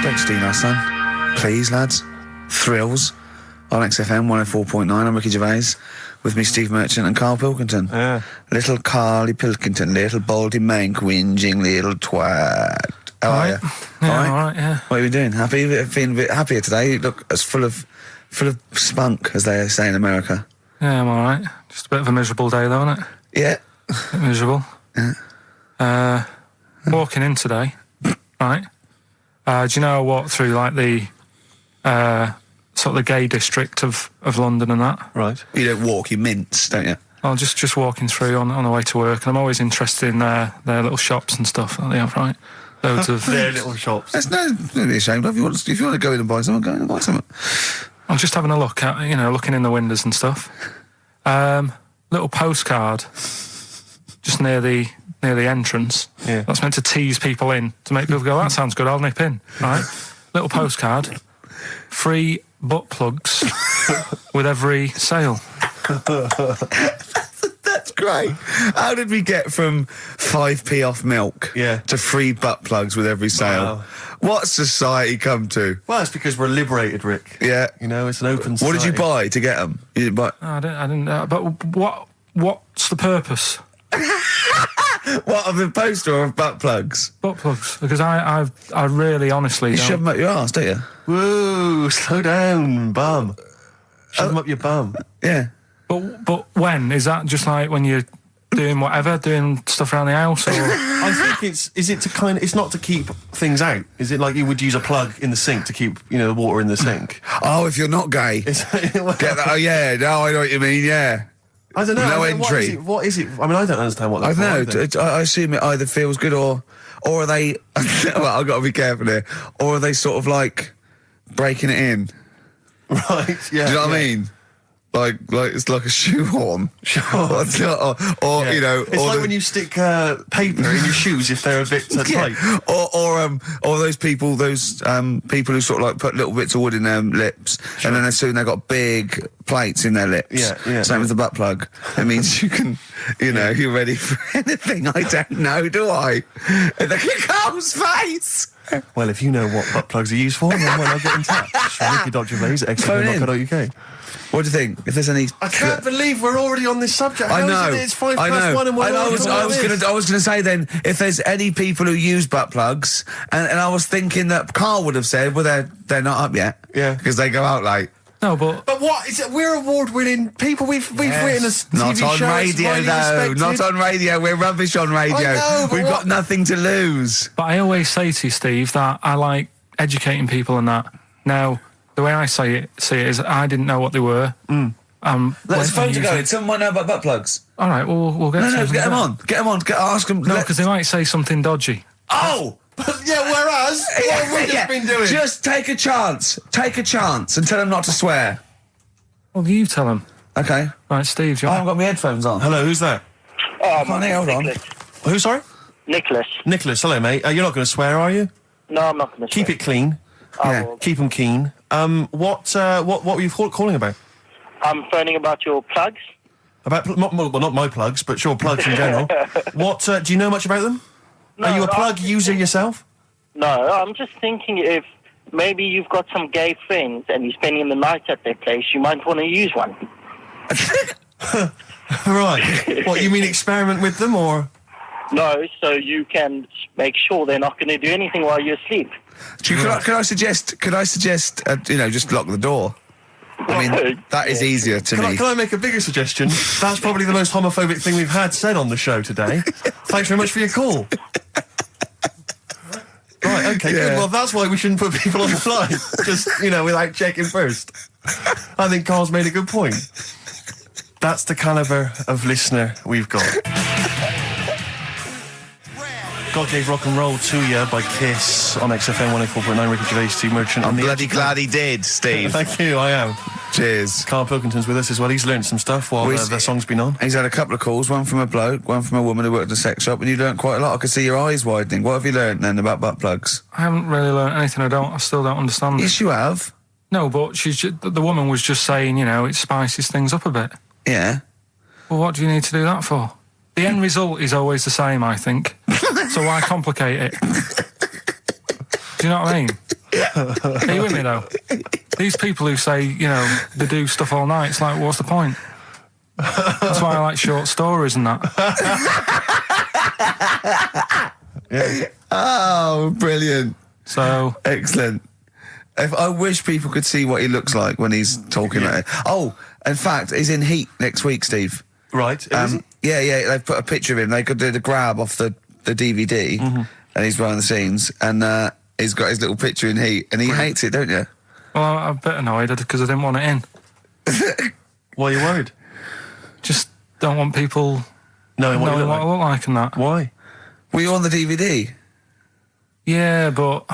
Don't steal our son. Please, lads. Thrills. On XFM 104.9, I'm Ricky Gervais. With me, Steve Merchant and Karl Pilkington. Yeah. Little Carly Pilkington, little baldy mank, whinging little twat. How are you? Yeah, all right, yeah. What are you doing? Happy? Feeling a bit happier today? You look as full of spunk, as they say in America. Yeah, I'm all right. Just a bit of a miserable day, though, isn't it? Yeah. A bit miserable. Yeah. Walking in today, right? Do you know I walked through, like, the sort of the gay district of London and that? Right. You don't walk, you mince, don't you? I'm just walking through on the way to work, and I'm always interested in their little shops and stuff that they have, right? Loads of their little shops. There's no to be ashamed of. If you want to go in and buy something, go in and buy something. I'm just having a look at, looking in the windows and stuff. Little postcard just near the entrance. Yeah. That's meant to tease people in, to make people go, that sounds good, I'll nip in, right? Little postcard, free butt plugs with every sale. That's great. How did we get from 5p off milk to free butt plugs with every sale? Wow. What society come to? Well, it's because we're liberated, Rick. Yeah. You know, it's an open society. What did you buy to get them? You didn't buy... No, I didn't but what's the purpose? What, of the poster or of butt plugs? Butt plugs, because I really honestly You don't... shove them up your arse, don't you? Whoa, slow down, bum. Shove them up your bum. Yeah. But when? Is that just like when you're doing whatever, doing stuff around the house, or...? I think it's not to keep things out. Is it like you would use a plug in the sink to keep, the water in the sink? Oh, if you're not gay. Get that? Oh, yeah. No, I know what you mean, yeah. I don't know. No entry. What is it? I mean, I don't understand what that's for. I don't know. I assume it either feels good or are they... well, I've got to be careful here. Or are they sort of like breaking it in? Right, yeah. Do you know what I mean? Like it's like a shoehorn. Sure. or It's like when you stick paper in your shoes if they're a bit tight. Or those people who sort of like put little bits of wood in their lips, and then as soon they've got big plates in their lips. Yeah. Same as the butt plug. It means you can, you're ready for anything. I don't know, do I? Look at Carl's face. Well, if you know what butt plugs are used for, then why not get in touch? Ricky.Gervais at XFM.co.uk. What do you think? If there's any... I can't believe we're already on this subject. I know. It's 5+1 and we're I was going to say then, if there's any people who use butt plugs, and I was thinking that Karl would have said, well, they're not up yet. Yeah. Because they go out late. No, but what is it? We're award-winning people. We've written a TV not on show. radio though. Not on radio. We're rubbish on radio. I know, but we've got nothing to lose. But I always say to you, Steve, that I like educating people and that. Now, the way I see it is I didn't know what they were. Let's phone to go. Someone know about butt plugs. All right, we'll get. No, get them on. Get them on. Ask them. No, because they might say something dodgy. Oh. Yeah, whereas what have we just been doing? Just take a chance. Take a chance and tell them not to swear. Well, you tell them. Okay. Right, Steve. I haven't got my headphones on. Hello, who's that? Hold on. Who, sorry? Nicholas. Nicholas, hello, mate. You're not going to swear, are you? No, I'm not going to Keep it clean. Yeah. Keep them keen. What were you calling about? I'm phoning about your plugs. About, not my plugs, but sure, plugs in general. What, do you know much about them? No, Are you a plug user yourself? No, I'm just thinking if maybe you've got some gay friends and you're spending the night at their place, you might want to use one. Right. What, you mean experiment with them, or...? No, so you can make sure they're not going to do anything while you're asleep. Could I suggest, just lock the door? I mean, that is easier to me. Can I make a bigger suggestion? That's probably the most homophobic thing we've had said on the show today. Thanks very much for your call. Right, okay, good. Well, that's why we shouldn't put people on the line. Just, without checking first. I think Karl's made a good point. That's the calibre of listener we've got. God Gave Rock and Roll to You by Kiss on XFM 104.9. Ricky Gervais, Steve Merchant. I'm bloody glad he did, Steve. Thank you, I am. Cheers. Karl Pilkington's with us as well. He's learned some stuff while the song's been on. He's had a couple of calls, one from a bloke, one from a woman who worked in a sex shop, and you learnt quite a lot. I could see your eyes widening. What have you learnt then about butt plugs? I haven't really learnt anything. I still don't understand. Yes, you have. No, but the woman was just saying, it spices things up a bit. Yeah. Well, what do you need to do that for? The end result is always the same, I think. So why complicate it? Do you know what I mean? Are you with me though? These people who say, you know, they do stuff all night, it's like, what's the point? That's why I like short stories and that. Yeah. Oh, brilliant. So, Excellent. I wish people could see what he looks like when he's talking like it. Oh, in fact, he's in Heat next week, Steve. Right. Is it? Yeah, they've put a picture of him. They could do the grab off the DVD, and he's behind the scenes, and he's got his little picture in Heat, and he hates it, don't you? well, I'm a bit annoyed because I didn't want it in. Why are you worried? Just don't want people Knowing what you knowing look what I like. look like and that. Why? Were you on the DVD? Yeah, but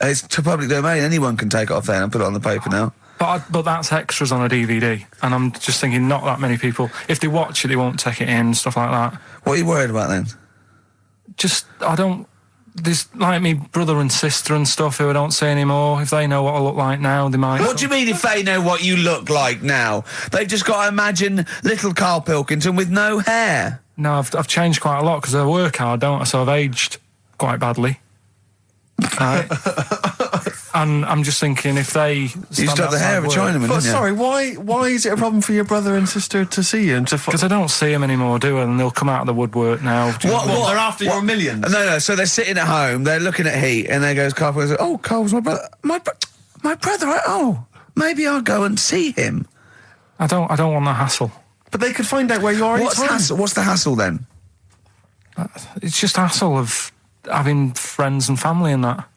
It's to public domain. Anyone can take it off there and put it on the paper now. but that's extras on a DVD, and I'm just thinking not that many people. If they watch it, they won't take it in, stuff like that. What are you worried about then? Just I don't. There's like me brother and sister and stuff who I don't see anymore. If they know what I look like now, they might. What do you mean if they know what you look like now? They've just got to imagine little Karl Pilkington with no hair. No, I've changed quite a lot because I work hard, don't I? So I've aged quite badly. Right. And I'm just thinking if they You used to have the hair of a Chinaman, But didn't you? sorry, why is it a problem for your brother and sister to see you and to? because I don't see them anymore, do I? And they'll come out of the woodwork now. What? They're after your millions. No. So they're sitting at home, they're looking at Heat, and there goes Karl Pilkington. Oh, Karl's my brother. My brother. Oh, maybe I'll go and see him. I don't want the hassle. But they could find out where you are. What's the hassle then? It's just hassle of having friends and family and that.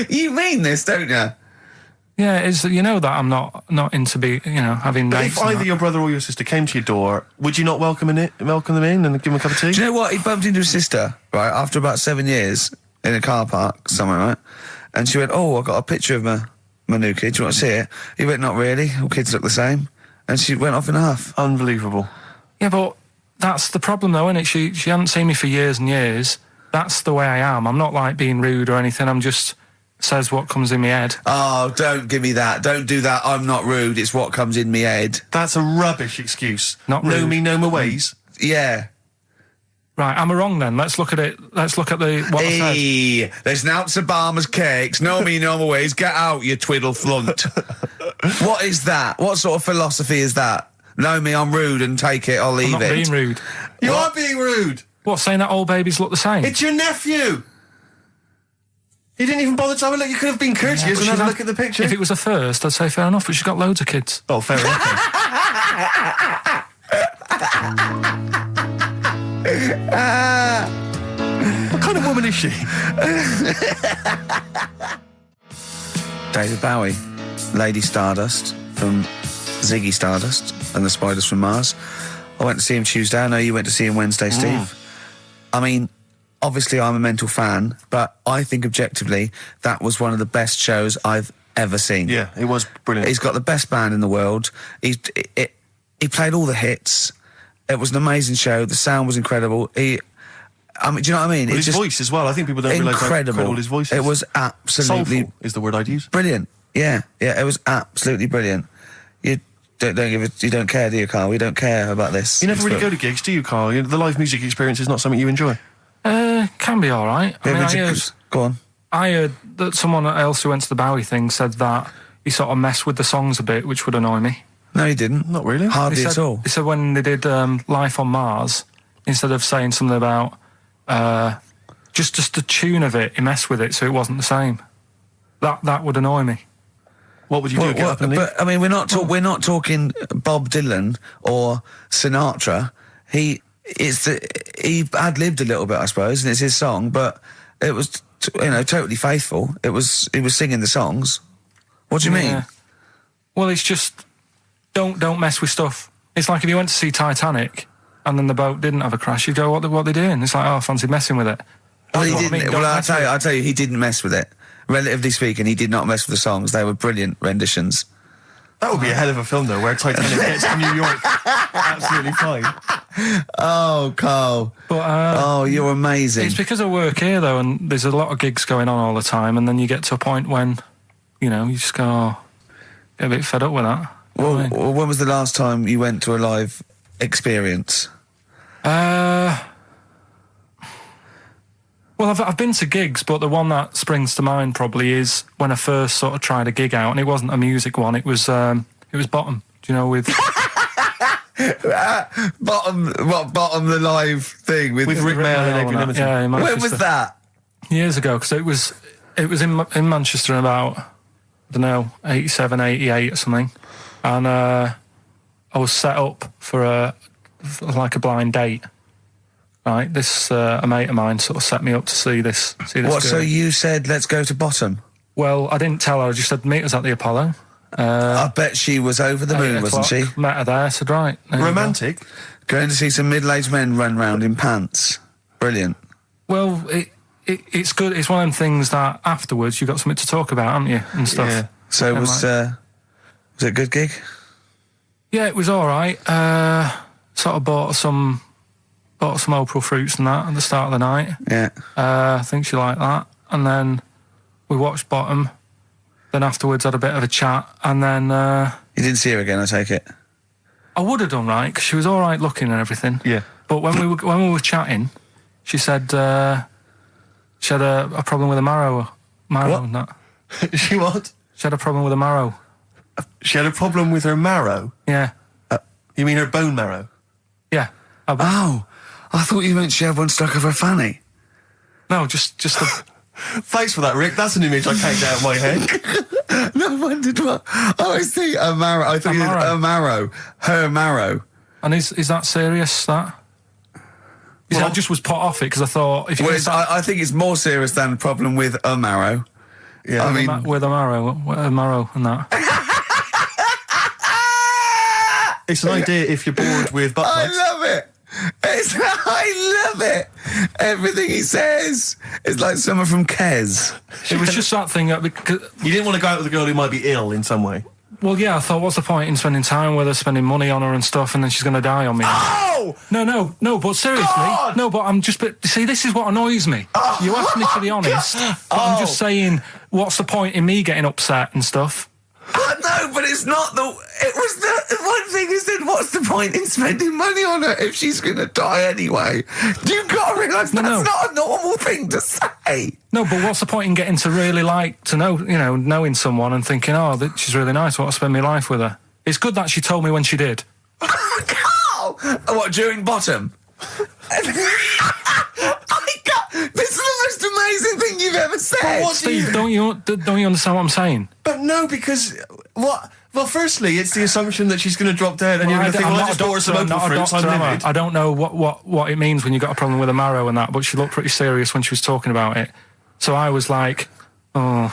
You mean this, don't you? Yeah, it's you know that I'm not into having But mates. if and either that. your brother or your sister came to your door, would you not welcome them in and give them a cup of tea? Do you know what? He bumped into his sister, right, after about 7 years in a car park somewhere, right? And she went, oh, I got a picture of my new kid. Do you want to see it? He went, not really. All kids look the same. And she went off in a huff. Unbelievable. Yeah, but that's the problem though, isn't it? She hadn't seen me for years and years. That's the way I am. I'm not like being rude or anything. I'm just says what comes in my head. Oh, don't give me that. Don't do that. I'm not rude. It's what comes in me head. That's a rubbish excuse. Not know rude. me, know my ways. Yeah. Right, am I wrong then? Let's look at it. Let's look at what I said. Hey, there's Nouts Obama's cakes. Know me, know my ways. Get out, you twiddle flunt. What is that? What sort of philosophy is that? Know me, I'm rude and take it, I'll leave I'm not it. being rude. You are being rude. What, saying that all babies look the same? It's your nephew. You didn't even bother to have a look. You could have been courteous and had a look at the picture. If it was a first, I'd say fair enough, but she's got loads of kids. Oh, fair enough. What kind of woman is she? David Bowie, Lady Stardust from Ziggy Stardust and the Spiders from Mars. I went to see him Tuesday. I know you went to see him Wednesday, Steve. I mean, obviously I'm a mental fan, but I think objectively that was one of the best shows I've ever seen. Yeah, it was brilliant. He's got the best band in the world. He played all the hits. It was an amazing show. The sound was incredible. Do you know what I mean? Well, It's his just voice as well. I think people don't realise how incredible. incredible his voice is. It was absolutely Soulful is the word I'd use. brilliant. Yeah, it was absolutely brilliant. You don't care, do you, Karl? We don't care about this. You never really go to gigs, do you, Karl? The live music experience is not something you enjoy. Can be all right. Go on. I heard that someone else who went to the Bowie thing said that he sort of messed with the songs a bit, which would annoy me. No, he didn't. Not really. Hardly at all. He said when they did Life on Mars, instead of saying something about just the tune of it, he messed with it so it wasn't the same. That would annoy me. What would you do? Get up and leave? But I mean, we're not talking Bob Dylan or Sinatra. He ad-libbed a little bit, I suppose, and it's his song, but it was totally faithful. He was singing the songs. What do you mean? Well, it's just don't mess with stuff. It's like if you went to see Titanic and then the boat didn't have a crash, you'd go, what are they doing? It's like, oh, I fancy messing with it. Well, he That's what I didn't. mean, Well, don't mess with I'll tell you, he didn't mess with it. Relatively speaking, he did not mess with the songs. They were brilliant renditions. That would be a hell of a film, though, where Titanic gets to New York. Absolutely fine. Oh, Karl. But, you're amazing. It's because I work here, though, and there's a lot of gigs going on all the time, and then you get to a point when, you just go, get a bit fed up with that. Well, I mean, when was the last time you went to a live experience? well, Well, I've been to gigs, but the one that springs to mind probably is when I first sort of tried a gig out, and it wasn't a music one. It was Bottom. Do you know with Bottom the live thing with Rick Mail and Equanimity. Yeah, in Manchester. When was that? Years ago, because it was in Manchester in about, I don't know, 87, 88 or something, and I was set up for a blind date. Right, this a mate of mine sort of set me up to see this. What? girl. So you said let's go to Bottom? Well, I didn't tell her. I just said meet us at the Apollo. I bet she was over the moon, 8 wasn't she? o'clock, met her there. Said right. there you go. Romantic. Going to see some middle-aged men run round in pants. Brilliant. Well, it's good. It's one of them things that afterwards you've got something to talk about, haven't you, and stuff. Yeah. So And was it a good gig? Yeah, it was all right. Sort of bought some April fruits and that at the start of the night. Yeah. I think she liked that. And then we watched Bottom. Then afterwards had a bit of a chat. And then You didn't see her again, I take it? I would have done right because she was all right looking and everything. Yeah. But when we were chatting, she said she had a problem with a marrow What? and that. She what? She had a problem with a marrow. She had a problem with her marrow. Yeah. You mean her bone marrow? Yeah. Oh, I thought you meant she had one stuck of her fanny. No, just the... Thanks for that, Rick. That's an image I can't get out of my head. No, I wondered what. Oh, I see. A marrow. I thought you meant a marrow. Her marrow. And is that serious, that? I just was put off it because I thought... if you Well, I think it's more serious than the problem with a marrow. Yeah. I mean... with a marrow and that. It's an idea if you're bored with butt I plugs. love it. I love it. Everything he says is like someone from Kes. It was just that thing that... because, You didn't want to go out with a girl who might be ill in some way. well, yeah, I thought, what's the point in spending time with her, spending money on her and stuff, and then she's going to die on me? Oh! No, but seriously. God! No, but I'm just... see, this is what annoys me. You asked me to be honest, but I'm just saying, what's the point in me getting upset and stuff? No, but it's not the... It was the one thing he said, what's the point in spending money on her if she's going to die anyway? You've got to realise that's not a normal thing to say. No, but what's the point in getting to really like to know, knowing someone and thinking, oh, she's really nice, I want to spend my life with her. It's good that she told me when she did. Carl! What, during Bottom? This is the most amazing thing you've ever said. Steve, don't you understand what I'm saying? But no, because... what? Well, firstly, it's the assumption that she's going to drop dead and you're going to think, well, I just bought her some open fruits, I'm livid. I don't know what it means when you've got a problem with a marrow and that, but she looked pretty serious when she was talking about it. So I was like, oh...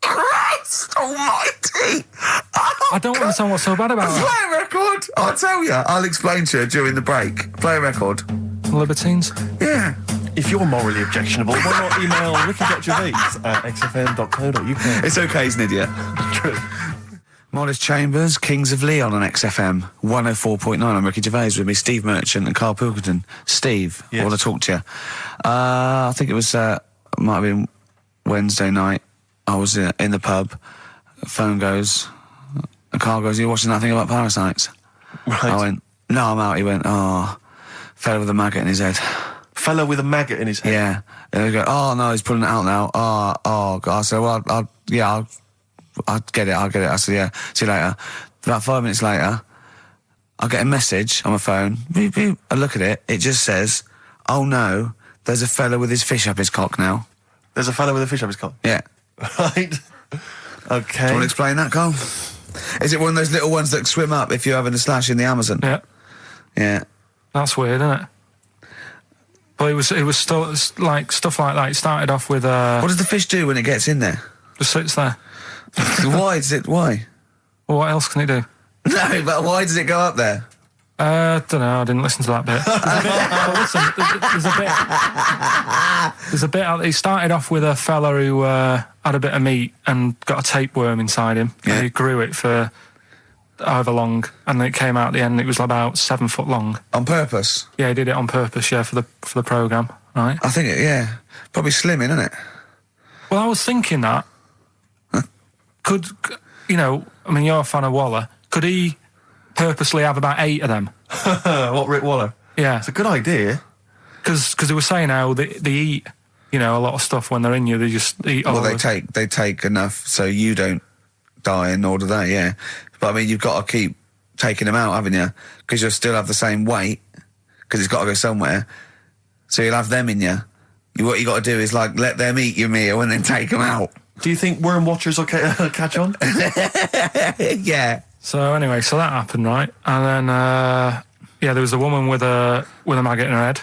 Christ almighty! I don't understand what's so bad about Play that. a record. I'll tell you. I'll explain to you during the break. Play a record. Libertines? Yeah. If you're morally objectionable, why not email ricky.gervais@xfm.co.uk. It's okay, he's an idiot. True. Modest Chambers, Kings of Leon on XFM 104.9. I'm Ricky Gervais with me, Steve Merchant and Karl Pilkington. Steve, Yes. I want to talk to you. I think it was, might have been Wednesday night. I was in the pub. Phone goes. Karl goes, you watching that thing about parasites? Right. I went, no, I'm out. He went, oh, fella with a maggot in his head. Fellow with a maggot in his head. Yeah. And they go, oh, no, he's pulling it out now. Oh, God. I said, well, I'll get it. I said, yeah, see you later. About 5 minutes later, I get a message on my phone. Beep, beep. I look at it. It just says, oh, no, there's a fella with his fish up his cock now. There's a fellow with a fish up his cock. Yeah. Right. Okay. Do you want to explain that, Karl? Is it one of those little ones that swim up if you're having a slash in the Amazon? Yeah. Yeah. That's weird, isn't it? But it was still like stuff like that. It started off with What does the fish do when it gets in there? just sits there. Why? Well, what else can it do? No, but why does it go up there? Don't know. I didn't listen to that bit. There's a bit. He started off with a fella who had a bit of meat and got a tapeworm inside him. Yeah. And he grew it for however long, and then it came out at the end. It was about 7 foot long. On purpose? Yeah, he did it on purpose. Yeah, for the program, right? I think yeah. Probably slimming, isn't it? Well, I was thinking that could I mean, you're a fan of Waller. Could he purposely have about 8 of them? What, Rick Waller? Yeah. It's a good idea. Because they were saying how they eat, a lot of stuff when they're in you. They just eat all Well, of it. they take enough so you don't die, and nor do they, yeah. But I mean, you've got to keep taking them out, haven't you? Because you'll still have the same weight, because it's got to go somewhere. So you'll have them in you. What you got to do is, like, let them eat your meal and then take them out. Do you think worm watchers will catch on? Yeah. So anyway, so that happened, right? And then, there was a woman with a maggot in her head.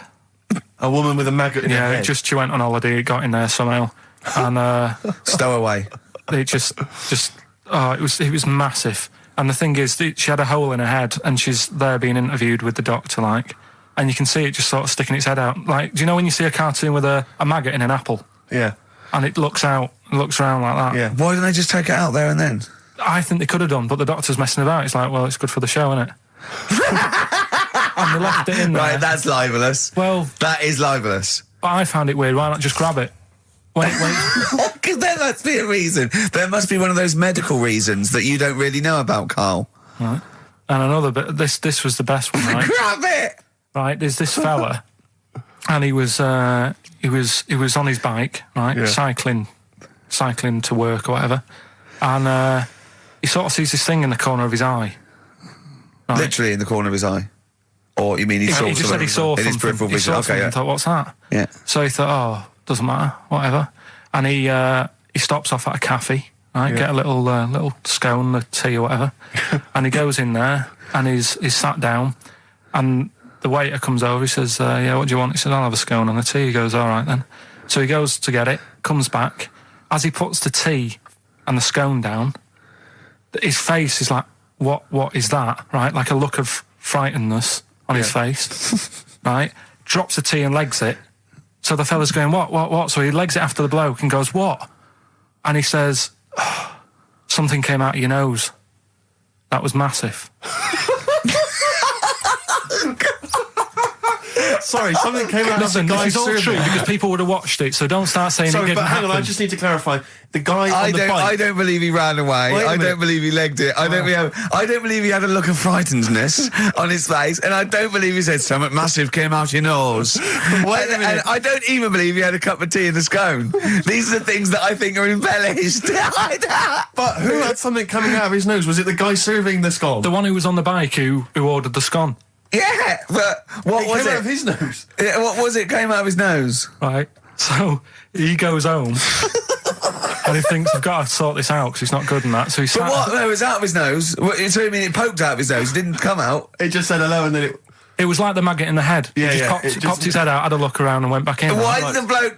A woman with a maggot in her head? Yeah, she went on holiday, it got in there somehow. And Stowaway. it just it was massive. And the thing is, she had a hole in her head, and she's there being interviewed with the doctor, like, and you can see it just sort of sticking its head out. Like, do you know when you see a cartoon with a maggot in an apple? Yeah. And it looks around like that? Yeah. Why didn't they just take it out there and then? I think they could have done, but the doctor's messing about. It's like, well, it's good for the show, isn't it? And they left it in there. Right, that's libelous. Well, that is libelous. but I found it weird. Why not just grab it? Because there must be a reason. There must be one of those medical reasons that you don't really know about, Karl. Right. And another bit. This was the best one, right? Grab it! Right. There's this fella, and he was on his bike, right, Yeah. cycling to work or whatever, and he sort of sees this thing in the corner of his eye. Right? Literally in the corner of his eye. Or you mean he saw He just said he saw in his something. peripheral He vision? saw Okay, something yeah. and thought, what's that? Yeah. So he thought, oh, doesn't matter, whatever. And he stops off at a cafe, right? Yeah. Get a little scone, a tea or whatever. And he goes in there and he's sat down, and the waiter comes over. He says, yeah, what do you want? He says, I'll have a scone and a tea. He goes, all right then. So he goes to get it, comes back. As he puts the tea and the scone down, his face is like, what is that? Right? Like a look of frightenedness on his face, right? Drops the tea and legs it. So the fella's going, what? So he legs it after the bloke and goes, what? And he says, oh, something came out of your nose. That was massive. Sorry, something came out of the Nothing, guy this is all serving. true because people would have watched it, so don't start saying it Sorry, didn't but hang on, happen. I just need to clarify. The guy on I the bike... I don't believe he ran away. Wait a I minute. don't believe he legged it. I don't believe he had a look of frightenedness on his face, and I don't believe he said something massive came out your nose. Wait a minute. And I don't even believe he had a cup of tea in the scone. These are the things that I think are embellished. But who had something coming out of his nose? Was it the guy serving the scone? The one who was on the bike who ordered the scone, Yeah, but what It was came out it? of his nose. Yeah, what was it? Came out of his nose. right? So he goes home and he thinks, I've got to sort this out because he's not good in that. So he But what? No, it was out of his nose. So you mean it poked out of his nose? It didn't come out. It just said hello and then it... It was like the maggot in the head. Yeah, he yeah, just it just- popped his head out, had a look around and went back in. Why Like, did the bloke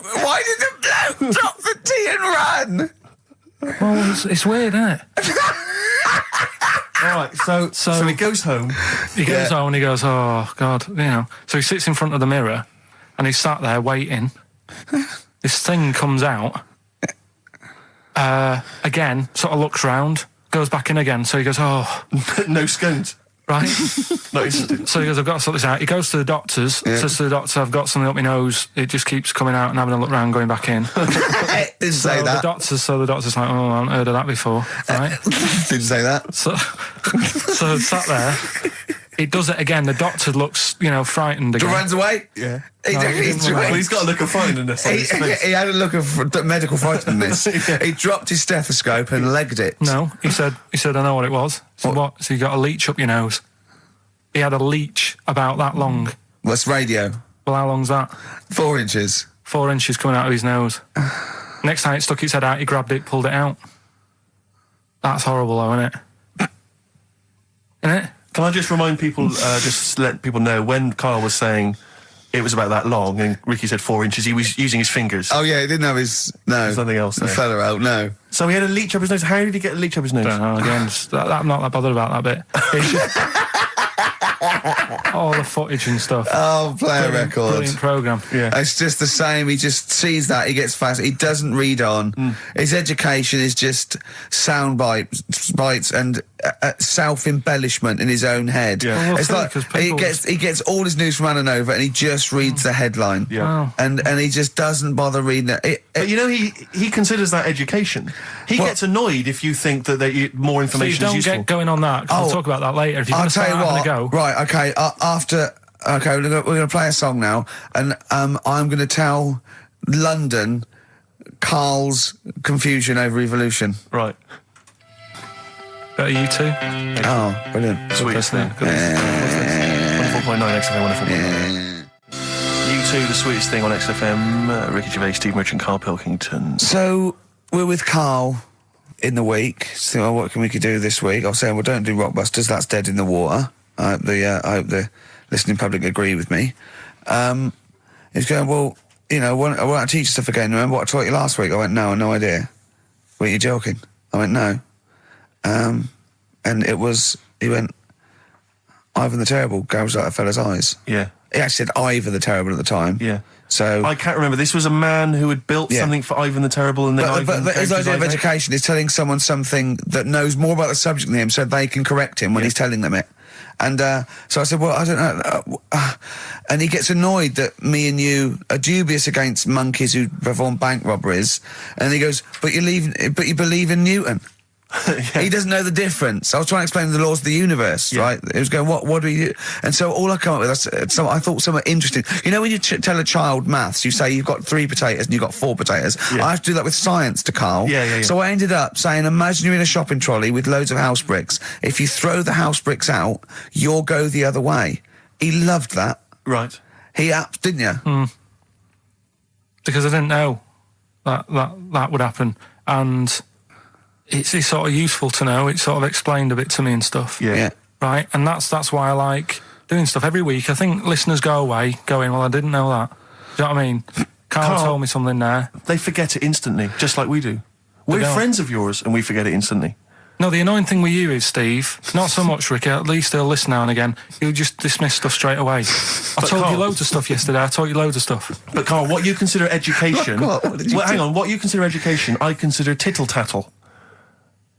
drop the tea and run? well, it's weird, isn't it? All right, so he goes home. He goes home and he goes, oh, God, So he sits in front of the mirror and he's sat there waiting. This thing comes out. Again, sort of looks round, goes back in again. So he goes, oh, No scones. right. No, it's- So he goes, I've got to sort this out. He goes to the doctor's, says to the doctor, I've got something up my nose. It just keeps coming out and having a look round, going back in. Didn't say The that. doctor's like, oh, I haven't heard of that before, right? Didn't say that. So sat there. It does it again. The doctor looks, frightened again. Runs away. yeah. He, No, he he- didn't run away. Well, he's got a look of frightenedness on his face. he had a look of medical frightenedness. Yeah. He dropped his stethoscope and legged it. No, he said, I know what it was. So what? So you got a leech up your nose. He had a leech about that long. What's radio? Well, how long's that? 4 inches. 4 inches coming out of his nose. Next time it stuck its head out, he grabbed it, pulled it out. That's horrible, though, isn't it? Isn't it? Can I just remind people, just let people know, when Karl was saying it was about that long and Ricky said 4 inches, he was using his fingers. Oh yeah, he didn't have his There's nothing else there. fella out. No. So he had a leech up his nose. How did he get a leech up his nose? Don't know, again, I'm not that bothered about that bit. It's just all the footage and stuff. Oh, play a record. Brilliant programme. Yeah. It's just the same. He just sees that. He gets fast. He doesn't read on. His education is just sound bites and self-embellishment in his own head. Yeah. Well, It's funny, like 'cause people- he gets all his news from Ananova and he just reads the headline. Yeah. Wow. And he just doesn't bother reading it. But he considers that education. He Well- gets annoyed if you think that more So you information is don't useful. get going on that, 'cause Oh, we'll talk about that later. If you're going I'll to tell start you having what. a go. Right, okay. Okay, we're going to play a song now, and I'm going to tell London Karl's confusion over evolution. Right. Better you two? Oh, brilliant. Sweetest thing. 104.9 XFM, 104.9. U2, the sweetest thing on XFM. Ricky Gervais, Steve Merchant, Karl Pilkington. So, we're with Karl in the week. So, what can we do this week? I was saying, well, don't do Rockbusters, that's dead in the water. I hope the listening public agree with me. He's going, well, you know, why don't I teach stuff again? Remember what I taught you last week? I went, no, no idea. Were you joking? I went, no. And he went, Ivan the Terrible gouged out a fella's eyes. Yeah. He actually said Ivan the Terrible at the time. Yeah. So I can't remember. This was a man who had built something for Ivan the Terrible, and then but his idea of education is telling someone something that knows more about the subject than him, so they can correct him when he's telling them it. And so I said, well, I don't know. And he gets annoyed that me and you are dubious against monkeys who perform bank robberies. And he goes, but you believe in Newton. He doesn't know the difference. I was trying to explain the laws of the universe, right? It was going, what do we do? And so all I come up with, I thought somewhat interesting. You know when you tell a child maths, you say you've got 3 potatoes and you've got 4 potatoes. I have to do that with science to Karl. So I ended up saying, imagine you're in a shopping trolley with loads of house bricks. If you throw the house bricks out, you'll go the other way. He loved that. Right. Didn't you? Because I didn't know that would happen. And it's sort of useful to know. It sort of explained a bit to me and stuff. Yeah. Right? And that's why I like doing stuff every week. I think listeners go away going, well, I didn't know that. Do you know what I mean? Karl told me something there. They forget it instantly, just like we do. We're friends of yours and we forget it instantly. No, the annoying thing with you is, Steve, not so much, Ricky, at least he'll listen now and again, he'll just dismiss stuff straight away. I told you loads of stuff yesterday, I taught you loads of stuff. But Karl, what you consider education... hang on, what you consider education, I consider tittle-tattle.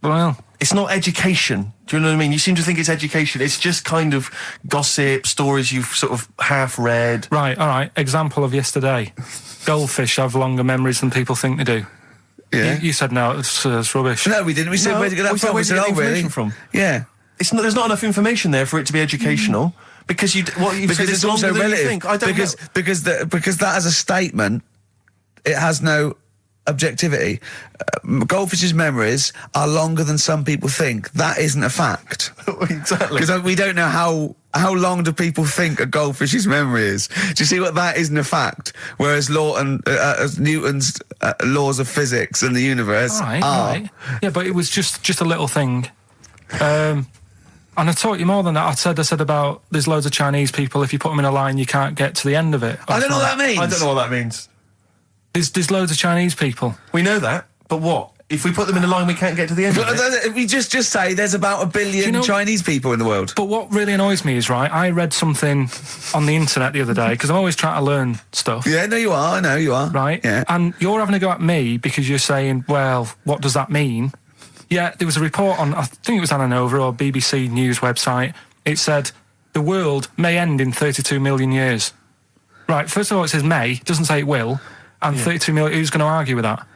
Well, it's not education. Do you know what I mean? You seem to think it's education. It's just kind of gossip, stories you've sort of half read. Right, all right. Example of yesterday. Goldfish have longer memories than people think they do. Yeah. You said no, it's rubbish. No, we didn't. We said, where'd you get that from? We said, information from? Yeah. There's not enough information there for it to be educational. Because what you've said is longer than you think. I don't know. Because that as a statement, it has no objectivity. Goldfish's memories are longer than some people think. That isn't a fact. Exactly. Because we don't know how long do people think a goldfish's memory is. Do you see what that isn't a fact? Whereas Newton's laws of physics and the universe are. Right. Yeah, but it was just a little thing. And I taught you more than that. I said about there's loads of Chinese people, if you put them in a line, you can't get to the end of it. I don't know what that means. I don't know what that means. There's loads of Chinese people. We know that, but what? If we put them in a line, we can't get to the end of it? We just say there's about 1 billion Chinese people in the world. But what really annoys me is, right, I read something on the internet the other day, because I'm always trying to learn stuff. Yeah, no, you are. I know you are. Right? Yeah. And you're having a go at me because you're saying, well, what does that mean? Yeah, there was a report on, I think it was Ananova or BBC News website. It said, the world may end in 32 million years. Right, first of all, it says may, it doesn't say it will. And 32 million, who's going to argue with that?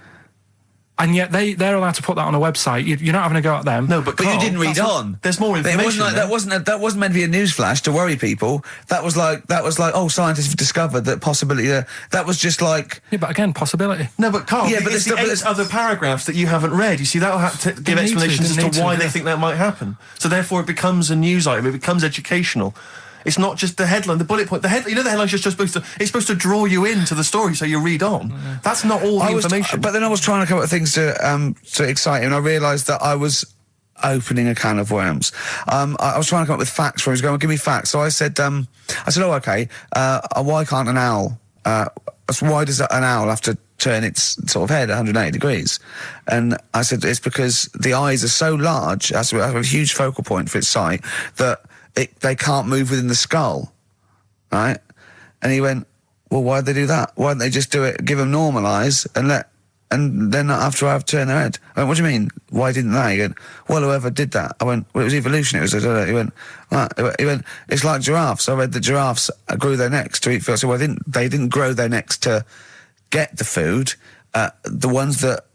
And yet they're allowed to put that on a website. You're not having a go at them. No, but you didn't read on. There's more information. That wasn't meant to be a news flash to worry people. That was like, oh, scientists have discovered that possibility. That was just like. Yeah, but again, possibility. No, but Karl, yeah, but there's the 8 other paragraphs that you haven't read. You see, that'll have to give explanations as to why they think that might happen. So therefore, it becomes a news item. It becomes educational. It's not just the headline, the bullet point. The headline's just supposed to draw you into the story so you read on. That's not all the information. But then I was trying to come up with things to excite him, and I realised that I was opening a can of worms. I was trying to come up with facts for him. He was going, give me facts. So I said, oh, okay, why can't an owl, why does an owl have to turn its sort of head 180 degrees? And I said, it's because the eyes are so large, that's a huge focal point for its sight, that they can't move within the skull, right? And he went, well, why'd they do that? Why don't they just do it, give them normal eyes, and then not have to turn their head? I went, what do you mean? Why didn't they? He went, well, whoever did that. I went, well, it was evolution. He went, it's like giraffes. I read that giraffes grew their necks to eat food. So they didn't grow their necks to get the food. The ones that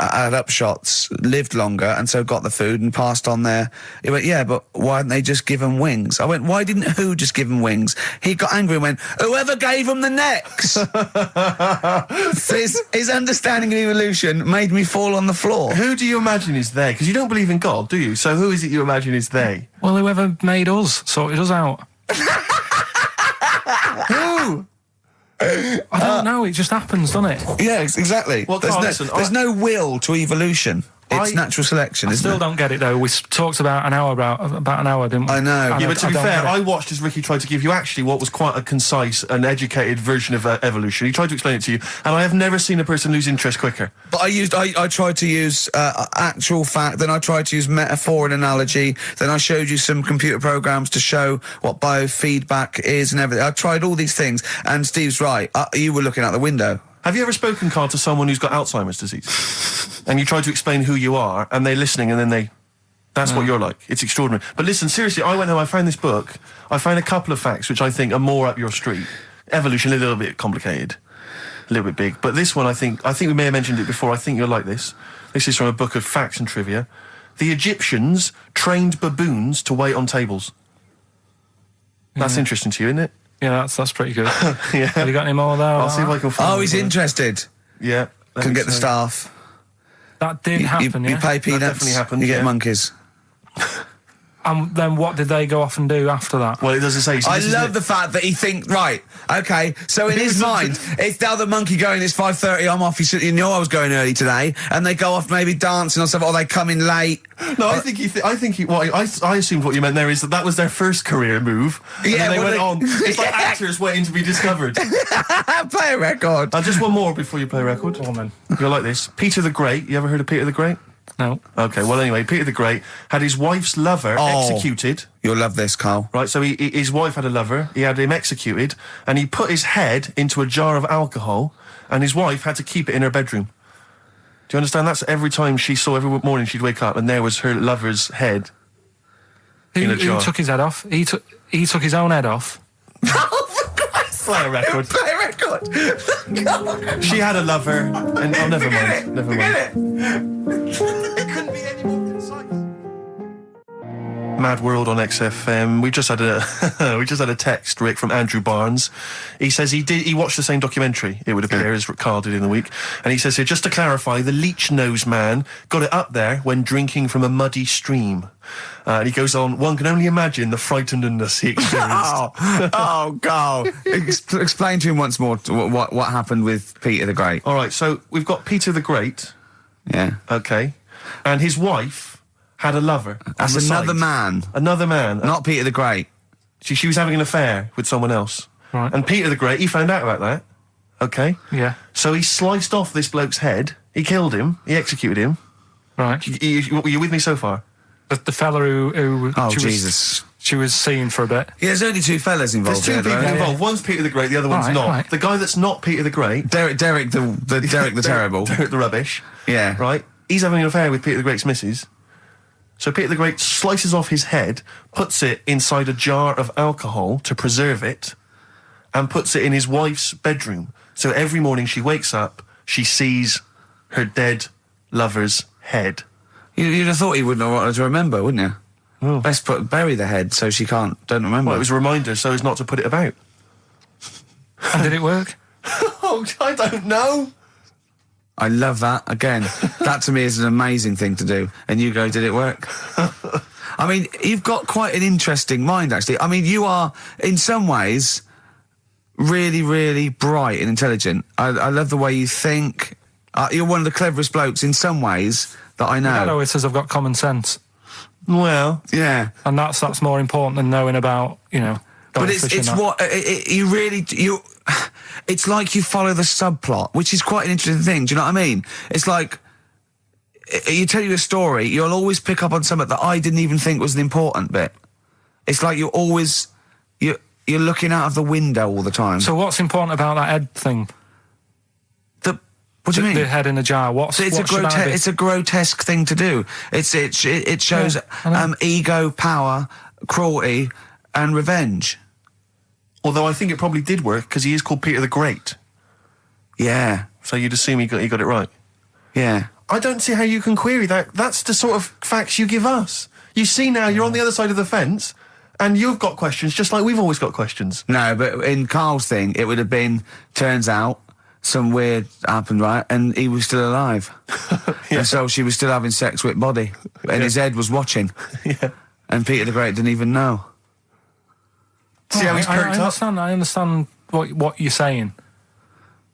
had upshots, lived longer, and so got the food and passed on their... He went, yeah, but why didn't they just give them wings? I went, why didn't who just give them wings? He got angry and went, whoever gave them the necks! his understanding of evolution made me fall on the floor. Who do you imagine is they? Because you don't believe in God, do you? So who is it you imagine is they? Well, whoever made us sorted us out. Who? I don't know, it just happens, doesn't it? Yeah, exactly. Well, Karl, there's no will to evolution. It's natural selection, I isn't still it? don't get it, though. We talked about an hour, didn't we? I know. Yeah, but to be don't fair, get it. I watched as Ricky tried to give you actually what was quite a concise and educated version of evolution. He tried to explain it to you, and I have never seen a person lose interest quicker. But I tried to use actual fact, then I tried to use metaphor and analogy, then I showed you some computer programs to show what biofeedback is and everything. I tried all these things, and Steve's right. You were looking out the window. Have you ever spoken, Karl, to someone who's got Alzheimer's disease? And you try to explain who you are, and they're listening, and then that's what you're like. It's extraordinary. But listen, seriously, I went home, I found this book, I found a couple of facts which I think are more up your street. Evolution, a little bit complicated, a little bit big. But this one, I think we may have mentioned it before, I think you'll like this. This is from a book of facts and trivia. The Egyptians trained baboons to wait on tables. That's interesting to you, isn't it? Yeah, that's pretty good. Yeah. Have you got any more there? I'll see if I can find Oh, he's it. interested. Yeah. Can get the staff. That did happen, You pay peanuts, definitely happened, you get yeah. monkeys. And then what did they go off and do after that? Well, it doesn't say. I love the fact that he thinks, right, okay, so in his mind, it's the other monkey going, it's 5:30, I'm off, you knew I was going early today, and they go off maybe dancing or something, or they come in late. No, I assumed what you meant there is that was their first career move. And Yeah, then they well, went they- on. It's like Yeah. actors waiting to be discovered. Play a record. Just one more before you play a record. Go on, then. You'll like this. Peter the Great. You ever heard of Peter the Great? No. Okay, well anyway, Peter the Great had his wife's lover executed. You'll love this, Karl. Right, so his wife had a lover, he had him executed, and he put his head into a jar of alcohol, and his wife had to keep it in her bedroom. Do you understand? That's every time every morning she'd wake up, and there was her lover's head in a Who jar. took his head off? He took his own head off. Play a record. Play a record. She had a lover, and never mind. Never mind. It couldn't be any more concise. Mad World on XFM. We just had a text, Rick, from Andrew Barnes. He says he watched the same documentary, it would appear, as Karl did in the week. And he says here, just to clarify, the leech nose man got it up there when drinking from a muddy stream. And he goes on, one can only imagine the frightenedness he experienced. Karl. Explain to him once more what happened with Peter the Great. All right, so we've got Peter the Great, Yeah. okay, and his wife had a lover. That's on the another side. man. Another man. Not Peter the Great. She was having an affair with someone else. Right. And Peter the Great, he found out about that. Okay? Yeah. So he sliced off this bloke's head. He killed him. He executed him. Right. Were you with me so far? The fella who Oh, she Jesus. she was seeing for a bit. Yeah, there's only two fellas involved. There's two here, people though. involved. One's Peter the Great, the other one's Right, not. right. The guy that's not Peter the Great... Derek the Terrible. Derek the Rubbish. Yeah. Right? He's having an affair with Peter the Great's missus. So Peter the Great slices off his head, puts it inside a jar of alcohol to preserve it, and puts it in his wife's bedroom. So every morning she wakes up, she sees her dead lover's head. You'd have thought he wouldn't have wanted to remember, wouldn't you? Oh. Best bury the head so she don't remember. Well, it was a reminder so as not to put it about. And did it work? Oh, I don't know. I love that. Again, that to me is an amazing thing to do. And you go, did it work? I mean, you've got quite an interesting mind, actually. I mean, you are, in some ways, really, really bright and intelligent. I love the way you think. You're one of the cleverest blokes in some ways that I know. Dad always says I've got common sense, Well, Yeah. and that's more important than knowing about But it's what you really it's like you follow the subplot, which is quite an interesting thing. Do you know what I mean? It's like you tell you a story, you'll always pick up on something that I didn't even think was an important bit. It's like you're looking out of the window all the time. So what's important about that head thing? What do you mean? The head in a jar. It's a grotesque thing to do. It shows ego, power, cruelty, and revenge. although I think it probably did work because he is called Peter the Great. Yeah. So you'd assume he got it right. Yeah. I don't see how you can query that. That's the sort of facts you give us. You see now, you're on the other side of the fence, and you've got questions just like we've always got questions. No, but in Karl's thing, it would have been, turns out, some weird happened, right? And he was still alive. And so she was still having sex with body. And his head was watching. Yeah. And Peter the Great didn't even know. See how he's perked up? I understand what you're saying.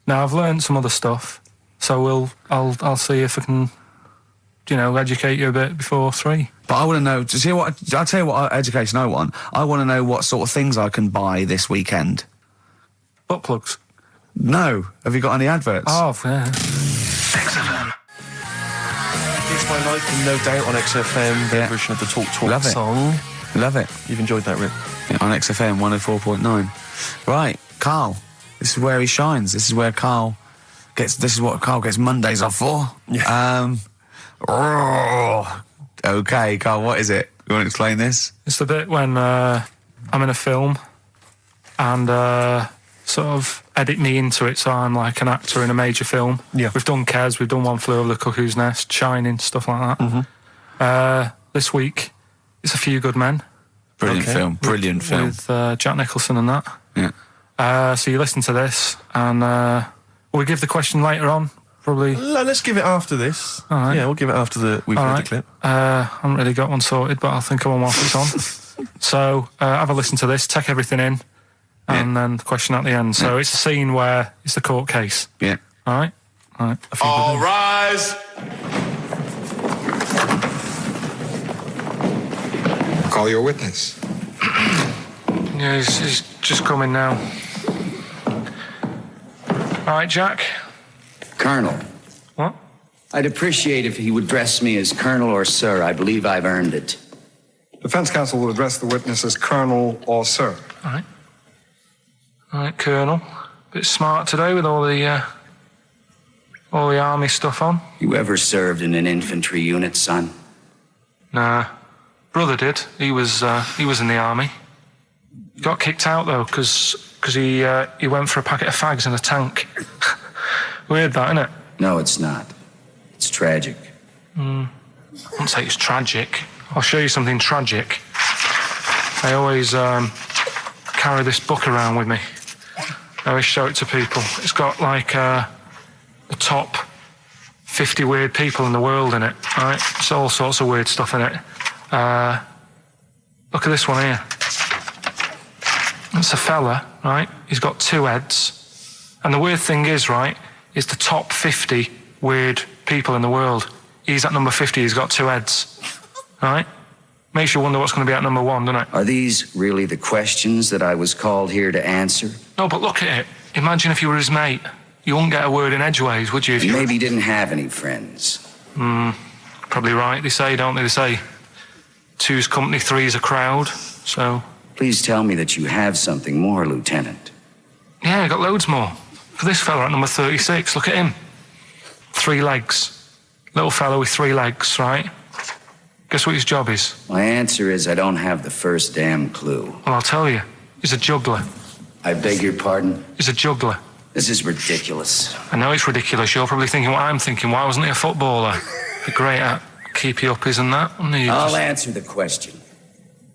Now, I've learned some other stuff, so I'll see if I can, educate you a bit before 3. But I want to know, I'll tell you what education I want. I want to know what sort of things I can buy this weekend. Butt plugs? No. Have you got any adverts? Oh, yeah. XFM. It's My Life and No Doubt on XFM, their version of the Talk Love it. song. Love it. You've enjoyed that, Rip? Yeah, on XFM 104.9. Right, Karl. This is where he shines. This is what Karl gets Mondays off for. Yeah. Okay, Karl, what is it? You want to explain this? It's the bit when I'm in a film and sort of edit me into it, so I'm like an actor in a major film. Yeah. We've done Kes, we've done One Flew Over the Cuckoo's Nest, Shining, stuff like that. This week, it's A Few Good Men. Brilliant film. Brilliant film. With Jack Nicholson and that. Yeah. So you listen to this, and will we give the question later on? Probably. Let's give it after this. All right. Yeah, we'll give it after we've heard the clip. I haven't really got one sorted, but I'll think of one whilst it's on. So have a listen to this, take everything in, and then the question at the end. So it's a scene where it's the court case. Yeah. All right? All right. All rise. Call your witness. Yeah, he's just coming now. All right, Jack. Colonel. What? I'd appreciate if he would address me as Colonel or Sir. I believe I've earned it. Defense counsel will address the witness as Colonel or Sir. All right. All right, Colonel. Bit smart today with all the army stuff on. You ever served in an infantry unit, son? Nah. Brother did. He was in the army. He got kicked out though because he went for a packet of fags in a tank. Weird that, isn't it? No, it's not. It's tragic. I wouldn't say it's tragic. I'll show you something tragic. I always carry this book around with me. I always show it to people. It's got like the top 50 weird people in the world in it, right? It's all sorts of weird stuff in it. Look at this one here. It's a fella, right? He's got 2 heads. And the weird thing is, right, is the top 50 weird people in the world. He's at number 50, he's got 2 heads. Right? Makes you wonder what's going to be at number 1, doesn't it? Are these really the questions that I was called here to answer? No, but look at it. Imagine if you were his mate. You wouldn't get a word in edgeways, would you? If you maybe he didn't have any friends. Probably right, they say, don't they? They say 2's company, 3's a crowd, so... Please tell me that you have something more, Lieutenant. Yeah, I got loads more. For this fella at number 36, look at him. 3 legs. Little fella with 3 legs, right? Guess what his job is? My answer is I don't have the first damn clue. Well, I'll tell you. He's a juggler. I beg your pardon? He's a juggler. This is ridiculous. I know it's ridiculous. You're probably thinking what I'm thinking. Why wasn't he a footballer? Be great at keep you uppies and that. I'll answer the question.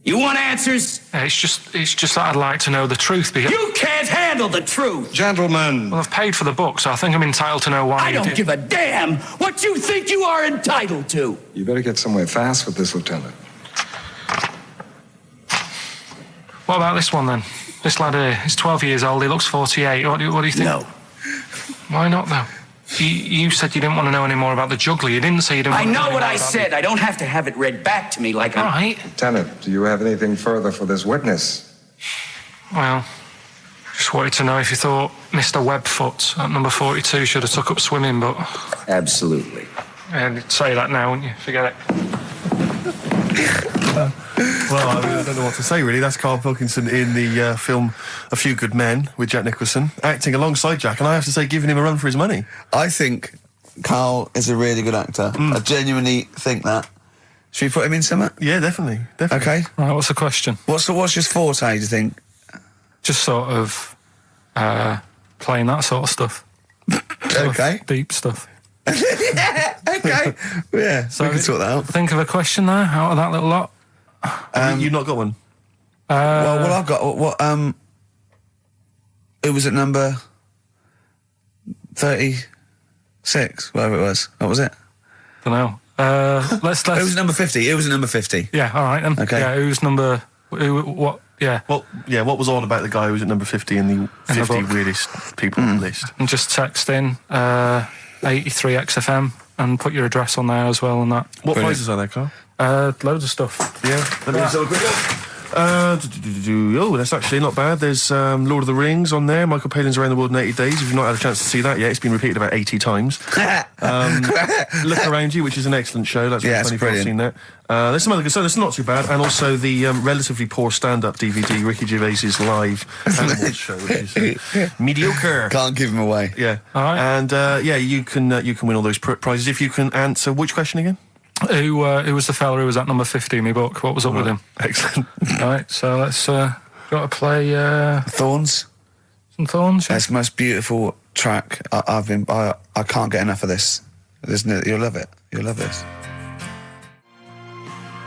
You want answers? Yeah, it's just that I'd like to know the truth. Because you can't handle the truth! Gentlemen. Well, I've paid for the book, so I think I'm entitled to know why I don't give a damn what you think you are entitled to. You better get somewhere fast with this, Lieutenant. What about this one, then? This lad here, he's 12 years old, he looks 48. What do you think? No. Why not, though? You said you didn't want to know any more about the juggler. You didn't say you didn't want to know I know what I about said. I don't have to have it read back to me like All right. Lieutenant, do you have anything further for this witness? Well, just wanted to know if you thought Mr. Webfoot at number 42 should have took up swimming, but... Absolutely. Yeah, you'd say that now, wouldn't you? Forget it. Well, I don't know what to say, really. That's Karl Pilkington in the film A Few Good Men with Jack Nicholson, acting alongside Jack, and I have to say, giving him a run for his money. I think Karl is a really good actor. I genuinely think that. Should we put him in something? Yeah, definitely. Okay. Right, what's the question? What's his forte, do you think? Just sort of playing that sort of stuff. Okay. Deep stuff. Yeah, okay. Yeah, so we can sort that out. Think of a question there out of that little lot. You've not got one? Well, I've got what. It was at number 36, whatever it was. What was it? Don't know. Let's. It was number 50. It was at number 50. Yeah. All right then. Okay. Yeah. Who's number? What? Yeah. Well, yeah, what was odd about the guy who was at number 50 in the 50 book. weirdest people list? And just text in 83 XFM and put your address on there as well and that. What Brilliant. prizes are there, Carl? Loads of stuff. Yeah, let me just have a quick look. Oh, that's actually not bad. There's Lord of the Rings on there. Michael Palin's Around the World in 80 Days. If you've not had a chance to see that yet, it's been repeated about 80 times. Look Around You, which is an excellent show. That's Yeah, really it's funny if you've seen that. There's some other good stuff. That's not too bad. And also the relatively poor stand-up DVD, Ricky Gervais's live Animals show, which is mediocre. Can't give him away. Yeah. All right. And you can win all those prizes if you can answer which question again? Who was the fella who was at number 50 in my book? What was up with him? Excellent. Right, so let's got to play Thorns. some Thorns. Yeah? It's the most beautiful track. I can't get enough of this. You'll love it. You'll love this.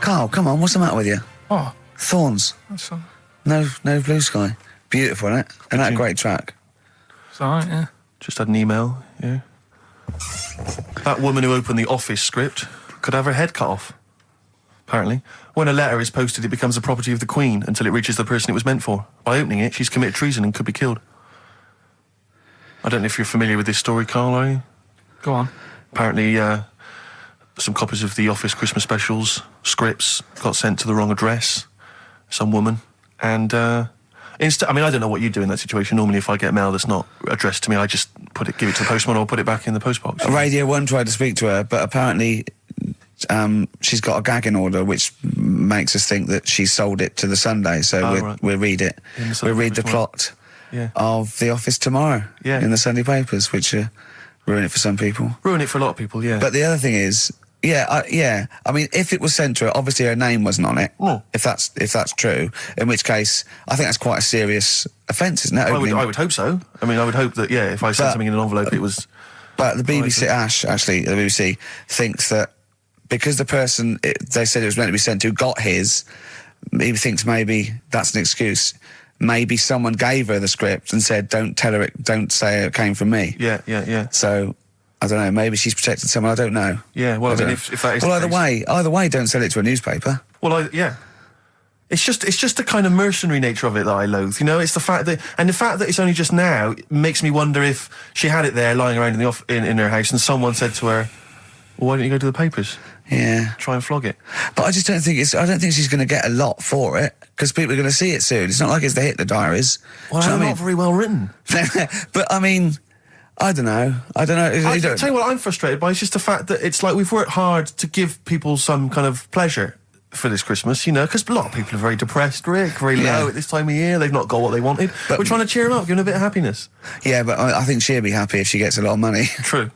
Carl, come on. What's the matter with you? Oh, Thorns. that's No Blue Sky. Beautiful, isn't it? And that a great track. all right. Yeah. Just had an email, yeah. That woman who opened the Office script could have her head cut off, apparently. When a letter is posted, it becomes the property of the Queen until it reaches the person it was meant for. By opening it, she's committed treason and could be killed. I don't know if you're familiar with this story, Karl, are you? Go on. Apparently, some copies of the Office Christmas specials scripts got sent to the wrong address, some woman, and I don't know what you do in that situation. Normally, if I get mail that's not addressed to me, I just give it to the postman or put it back in the postbox. Radio 1 tried to speak to her, but apparently she's got a gagging order, which makes us think that she sold it to the Sunday. So Right. we'll read it. We'll read the plot of The Office tomorrow in the Sunday papers, which ruin it for some people. Ruin it for a lot of people, yeah. But the other thing is, I mean, if it was sent to her, obviously her name wasn't on it. Oh. If that's true, in which case I think that's quite a serious offence, isn't it? I would hope so. I mean, I would hope that, if I sent something in an envelope, it was... But the BBC, the BBC thinks that because the person they said it was meant to be sent to got his, he thinks maybe that's an excuse. Maybe someone gave her the script and said, don't say it came from me. Yeah. So, I don't know, maybe she's protected someone, I don't know. Yeah, well, I mean, if that is Well, the case- either way, don't sell it to a newspaper. Well, It's just the kind of mercenary nature of it that I loathe. You know, it's the fact that it's only just now makes me wonder if she had it there lying around in her house and someone said to her, well, why don't you go to the papers? Yeah. Try and flog it. But I just don't think I don't think she's going to get a lot for it, because people are going to see it soon. It's not like it's the Hitler Diaries. Well, Do you know they're what not very well written. But I mean, I don't know. I tell you what I'm frustrated by. It's just the fact that it's like we've worked hard to give people some kind of pleasure for this Christmas, you know, because a lot of people are very depressed, Rick, very low at this time of year. They've not got what they wanted. But we're trying to cheer them up, give them a bit of happiness. Yeah, but I think she'll be happy if she gets a lot of money. True.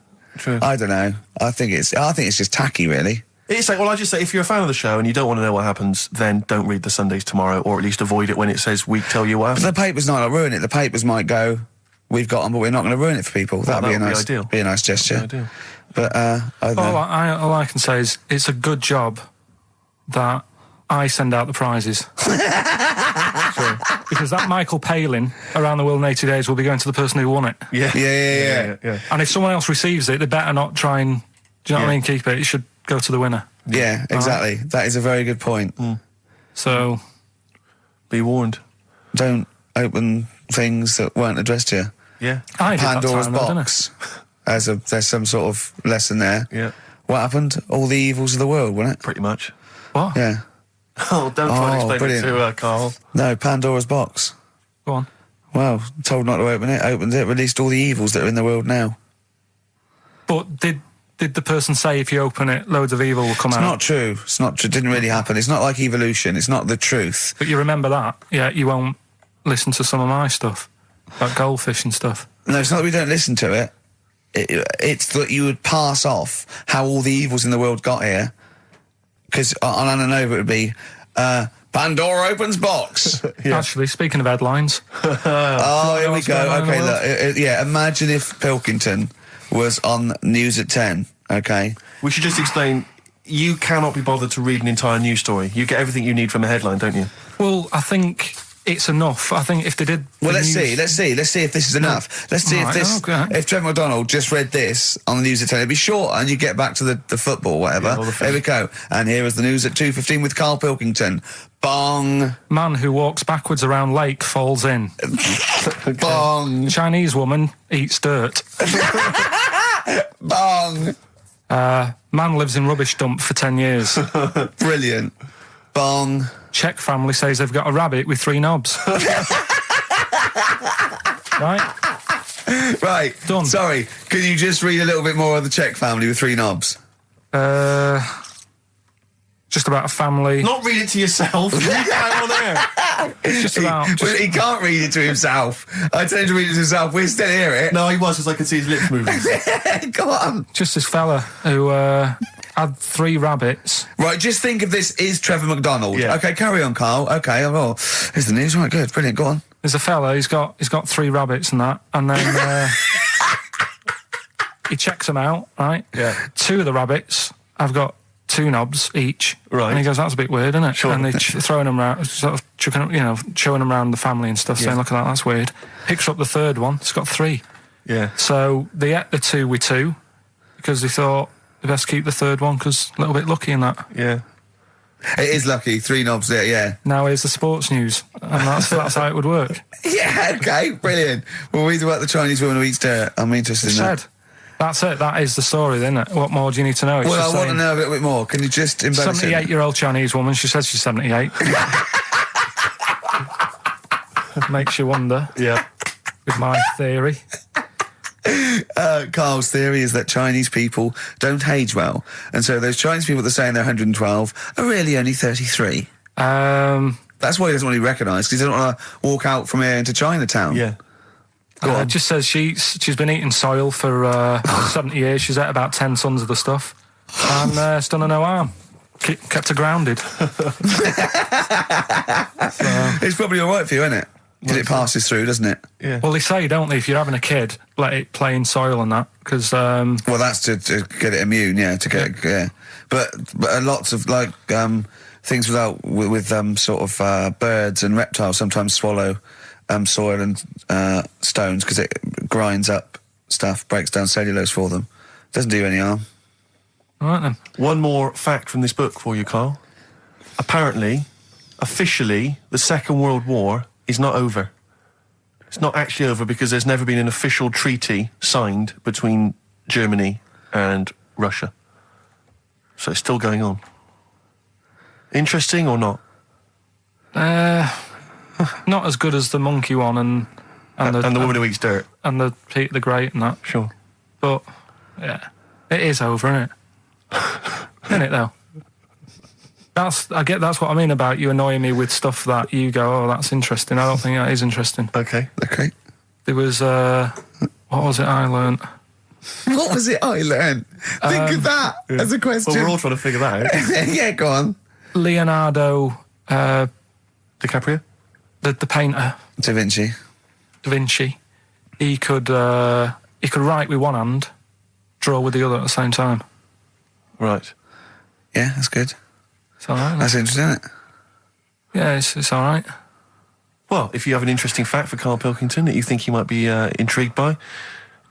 I don't know. I think it's just tacky, really. It's like, well, I just say, if you're a fan of the show and you don't want to know what happens, then don't read the Sundays tomorrow, or at least avoid it when it says we tell you what happened. But the papers might not ruin it. The papers might go, we've got them, but we're not going to ruin it for people. That'd be a nice, ideal. Be a nice gesture. Ideal. But I don't know. All I can say is it's a good job that I send out the prizes. Because that Michael Palin Around the World in 80 Days will be going to the person who won it. Yeah. And if someone else receives it, they better not try and, do you know what I mean, keep it. It should go to the winner. Yeah, exactly. Right. That is a very good point. So, be warned. Don't open things that weren't addressed to you. Yeah. I did Pandora's that time, box. There's some sort of lesson there. Yeah. What happened? All the evils of the world, wasn't it? Pretty much. What? Yeah. Oh, don't try and explain brilliant. it to Karl. No, Pandora's box. Go on. Well, told not to open it, opened it, released all the evils that are in the world now. But did the person say if you open it, loads of evil will come out? It's not true. It's not true. It didn't really happen. It's not like evolution. It's not the truth. But you remember that? Yeah, you won't listen to some of my stuff, like goldfish and stuff. No, it's not that we don't listen to it. It's that you would pass off how all the evils in the world got here. Because on Ananova it would be, Pandora opens box. Actually, speaking of headlines. Oh, here we go. going on in Okay, the look. Imagine if Pilkington was on News at 10, okay? We should just explain, you cannot be bothered to read an entire news story. You get everything you need from a headline, don't you? Well, I think it's enough. I think if they did... Well, let's see if this is enough. Let's see if Trevor McDonald just read this on the News at 10, it'd be short and you get back to the football, whatever. Yeah, Here we go. And here is the News at 2:15 with Karl Pilkington. Bong. Man who walks backwards around lake falls in. Bong. Chinese woman eats dirt. Bong. Man lives in rubbish dump for 10 years. Brilliant. Bong. Czech family says they've got a rabbit with 3 knobs. Right? Right. Done. Sorry, can you just read a little bit more of the Czech family with 3 knobs? Just about a family. Not read it to yourself. Read it out on air. It's just about... He can't read it to himself. I told him to read it to himself. We still hear it. No, he was, because I could see his lips moving. Go on. Just this fella who had 3 rabbits. Right, just think of this is Trevor McDonald. Yeah. Okay, carry on, Karl. Okay, oh, here's the news. Right, good, brilliant. Go on. There's a fella, he's got 3 rabbits and that, and then he checks them out, right? Yeah. 2 of the rabbits have got 2 knobs each. Right. And he goes, that's a bit weird, isn't it? Sure. And they're throwing them around, sort of chucking, showing them around the family and stuff, saying, look at that, that's weird. Picks up the 3rd one, it's got 3. Yeah. So they ate the 2 with 2 because they thought they best keep the 3rd one because a little bit lucky in that. Yeah. It is lucky. 3 knobs there, yeah. Now here's the sports news, and that's how it would work. Yeah, okay, brilliant. Well, read about the Chinese woman who eats dirt. I'm interested in that. That's it. That is the story, then. What more do you need to know? It's Well, just I want to saying, know a little bit more. Can you just embellish it? 78-year-old Chinese woman. She says she's 78. Makes you wonder. Yeah. With my theory. Karl's theory is that Chinese people don't age well, and so those Chinese people that are saying they're 112 are really only 33. That's why he doesn't want to be recognised, because he doesn't want to walk out from here into Chinatown. Yeah. It just says she's been eating soil for 70 years. She's ate about 10 tons of the stuff, and it's done her no harm. Kept her grounded. It's probably all right for you, isn't it? Because it passes through, doesn't it? Yeah. Well, they say, don't they, if you're having a kid, let it play in soil and that, because... Well, that's to get it immune, yeah, to get it, yeah. But lots of, like, things with sort of birds and reptiles sometimes swallow soil and stones because it grinds up stuff, breaks down cellulose for them. Doesn't do you any harm. All right, then. One more fact from this book for you, Karl. Apparently, officially, the Second World War is not over. It's not actually over because there's never been an official treaty signed between Germany and Russia. So it's still going on. Interesting or not? Not as good as the monkey one and the woman who eats dirt. and the Peter the Great and that. Sure. But yeah, it is over, isn't it? Isn't it though? That's what I mean about you annoying me with stuff that you go, oh, that's interesting. I don't think that is interesting. Okay. There was what was it I learnt? What was it I learned? Think of that as a question. Well, we're all trying to figure that out. Yeah, go on. Leonardo DiCaprio? the painter Da Vinci. He could write with one hand, draw with the other at the same time. Right. Yeah, that's good. It's all right. That's interesting, isn't it? Yeah, it's all right. Well, if you have an interesting fact for Karl Pilkington that you think he might be intrigued by,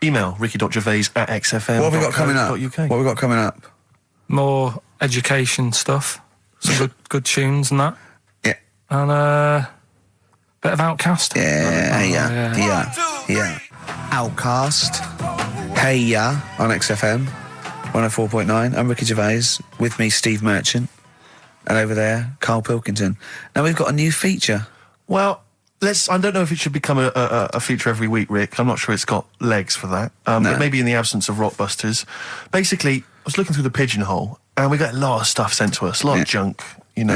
email ricky.gervais@xfm.co.uk. What have we got coming up? What have we got coming up? More education stuff, some good tunes and that, Yeah. and a bit of Outcast. Yeah. Outcast. Hey Ya on XFM 104.9. I'm Ricky Gervais. With me, Steve Merchant. And over there, Karl Pilkington. Now we've got a new feature. Well, I don't know if it should become a feature every week, Rick. I'm not sure it's got legs for that. No. But maybe in the absence of Rockbusters. Basically, I was looking through the pigeonhole, and we got a lot of stuff sent to us, a lot of junk,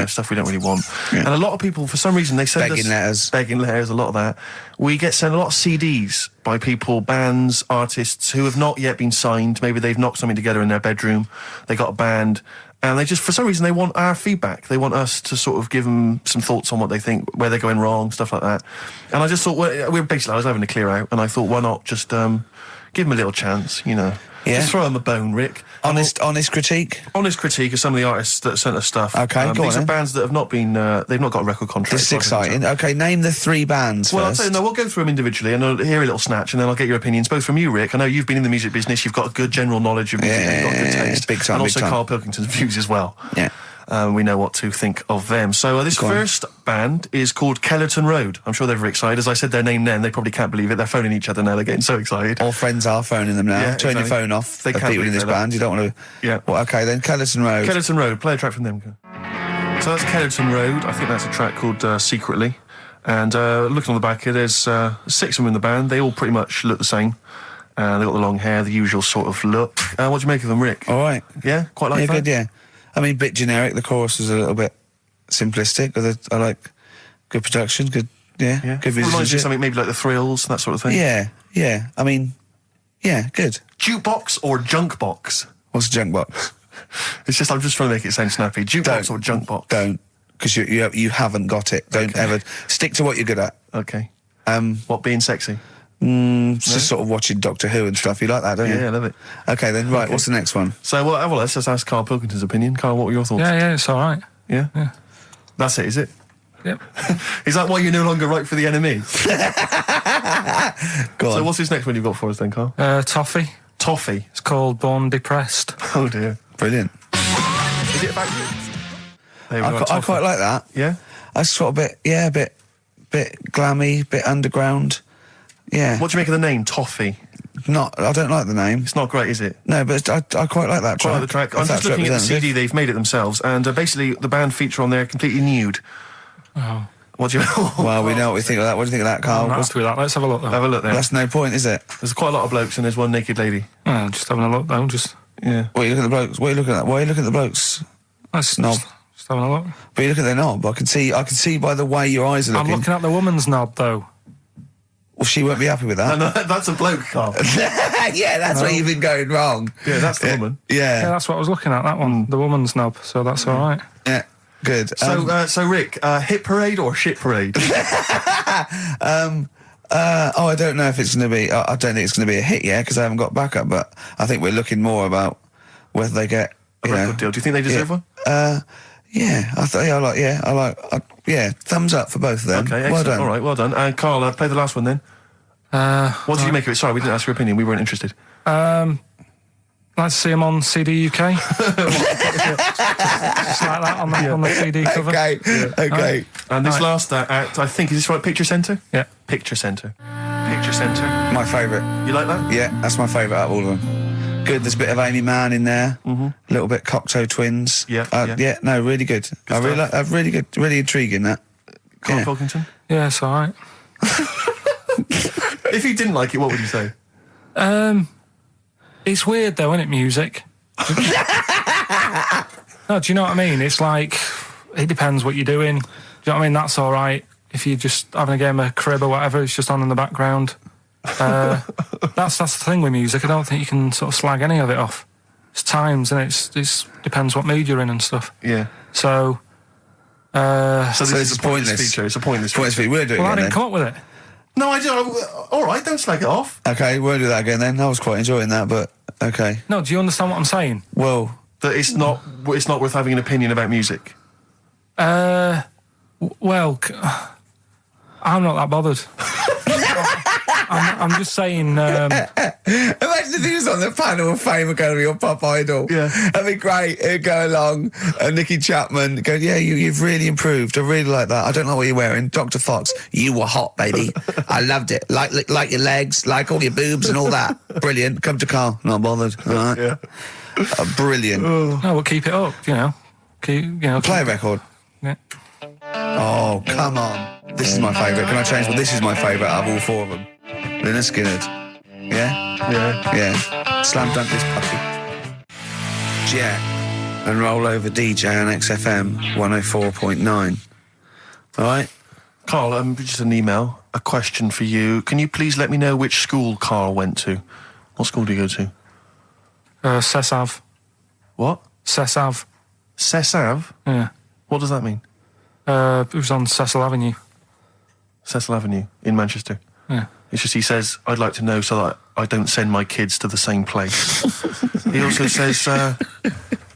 stuff we don't really want. Yeah. And a lot of people, for some reason, they send Begging us... letters. Begging letters, a lot of that. We get sent a lot of CDs by people, bands, artists, who have not yet been signed. Maybe they've knocked something together in their bedroom. They got a band... And they just, for some reason, they want our feedback. They want us to sort of give them some thoughts on what they think, where they're going wrong, stuff like that. And I just thought, I was having to clear out, and I thought, why not just Give them a little chance, you know. Yeah. Just throw them a bone, Rick. Honest critique. Honest critique of some of the artists that sent us stuff. Okay, go these on are then. bands that have not been, they've not got a record contract. This is exciting. Okay, name the 3 bands Well, I'll first. tell you, no, we'll go through them individually and I'll hear a little snatch and then I'll get your opinions, both from you, Rick. I know you've been in the music business, you've got a good general knowledge of music, you've got good taste. Big time, and big also time. Karl Pilkington's views as well. Yeah. We know what to think of them. So this Go on. first band is called Kellerton Road. I'm sure they're very excited. As I said their name then, they probably can't believe it. They're phoning each other now. They're getting so excited. All friends are phoning them now. Yeah, Turn your exactly. phone off. They of can't people in believe this that. band. You don't want to... Yeah. Well, okay, then. Kellerton Road. Kellerton Road. Play a track from them. So that's Kellerton Road. I think that's a track called Secretly. And looking on the back here, there's 6 of them in the band. They all pretty much look the same. They've got the long hair, the usual sort of look. What do you make of them, Rick? All right. Yeah? Quite like Yeah, that? good, yeah. I mean, bit generic. The chorus is a little bit simplistic. But I like good production, good Yeah. good Reminds you of music. something maybe like the Thrills, that sort of thing. Yeah. I mean, yeah, good. Jukebox or junk box? What's a junk box? It's just, I'm just trying to make it sound snappy. Jukebox or junk box? Don't, because you haven't got it. Don't ever stick to what you're good at. Okay. Um, What, being sexy? It's just sort of watching Doctor Who and stuff. You like that, don't you? Yeah, I love it. Okay, then right. What's the next one? So, well, let's just ask Karl Pilkington's opinion. Karl, what were your thoughts? Yeah, it's all right. Yeah? Yeah. That's it, is it? Yep. Is that why you're no longer right for the enemy? Go on. So what's this next one you've got for us then, Karl? Toffee. Toffee. It's called Born Depressed. Oh dear. Brilliant. Is it about you? There we go, I Toffee. quite like that. Yeah? That's sort of a bit glammy, bit underground. Yeah. What do you make of the name, Toffee? I don't like the name. It's not great, is it? No, but I quite like that track. Quite like the track. If I'm that's just looking at the representative. CD, they've made it themselves, and basically the band feature on there completely nude. Oh. What do you Well, we know what we think of that. What do you think of that, Karl? I'm not happy with that. Let's have a look, though. Have a look there. That's no point, is it? There's quite a lot of blokes and there's one naked lady. Just having a look, though. Just Yeah. What are you looking at the blokes? What are you looking at? Why are you looking at the blokes? let's Knob. just having a look. But you look at their knob. I can see by the way your eyes are I'm looking. looking at the woman's knob, though. Well, she won't be happy with that. No, that's a bloke, Karl. Yeah, that's where you've been going wrong. Yeah, that's the woman. Yeah, Yeah, that's what I was looking at. That one, the woman's knob. So that's all right. yeah, good. So Rick, hit parade or shit parade? I don't know if it's going to be. I don't think it's going to be a hit yet because I haven't got backup. But I think we're looking more about whether they get A record deal. Do you think they deserve one? Yeah, I like. Thumbs up for both of them. Okay, excellent. Well done. All right, well done. And Karl, play the last one then. What did you make of it? Sorry, we didn't ask your opinion. We weren't interested. Like to see him on CD UK. Just like that on the CD cover. Okay. And this last act, I think, is this right? Picture Centre? Yeah. Picture Centre. Picture Centre. My favourite. You like that? Yeah, that's my favourite out of all of them. Good. There's a bit of Amy Mann in there. A little bit Cocteau Twins. Yeah. No, really good. I really stuff. like. Really good. Really intriguing that. Karl Yeah. Pilkington? Yeah, it's all right. If you didn't like it, what would you say? It's weird though, isn't it? Music. No, do you know what I mean? It's like it depends what you're doing. Do you know what I mean? That's all right if you're just having a game of crib or whatever. It's just on in the background. That's the thing with music. I don't think you can sort of slag any of it off. It's times, and it's depends what mood you're in and stuff. Yeah. So. So So this is it's a pointless pointless. feature. It's a pointless Points feature. for you. We'll do it Well, I again didn't then. come up with it. No, I don't. All right, don't slag it off. Okay, we'll do that again then. I was quite enjoying that, but okay. No, do you understand what I'm saying? Well, That it's not worth having an opinion about music. Well, I'm not that bothered. I'm just saying. imagine if he was on the panel of fame and going to be your pop idol. Yeah. That'd be great. He'd go along and Nicky Chapman go, yeah, you've really improved. I really like that. I don't like what you're wearing. Dr. Fox, you were hot, baby. I loved it. Like your legs, like all your boobs and all that. Brilliant. Come to Karl. Not bothered. All right. Yeah. Brilliant. No, we'll keep it up. Play a record. Yeah. Oh, come on. This is my favourite. Can I change? Well, this is my favourite out of all four of them. Lynyrd Skynyrd. Yeah? Yeah. Yeah. Slam dunk this puppy. Jet and roll over DJ on XFM 104.9. All right? Karl, just an email, a question for you. Can you please let me know which school Karl went to? What school do you go to? Cessav. What? Cessav. Cessav? Yeah. What does that mean? It was on Cecil Avenue. Cecil Avenue in Manchester. Yeah. It's just he says, I'd like to know so that I don't send my kids to the same place. He also says,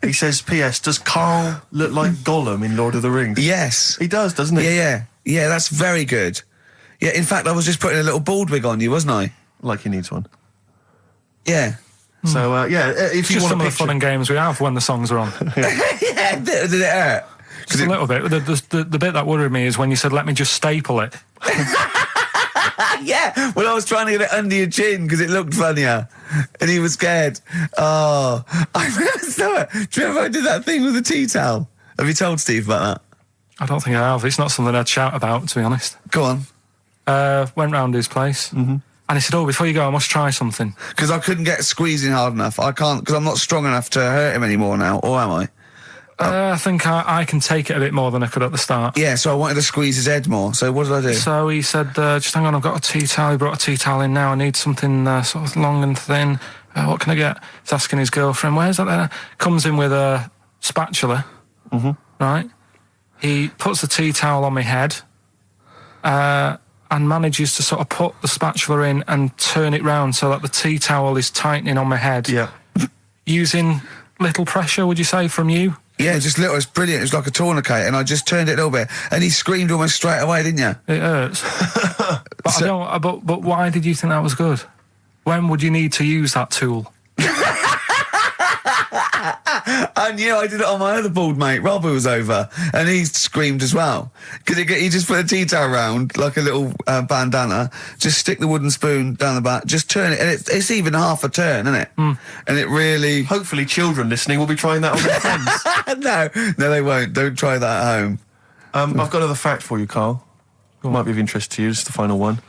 he says, P.S. Does Karl look like Gollum in Lord of the Rings? Yes. He does, doesn't he? Yeah, that's very good. Yeah, in fact, I was just putting a little bald wig on you, wasn't I? Like he needs one. Yeah. So, if you Just want some a of the fun and games we have when the songs are on. Yeah, did it hurt? Just a little bit. The bit that worried me is when you said, let me just staple it. Yeah, well, I was trying to get it under your chin because it looked funnier, and he was scared. Oh, I remember. Do you remember I did that thing with the tea towel? Have you told Steve about that? I don't think I have. It's not something I'd shout about, to be honest. Go on. Went round his place, and he said, before you go, I must try something. Because I couldn't get squeezing hard enough. I can't, because I'm not strong enough to hurt him anymore now, or am I? I think I can take it a bit more than I could at the start. Yeah, so I wanted to squeeze his head more. So what did I do? So he said, just hang on, I've got a tea towel. He brought a tea towel in now. I need something sort of long and thin. What can I get? He's asking his girlfriend, where's that there? Comes in with a spatula, right? He puts the tea towel on my head and manages to sort of put the spatula in and turn it round so that the tea towel is tightening on my head. Yeah. Using little pressure, would you say, from you? Yeah, just little. It's brilliant. It was like a tourniquet, and I just turned it a little bit, and he screamed almost straight away, didn't you? It hurts. But why did you think that was good? When would you need to use that tool? I knew. I did it on my other bald mate, Rob, who was over, and he screamed as well. Because he just put a tea towel round, like a little bandana, just stick the wooden spoon down the back, just turn it, and it's even half a turn, isn't it? And it really... Hopefully children listening will be trying that on their friends. No, they won't. Don't try that at home. I've got another fact for you, Karl. Might be of interest to you. This is the final one.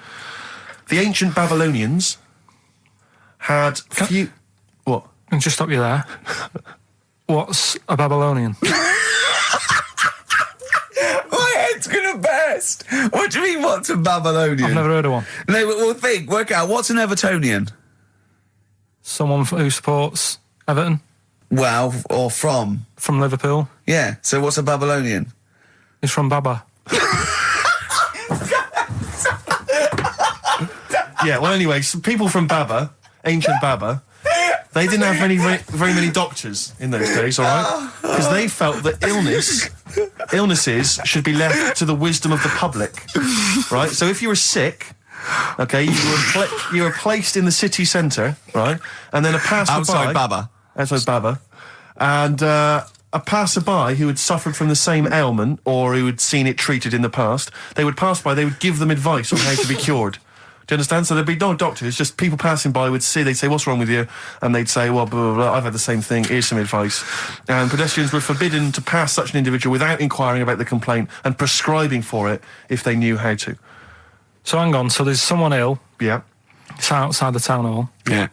The ancient Babylonians had few... What? And just stop you there. What's a Babylonian? My head's gonna burst. What do you mean, what's a Babylonian? I've never heard of one. No, but we'll work out, what's an Evertonian? Someone who supports Everton. Well, or from? From Liverpool. Yeah, so what's a Babylonian? He's from Baba. Yeah, well, anyway, some people from Baba, ancient Baba, they didn't have very many doctors in those days, all right? Because they felt that illnesses should be left to the wisdom of the public, right? So if you were sick, okay, you were placed in the city centre, right? And then a passerby... Outside Baba. Outside Baba. And a passerby who had suffered from the same ailment or who had seen it treated in the past, they would pass by, they would give them advice on how to be cured. Do you understand? So there'd be no doctors, just people passing by would see, they'd say, what's wrong with you? And they'd say, well, blah, blah, blah, I've had the same thing, here's some advice. And pedestrians were forbidden to pass such an individual without inquiring about the complaint and prescribing for it if they knew how to. So hang on, so there's someone ill. Yeah. It's outside the town hall. Yeah.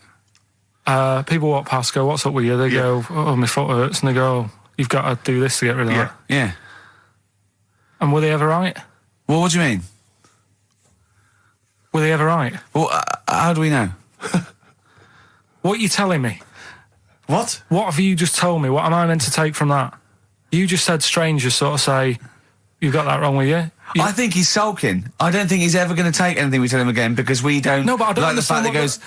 People walk past, go, what's up with you? They go, oh, my foot hurts. And they go, you've got to do this to get rid of that. Yeah. And were they ever right? Well, what do you mean? Were they ever right? Well, how do we know? What are you telling me? What? What have you just told me? What am I meant to take from that? You just said strangers sort of say, you've got that wrong with you. I think he's sulking. I don't think he's ever going to take anything we tell him again because we don't. No, but I don't like the fact understand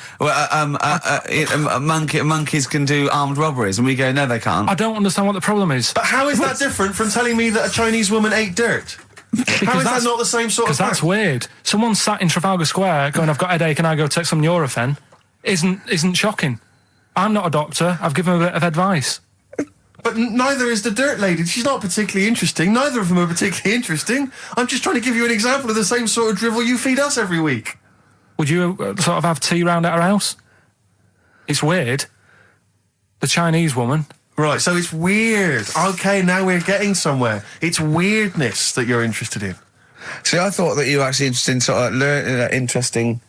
that goes, monkeys can do armed robberies, and we go, no, they can't. I don't understand what the problem is. But how is that different from telling me that a Chinese woman ate dirt? How is that not the same sort of Because that's fact? weird. Someone sat in Trafalgar Square going, I've got a headache and I go take some Nurofen, isn't shocking. I'm not a doctor. I've given him a bit of advice. But neither is the dirt lady. She's not particularly interesting. Neither of them are particularly interesting. I'm just trying to give you an example of the same sort of drivel you feed us every week. Would you sort of have tea round at her house? It's weird. The Chinese woman. Right, so it's weird. Okay, now we're getting somewhere. It's weirdness that you're interested in. See, I thought that you were actually interested in sort of interesting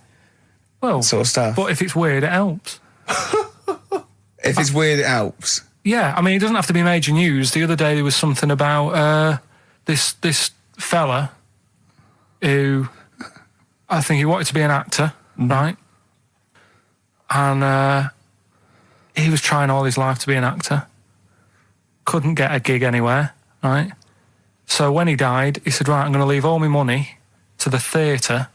sort of stuff. But if it's weird, it helps. If it's weird, it helps. Yeah, I mean, it doesn't have to be major news. The other day there was something about this fella who I think he wanted to be an actor, right? And he was trying all his life to be an actor. Couldn't get a gig anywhere, right? So when he died, he said, right, I'm going to leave all my money to the theatre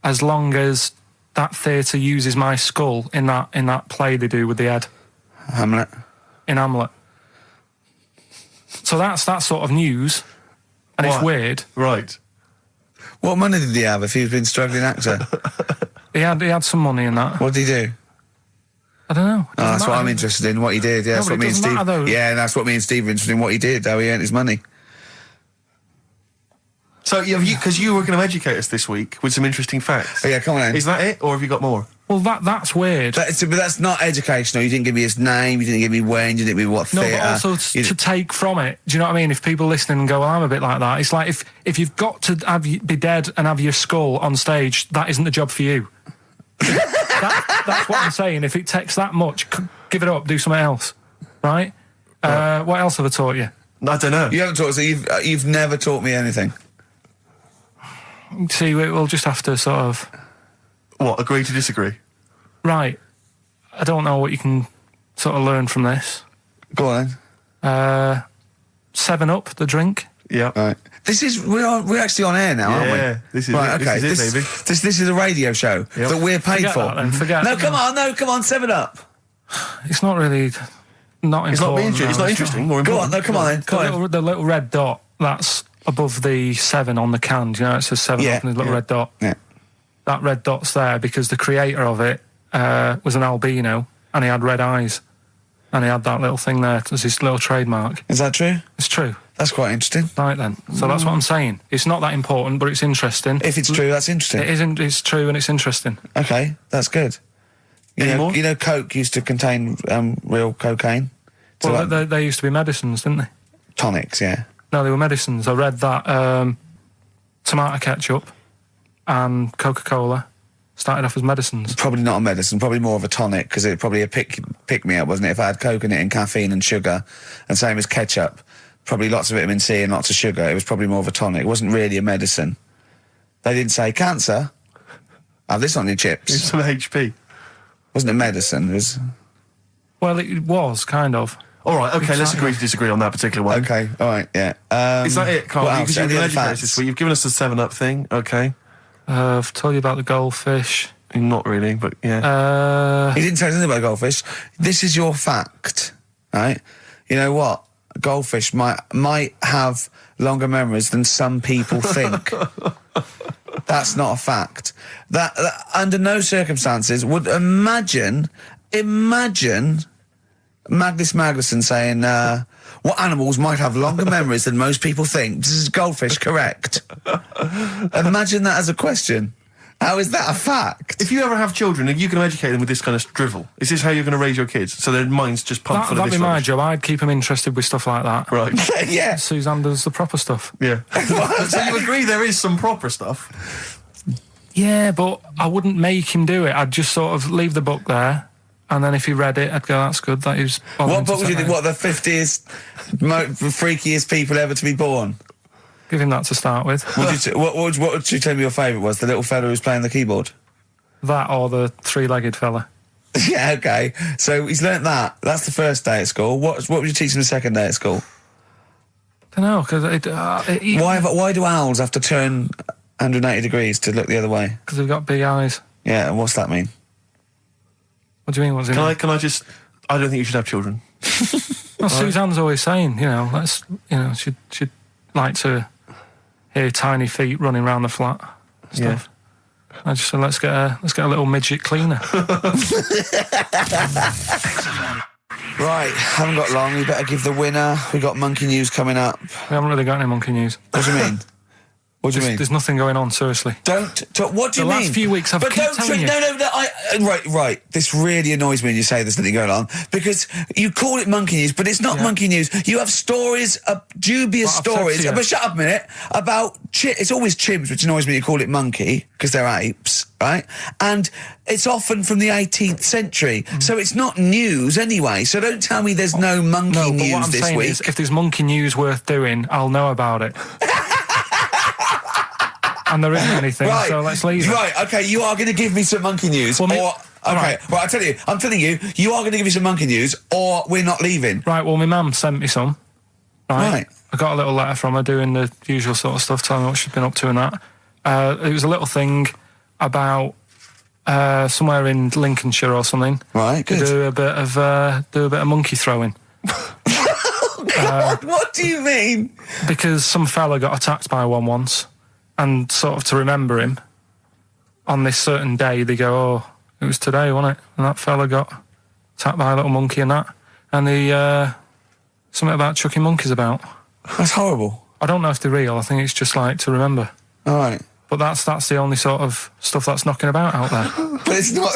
as long as that theatre uses my skull in that play they do with the head. Hamlet. In Hamlet. So that's that sort of news, and it's weird. Right. What money did he have if he's been struggling actor? He had some money in that. What did he do? I don't know. Oh, that's what I'm interested in, what he did. Yeah, that's what me and Steve. Yeah, that's what me and Steve are interested in, what he did, how he earned his money. So, because you were going to educate us this week with some interesting facts. Oh, yeah, come on then. Is that it, or have you got more? Well, that's weird. But that's not educational. You didn't give me his name, you didn't give me when, you didn't give me what theatre. No, but also to take from it. Do you know what I mean? If people listening and go, well, I'm a bit like that. It's like if you've got to be dead and have your skull on stage, that isn't the job for you. That's what I'm saying. If it takes that much, give it up, do something else. Right? What else have I taught you? I don't know. You haven't taught us, so you've never taught me anything. See, we'll just have to sort of... What, agree to disagree? Right. I don't know what you can sort of learn from this. Go on then. 7-Up, the drink. Yeah. Right. We're actually on air now, aren't we? Yeah, this is right, it. okay. This is it, baby. This is a radio show that we're paid Forget for. that then, forget. No, come on, 7-Up. It's not really... Not important. It's not interesting or important. Go on, come on then. Come on. The little red dot, that's above the 7 on the can. Do you know, it says 7 up and there's a little red dot. Yeah. That red dot's there because the creator of it was an albino and he had red eyes. And he had that little thing there as his little trademark. Is that true? It's true. That's quite interesting. Right then. So that's what I'm saying. It's not that important, but it's interesting. If it's true, that's interesting. It isn't. It's true and it's interesting. Okay, that's good. You know, Coke used to contain real cocaine. So Well, they used to be medicines, didn't they? Tonics, yeah. No, they were medicines. I read that tomato ketchup and Coca-Cola started off as medicines. Probably not a medicine, probably more of a tonic, because it probably a pick-me-up, wasn't it? If I had Coke in it and caffeine and sugar, and same as ketchup, probably lots of vitamin C and lots of sugar, it was probably more of a tonic. It wasn't really a medicine. They didn't say, cancer, have this on your chips. It's some HP. Wasn't a medicine, it was... Well, it was, kind of. All right, okay, let's agree to disagree on that particular one. Okay, all right, yeah. Is that it, Karl? What else? Because you've Any been other educated facts? this week. You've given us the 7-Up thing, okay. I've told you about the goldfish. Not really, but yeah. He didn't tell us anything about goldfish. This is your fact, right? You know what? Goldfish might have longer memories than some people think. That's not a fact. That under no circumstances would imagine Magnus Magnuson saying, what animals might have longer memories than most people think? This is goldfish, correct? Imagine that as a question. How is that a fact? If you ever have children, are you going to educate them with this kind of drivel? Is this how you're going to raise your kids? So their minds just pumped full of this That'd be my rubbish? job. I'd keep them interested with stuff like that. Right. Yeah. Suzanne does the proper stuff. Yeah. So you agree there is some proper stuff? Yeah, but I wouldn't make him do it. I'd just sort of leave the book there, and then if he read it, I'd go, that's good. That is. What book would you think? What, the 50th freakiest people ever to be born? Give him that to start with. What would you tell me your favourite was? The little fella who's playing the keyboard? That or the three-legged fella. Yeah, okay. So he's learnt that. That's the first day at school. What would you teach him the second day at school? I don't know, because Why do owls have to turn 180 degrees to look the other way? Because they've got big eyes. Yeah, and what's that mean? What do you mean? What's it mean? Can I just... I don't think you should have children. Well, Suzanne's always saying, she'd like to hear tiny feet running around the flat and stuff. Yeah. I just said, let's get a little midget cleaner. Right, haven't got long. You better give the winner. We got monkey news coming up. We haven't really got any monkey news. What do you mean? What do you mean? There's nothing going on, seriously. What do you mean? The last few weeks I've kept telling you. No, right. This really annoys me when you say there's nothing going on, because you call it monkey news, but it's not monkey news. You have stories, dubious stories. But shut up a minute. About it's always chimps, which annoys me. You call it monkey because they're apes, right? And it's often from the 18th century, so it's not news anyway. So don't tell me there's no monkey news what I'm this saying week. is, if there's monkey news worth doing, I'll know about it. And there isn't anything, so let's leave it. Right, okay, you are going to give me some monkey news, I'm telling you, you are going to give me some monkey news, or we're not leaving. Right, well, my mum sent me some. Right. I got a little letter from her doing the usual sort of stuff, telling me what she'd been up to and that. It was a little thing about somewhere in Lincolnshire or something. Right, good. To do a bit of monkey throwing. God, what do you mean? Because some fella got attacked by one once, and sort of to remember him, on this certain day, they go, oh, it was today, wasn't it? And that fella got attacked by a little monkey and that. And something about chucking monkeys about. That's horrible. I don't know if they're real. I think it's just like to remember. All right. But that's the only sort of stuff that's knocking about out there. But it's not,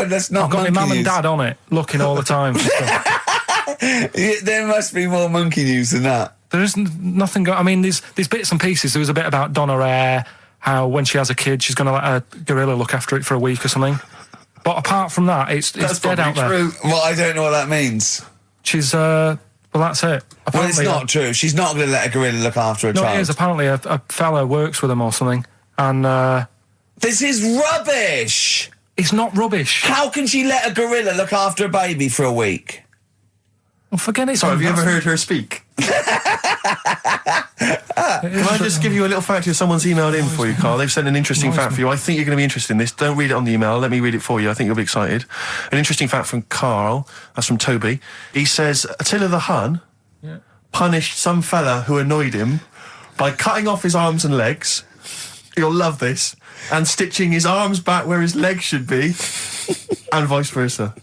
that's not I've got my mum and news. dad on it, looking all the time for stuff. There must be more monkey news than that. There isn't nothing. I mean, there's bits and pieces. There was a bit about Donna Rare, how when she has a kid, she's going to let a gorilla look after it for a week or something. But apart from that, it's dead out there. Well, I don't know what that means. She's well, that's it. Apparently, Well, it's not true. She's not going to let a gorilla look after a child. No, it is. Apparently, a fella works with them or something, and this is rubbish. It's not rubbish. How can she let a gorilla look after a baby for a week? Well, forget it. Sorry, have you ever heard her speak? Can I just give you a little fact here? Someone's emailed in for you, Karl. They've sent an interesting fact for you. I think you're going to be interested in this. Don't read it on the email. Let me read it for you. I think you'll be excited. An interesting fact from Karl. That's from Toby. He says, Attila the Hun punished some fella who annoyed him by cutting off his arms and legs. You'll love this. And stitching his arms back where his legs should be. And vice versa.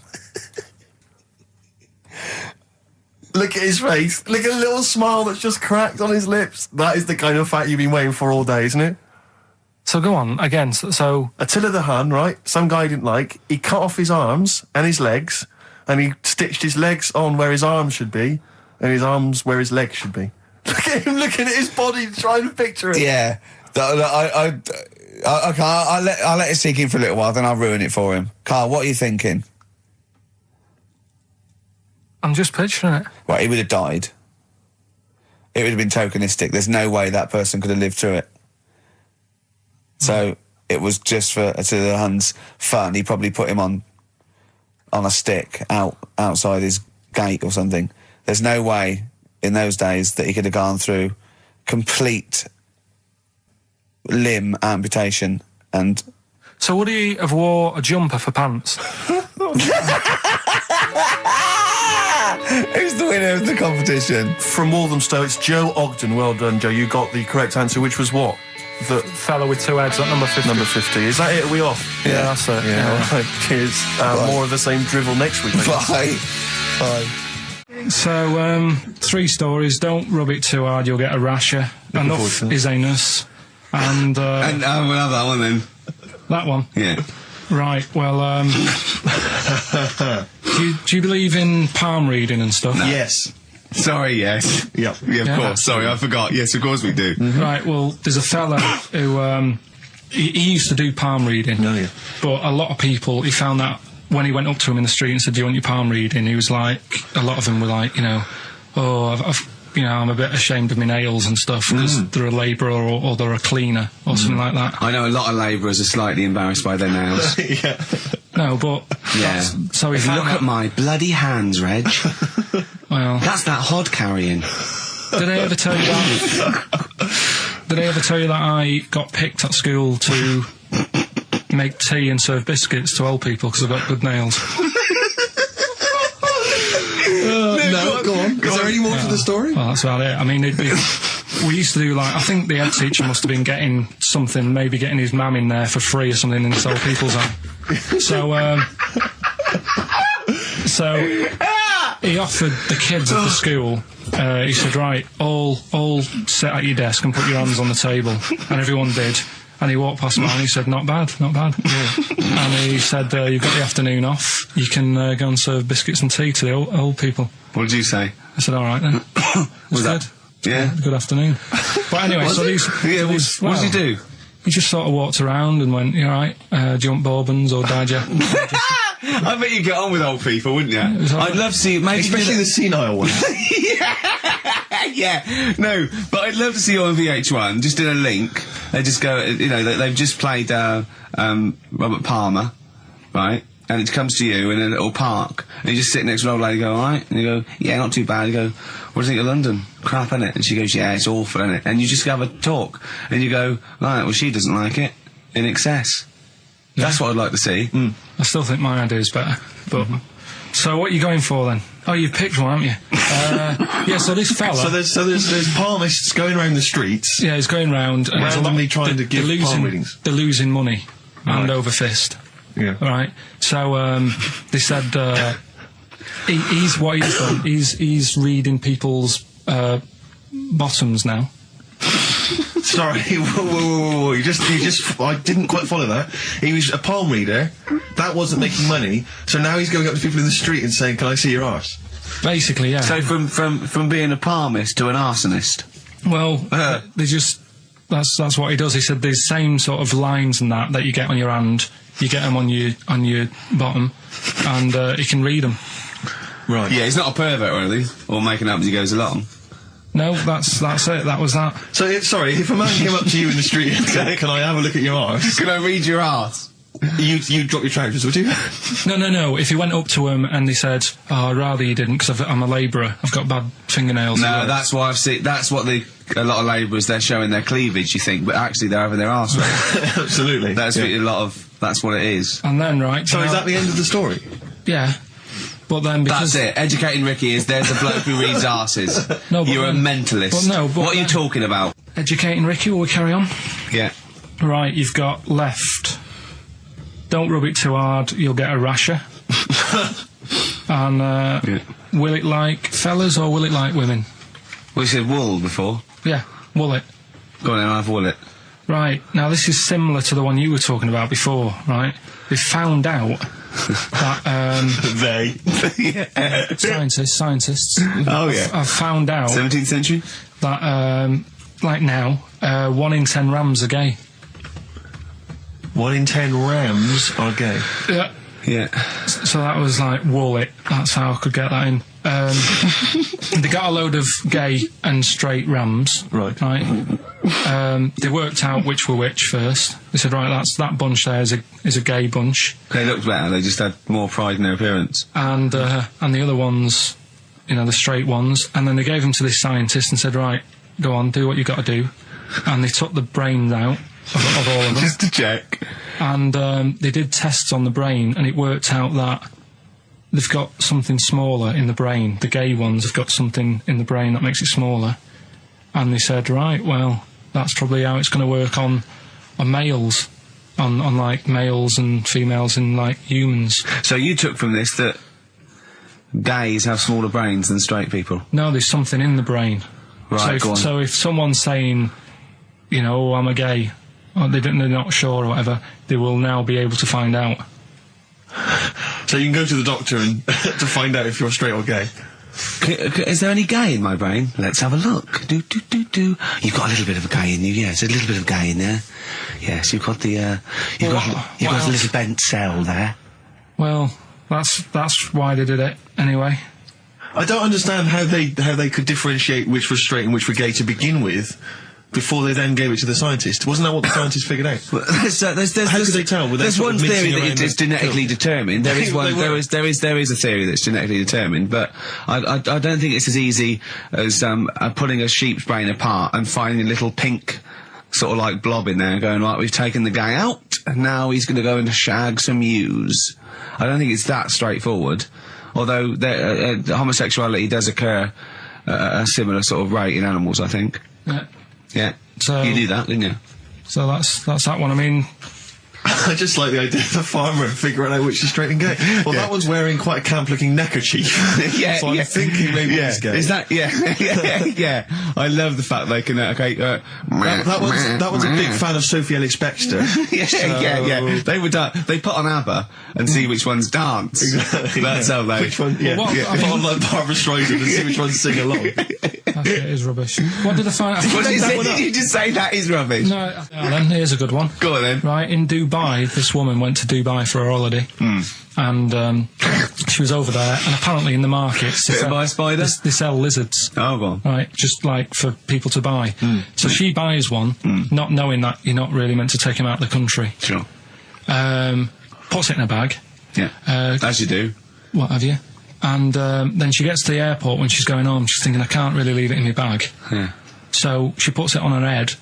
Look at his face. Look at a little smile that's just cracked on his lips. That is the kind of fact you've been waiting for all day, isn't it? So go on again. So Attila the Hun, right? Some guy didn't like. He cut off his arms and his legs, and he stitched his legs on where his arms should be, and his arms where his legs should be. Look at him looking at his body, trying to picture it. Yeah. I'll let it sink in for a little while, then I'll ruin it for him. Karl, what are you thinking? I'm just picturing it. Well, he would have died. It would have been tokenistic. There's no way that person could have lived through it. So it was just for Attila the Hun's fun. He probably put him on a stick outside his gate or something. There's no way in those days that he could have gone through complete limb amputation and... So would he have wore a jumper for pants? Who's the winner of the competition? From Walthamstow, it's Joe Ogden. Well done, Joe. You got the correct answer, which was what? The fella with two heads at number 50. Number 50. Is that it? Are we off? Yeah, that's it. Yeah. All right. Cheers. More of the same drivel next week. Bye. Bye. So, 3 stories. Don't rub it too hard, you'll get a rasher. Enough is anus. And we'll have that one then. That one? Yeah. Right, well, do you believe in palm reading and stuff? No. Yes. Sorry, yes. Yep. Yeah, of course. Sorry, I forgot. Yes, of course we do. Mm-hmm. Right, well, there's a fella who, he used to do palm reading. Oh, yeah. But a lot of people, he found that when he went up to him in the street and said, do you want your palm reading? He was like, a lot of them were like, I'm a bit ashamed of my nails and stuff because they're a labourer or they're a cleaner or something like that. I know a lot of labourers are slightly embarrassed by their nails. Yeah. No, but... Yeah. So if you look at my bloody hands, Reg. Well... That's that hod carrying. Did I ever tell you that? Did I ever tell you that I got picked at school to make tea and serve biscuits to old people because I've got good nails? No, go on. Is there any more to the story? Well, that's about it. I mean, we used to do I think the head teacher must have been getting something, maybe getting his mum in there for free or something in this old people's home. So he offered the kids at the school, he said, right, all sit at your desk and put your hands on the table. And everyone did. And he walked past mine and he said, not bad. Yeah. And he said, you've got the afternoon off. You can go and serve biscuits and tea to the old people. What did you say? I said, all right then. Was that? Yeah. Good afternoon. But anyway, what did he do? He just sort of walked around and went, you all right? Do you want bourbons or digest? I bet you get on with old people, wouldn't you? I'd love to see... Maybe especially the senile ones. Yeah, no, but I'd love to see you on VH1, just in a link. They just go, they've just played Robert Palmer, right? And it comes to you in a little park, and you just sit next to an old lady, go, all right? And you go, yeah, not too bad. You go, what do you think of London? Crap, innit? And she goes, yeah, it's awful, innit? And you just have a talk, and you go, right, well, she doesn't like it, in excess. That's what I'd like to see. I still think my idea is better. But so what are you going for then? Oh, you've picked one, haven't you? Yeah. So this fella. So there's palmists going around the streets. Yeah, he's going round and randomly trying to give palm readings. They're losing money, hand over fist. Yeah. Right. So they said he's what he's done. He's reading people's bottoms now. Sorry, whoa. You just, I didn't quite follow that. He was a palm reader, that wasn't making money, so now he's going up to people in the street and saying, can I see your arse? Basically, yeah. So from being a palmist to an arsonist? Well, they just, that's what he does. He said these same sort of lines and that you get on your hand, you get them on your bottom, and he can read them. Right. Yeah, he's not a pervert or anything, or making up as he goes along. No, that's it. That was that. So, sorry, if a man came up to you in the street and said, can I have a look at your arse? Can I read your arse? You'd drop your trousers, would you? No. If he went up to him and he said, "Oh, I'd rather you didn't, because I'm a labourer. I've got bad fingernails." No, that's why I've seen. That's what a lot of labourers, they're showing their cleavage. You think, but actually they're having their arse read. Absolutely. That's that's what it is. And then So is that the end of the story? Yeah. But then because... That's it. Educating Ricky is there's a bloke who reads arses. No, but you're a mentalist. What are you talking about? Educating Ricky, will we carry on? Yeah. Right, you've got left. Don't rub it too hard, you'll get a rasher. And will it like fellas or will it like women? Well, you said wool before. Yeah, will it. Go on then, I'll have wool it. Right, now this is similar to the one you were talking about before, right? They found out that scientists oh yeah have found out 17th century that like now 1 in 10 rams are gay. 1 in 10 rams are gay. Yeah. So that was like wool it. That's how I could get that in. They got a load of gay and straight rams. Right. They worked out which were which first. They said, right, that bunch there is a gay bunch. They looked better. They just had more pride in their appearance. And the other ones, the straight ones. And then they gave them to this scientist and said, right, go on, do what you got to do. And they took the brains out of all of them. Just to check. And they did tests on the brain, and it worked out that they've got something smaller in the brain. The gay ones have got something in the brain that makes it smaller. And they said, right, well, that's probably how it's going to work on males, on like males and females in like humans. So you took from this that gays have smaller brains than straight people? No, there's something in the brain. Right, go on. So if someone's saying, oh, I'm a gay, or they're not sure or whatever, they will now be able to find out. So you can go to the doctor and to find out if you're straight or gay. Is there any gay in my brain? Let's have a look. Do. You've got a little bit of a gay in you, yes. A little bit of gay in there. Yes, you've got the, you've got a little bent cell there. Well, that's why they did it, anyway. I don't understand how they could differentiate which was straight and which were gay to begin with, before they then gave it to the scientist. Wasn't that what the scientists figured out? How could they tell? There's one theory that it's genetically determined. There is one. There is a theory that's genetically determined, but I don't think it's as easy as pulling a sheep's brain apart and finding a little pink sort of like blob in there and going, right, we've taken the guy out and now he's going to go and shag some ewes. I don't think it's that straightforward. Although homosexuality does occur at a similar sort of rate in animals, I think. Yeah. Yeah. So you knew that, didn't you? So that's that one. I mean, I just like the idea of the farmer figuring out which is straight and gay. Well, that one's wearing quite a camp-looking neckerchief. So I'm thinking maybe he's gay. Is that? Yeah. I love the fact they can. That one's a big fan of Sophie Ellis-Bextor. Yeah. They put on ABBA and see which ones dance. Exactly. That's how they. Which one? Yeah. Put on like Barbara Streisand and see which ones sing along. It is rubbish. What did I find? Did you just say that is rubbish? No. Then here's a good one. Go on then. Right, in Dubai, this woman went to Dubai for a holiday, and she was over there, and apparently in the markets they sell lizards. Oh, go on. Right, just like for people to buy. So she buys one, not knowing that you're not really meant to take him out of the country. Sure. Puts it in a bag. Yeah. As you do. What have you? And then she gets to the airport when she's going home. She's thinking, I can't really leave it in my bag. Yeah. So she puts it on her head.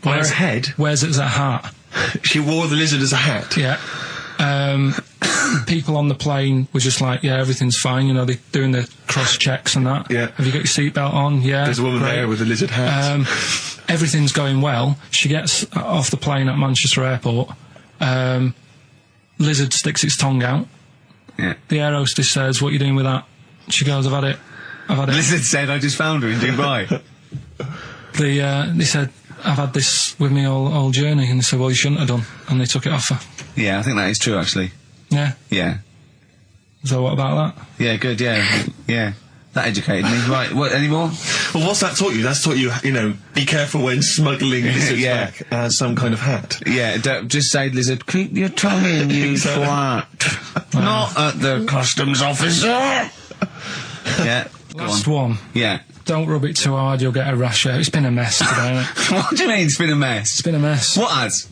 On her head? Wears it as a hat. She wore the lizard as a hat? Yeah. People on the plane were just like, yeah, everything's fine. You know, they're doing the cross checks and that. Yeah. Have you got your seatbelt on? Yeah. There's a woman great. there with a lizard hat. Everything's going well. She gets off the plane at Manchester Airport. Lizard sticks its tongue out. Yeah. The air hostess says, "What are you doing with that?" She goes, I've had it. Lizard said, "I just found her in Dubai." They said, "I've had this with me all journey," and they said, "Well, you shouldn't have done," and they took it off her. Yeah, I think that is true, actually. Yeah. Yeah. So what about that? Yeah, good, yeah. That educated me. Right, what, any more? Well, what's that taught you? That's taught you, you know, be careful when smuggling lizards Yeah. back as some kind of hat. Yeah, just say, lizard, keep your tongue in, you twat. Not at the customs officer. Yeah. Last one. Yeah. Don't rub it too hard, you'll get a rash out. It's been a mess today, hasn't it? What do you mean it's been a mess? It's been a mess. What has?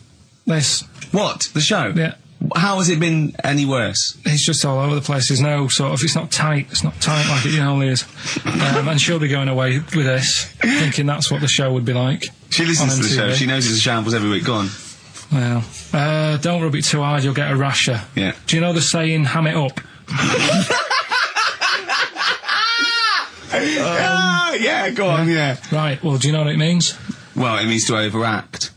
This. What? The show? Yeah. How has it been any worse? It's just all over the place. There's no sort of, it's not tight like it normally is. And she'll be going away with this, thinking that's what the show would be like. She listens on to the MTV. show. She knows it's a shambles every week. Go on. Well, don't rub it too hard, you'll get a rasher. Yeah. Do you know the saying, ham it up? Yeah, go on, yeah. Right, well, do you know what it means? Well, it means to overact.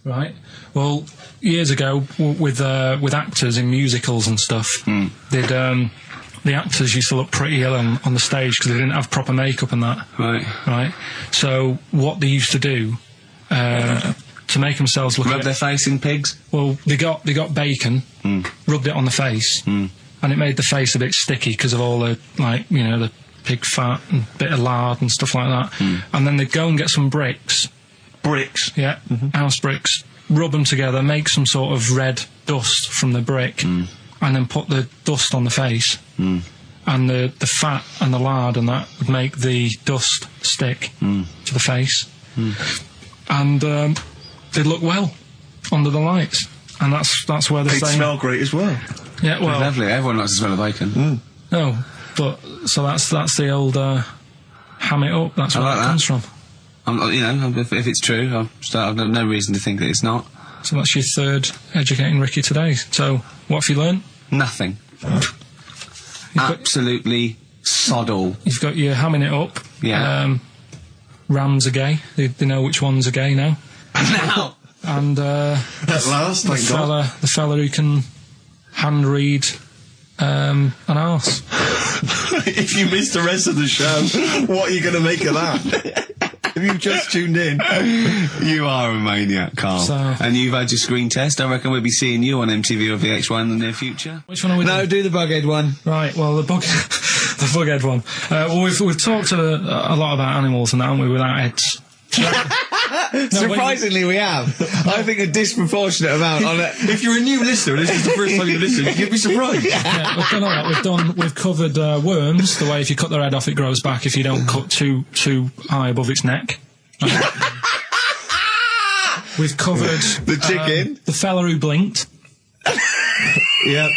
Right. Well, years ago, with actors in musicals and stuff, they'd, the actors used to look pretty ill on the stage because they didn't have proper makeup and that. Right. Right. So what they used to do, to make themselves look Rub their face in pigs? well, they got bacon, rubbed it on the face, and it made the face a bit sticky because of all the, like, you know, the pig fat and bit of lard and stuff like that. And then they'd go and get some bricks. Bricks. Yeah, house bricks. Rub them together, make some sort of red dust from the brick, and then put the dust on the face. And the fat and the lard and that would make the dust stick to the face. And they'd look well under the lights. And that's where they're They'd saying... smell great as well. Yeah, well... Lovely. Everyone likes the smell of bacon. No, but... So that's the old... ham it up, that's where like that that. comes from. You know, if it's true, I've got no reason to think that it's not. So that's your third educating Ricky today. So, what have you learned? Nothing. Absolutely sod all. You've got your hamming it up. Yeah. Rams are gay. They know which ones are gay now. Now! And At last, thank God. the fella who can hand read an arse. If you missed the rest of the show, what are you going to make of that? If you've just tuned in. You are a maniac, Karl. So- And you've had your screen test. I reckon we'll be seeing you on MTV or VH1 in the near future. Which one are we No, doing? do the Bughead one. Right, well, the bughead one. Well, we've talked a lot about animals and that, haven't we, without heads. Surprisingly, we have. I think a disproportionate amount on it. If you're a new listener and this is the first time you've listened, you'd be surprised. Yeah, we've done all that. We've covered worms, the way if you cut their head off it grows back if you don't cut too high above its neck. We've covered The chicken. the fella who blinked. Yeah.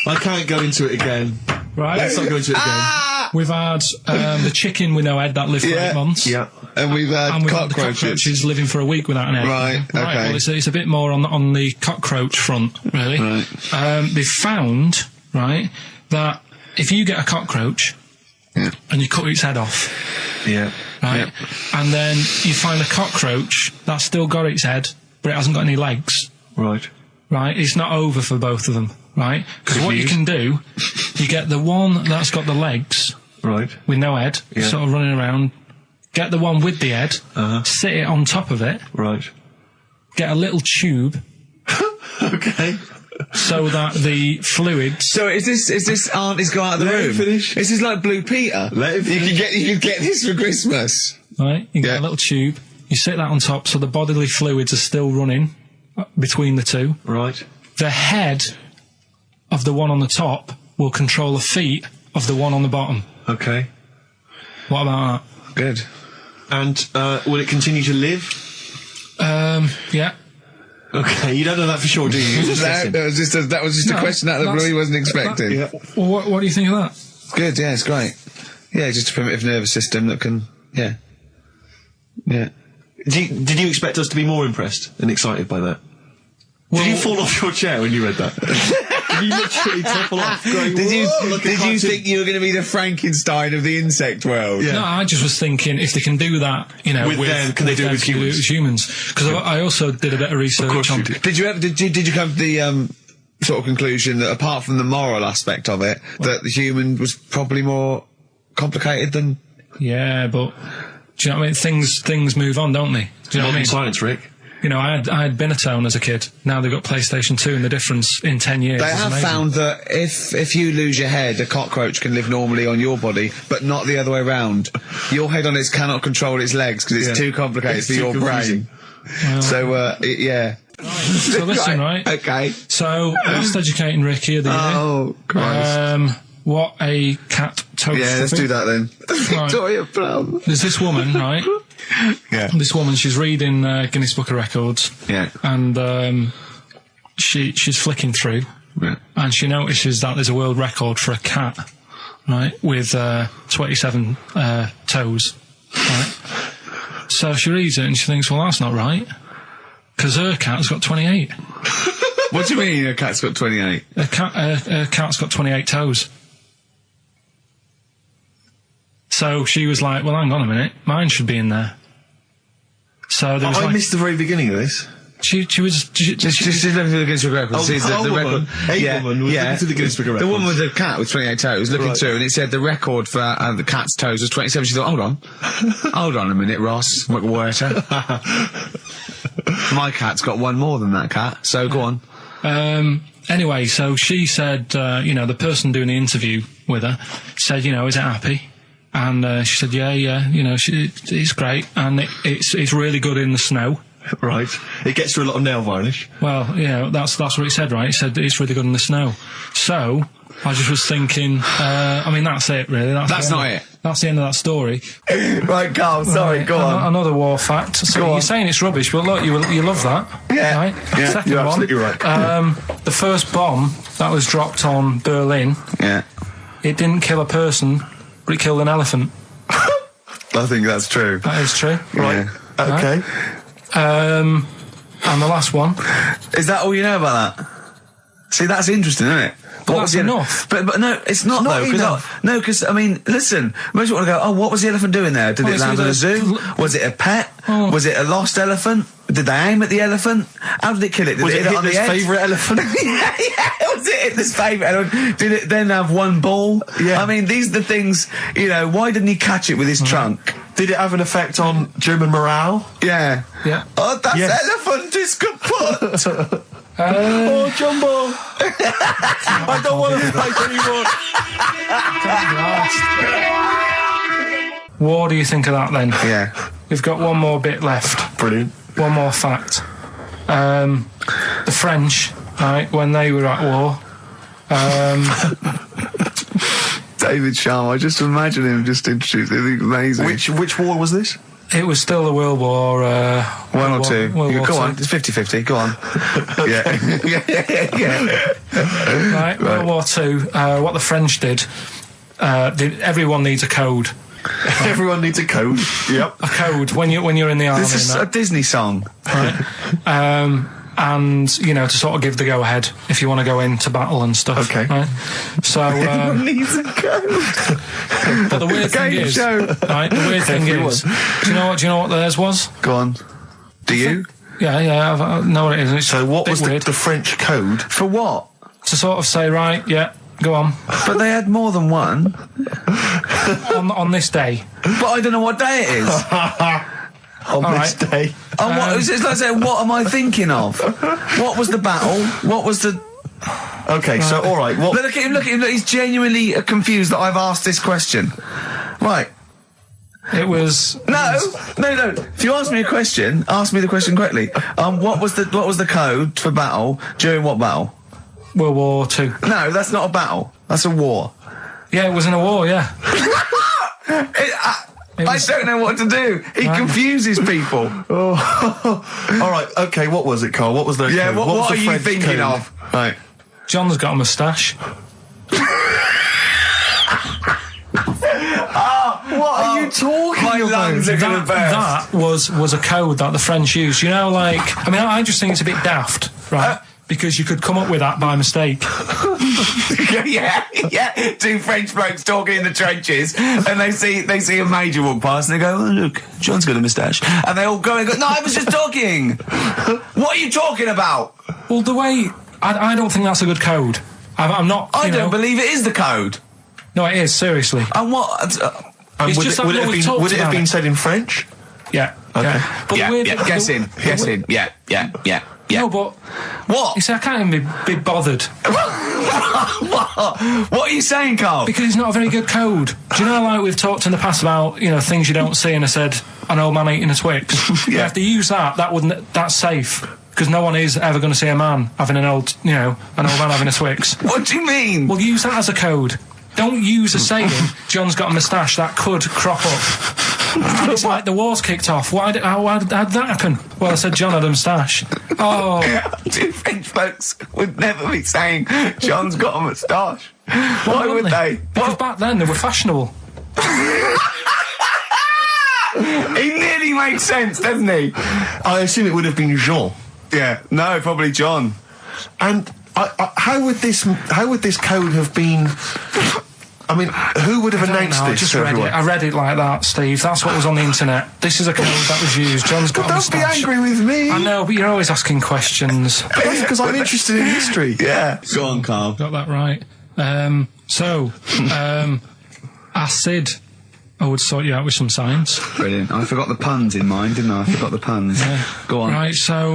I can't go into it again. Right. Let's not go into it again. We've had the chicken with no head that lived for 8 months. Yeah. And we've had And we've had the cockroaches. cockroaches living for a week without an head. Right, okay. Well, it's a bit more on the cockroach front, really. Right. They've found, right, that if you get a cockroach and you cut its head off, Yeah. right, and then you find a cockroach that's still got its head, but it hasn't got any legs, Right. right, it's not over for both of them, right? Because what you can do, you get the one that's got the legs Right. with no head, Yeah. sort of running around, get the one with the head, sit it on top of it, Right. get a little tube Okay. so that the fluids... So is this aunt is go out of the Let him room? finish. This is like Blue Peter. Let him You finish. could get this for Christmas. Right, you get Yeah. a little tube, you sit that on top so the bodily fluids are still running between the two. Right. The head of the one on the top will control the feet of the one on the bottom. Okay. What about Good. And will it continue to live? that? Yeah. Okay, you don't know that for sure, do you? You're just guessing. That was just a No, question out of the blue he wasn't expecting. Yeah. Well, what do you think of that? Good, yeah, it's great. Yeah, just a primitive nervous system that can, yeah. Did you expect us to be more impressed and excited by that? Well, Did you fall off your chair when you read that? You literally topple off. Did you think you were going to be the Frankenstein of the insect world? No, I just was thinking if they can do that, with them, can they do it with humans? Because I also did a bit of research. Of course on. you did. Did you come to the sort of conclusion that apart from the moral aspect of it, that the human was probably more complicated than? Yeah, but do you know what I mean? Things move on, don't they? Do you know what I mean? Science, Rick. You know, I had Binatone as a kid. Now they've got PlayStation 2, and the difference in 10 years They is have amazing. found that if you lose your head, a cockroach can live normally on your body, but not the other way around. Your head on it cannot control its legs because it's too complicated for your brain. Well, So, yeah. So listen, right? Okay. So, last educating Ricky of the year. Oh, Christ. What a cat toast. Yeah, let's do that then. Right. Victoria Plum. There's this woman, right? Yeah. This woman, she's reading Guinness Book of Records. Yeah. And she's flicking through. Yeah. And she notices that there's a world record for a cat, right, with 27 toes, right? So she reads it and she thinks, well, that's not right, because her cat's got 28. What do you mean a cat's got 28? A cat's got 28 toes. So she was like, well, hang on a minute, mine should be in there. So there was I missed the very beginning of this. She was Just looking through the Guinness Book of Records. Oh, See, a woman was looking through the Guinness Book of The Records. woman with the cat with 28 toes looking Right. through, and it said the record for the cat's toes was 27. She thought, hold on a minute, Ross McWhirter. My cat's got one more than that cat, so go on. Anyway, so she said, the person doing the interview with her said, is it happy? And she said, yeah, it's great, and it's really good in the snow. Right. It gets through a lot of nail varnish. Well, that's what it said, right? It said it's really good in the snow. So I just was thinking, that's it, really. That's not it. That's the end of that story. Right, Karl, sorry, Right, go on. Another war fact. So Go you're on. saying it's rubbish, but look, you love that. Yeah. Right? Yeah, Second you're one. absolutely right. The first bomb that was dropped on Berlin, Yeah. it didn't kill a person, but it killed an elephant. I think that's true. That is true. Right. Yeah. Okay. And the last one. Is that all you know about that? See, that's interesting, isn't it? But that's enough. But no, it's not though. Because I mean, listen, most people want to go, oh, what was the elephant doing there? Did it land in a zoo? Was it a pet? Oh. Was it a lost elephant? Did they aim at the elephant? How did it kill it? Did Was it it hit it on the Hitler's head? favourite elephant? yeah. Was it Hitler's favourite elephant? Did it then have one ball? Yeah. I mean, these are the things, why didn't he catch it with his trunk? Did it have an effect on German morale? Yeah. Yeah. Oh, that Yes. elephant is kaput! Oh, Jumbo! I don't want to fight anymore. What do you think of that then? Yeah. We've got one more bit left. Brilliant. One more fact. The French, right, when they were at war, David Sharma, I just imagine him just introduced it. It's amazing. Which war was this? it was still the World War... One or two. World Go War on, II. it's 50-50, go on. yeah. Right, World War II, what the French did, everyone needs a code. Everyone needs a code. Yep. A code when you're in the army. This is and a that. Disney song. Right? And to sort of give the go ahead if you want to go into battle and stuff. Okay. Right? So, Needs a code. but the weird thing Game is, show. right? The weird thing is, do you know what theirs was? Go on. Do you? Yeah, I know what it is. It's So what a bit was weird. the French code? For what? To sort of say, right, yeah, go on But they had more than one. on this day. But I don't know what day it is. On All this right. day. And what, it's like saying, what am I thinking of? What was the battle? What was the... Okay, so all right. What? Look at him, look, he's genuinely confused that I've asked this question. Right. It was No. If you ask me a question, ask me the question correctly. What was the code for battle during what battle? World War II. No, that's not a battle. That's a war. Yeah, it was in a war. Yeah. I don't know what to do. He confuses people. All right. Okay. What was it, Karl? What was the Yeah. code? What was are the you French thinking code? of? Right. John's got a moustache. What are you talking My about? lungs are gonna burst. That was a code that the French used. I just think it's a bit daft, right? because you could come up with that by mistake. yeah. Two French blokes talking in the trenches, and they see a major walk past, and they go, "Oh, look, John's got a moustache," and they all go and go, "No, I was just talking. What are you talking about?" Well, the way I don't think that's a good code. I'm not. I don't believe it is the code. No, it is, seriously. And what? It's just would it have been said in French? Yeah. Okay. Yeah. But Guess in. Yeah. No, but What? you see, I can't even be bothered. What are you saying, Karl? Because it's not a very good code. Do you know, like we've talked in the past about, things you don't see, and I said, an old man eating a Twix. You have to use that's safe. Because no one is ever going to see a man having an old man having a Twix. What do you mean? Well, use that as a code. Don't use a saying, John's got a moustache, that could crop up. And it's like the war's kicked off. How did that happen? Well, I said John had a moustache. Oh. Two French folks would never be saying John's got a moustache. Why would they? Because back then they were fashionable. He nearly makes sense, doesn't he? I assume it would have been Jean. Yeah. No, probably John. And how would this code have been? I mean, who would have announced this? I just read everyone? it. I read it like that, Steve. That's what was on the internet. This is a code that was used. John's got a Don't be moustache. angry with me. I know, but you're always asking questions. That's because I'm interested in history. Yeah. Go on, Karl. Got that right. Acid. I would sort you out with some science. Brilliant. I forgot the puns in mine, didn't I? I forgot the puns. Yeah. Go on. Right, so,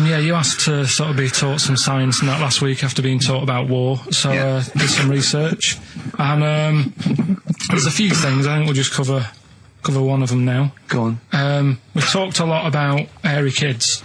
you asked to sort of be taught some science and that last week after being taught about war. So, did some research. And, there's a few things. I think we'll just cover one of them now. Go on. We talked a lot about hairy kids.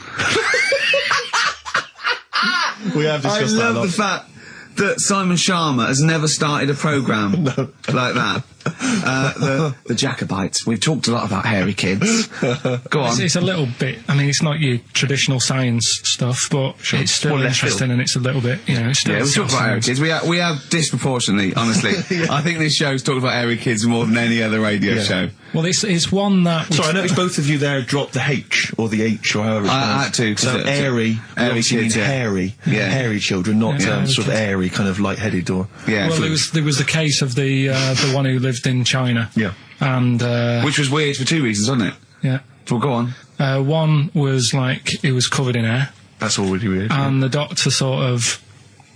We have discussed that a lot. I love the fact that Simon Sharma has never started a programme like that. The Jacobites. We've talked a lot about hairy kids. Go on. It's a little bit. I mean, it's not your traditional science stuff, but it's still interesting, and it's a little bit. It's still. Yeah, we've talked about hairy kids. We have disproportionately, honestly. I think this show's talked about hairy kids more than any other radio show. Well, it's one that. Sorry, I noticed both of you there dropped the H or the H or however. I had to. So airy kids, hairy, hairy children, not sort of airy, kind of light-headed or. Yeah. Well, there was the case of the one who lived in China. Yeah. And which was weird for two reasons, wasn't it? Yeah. Well, go on. One was like he was covered in hair. That's already weird. And the doctor sort of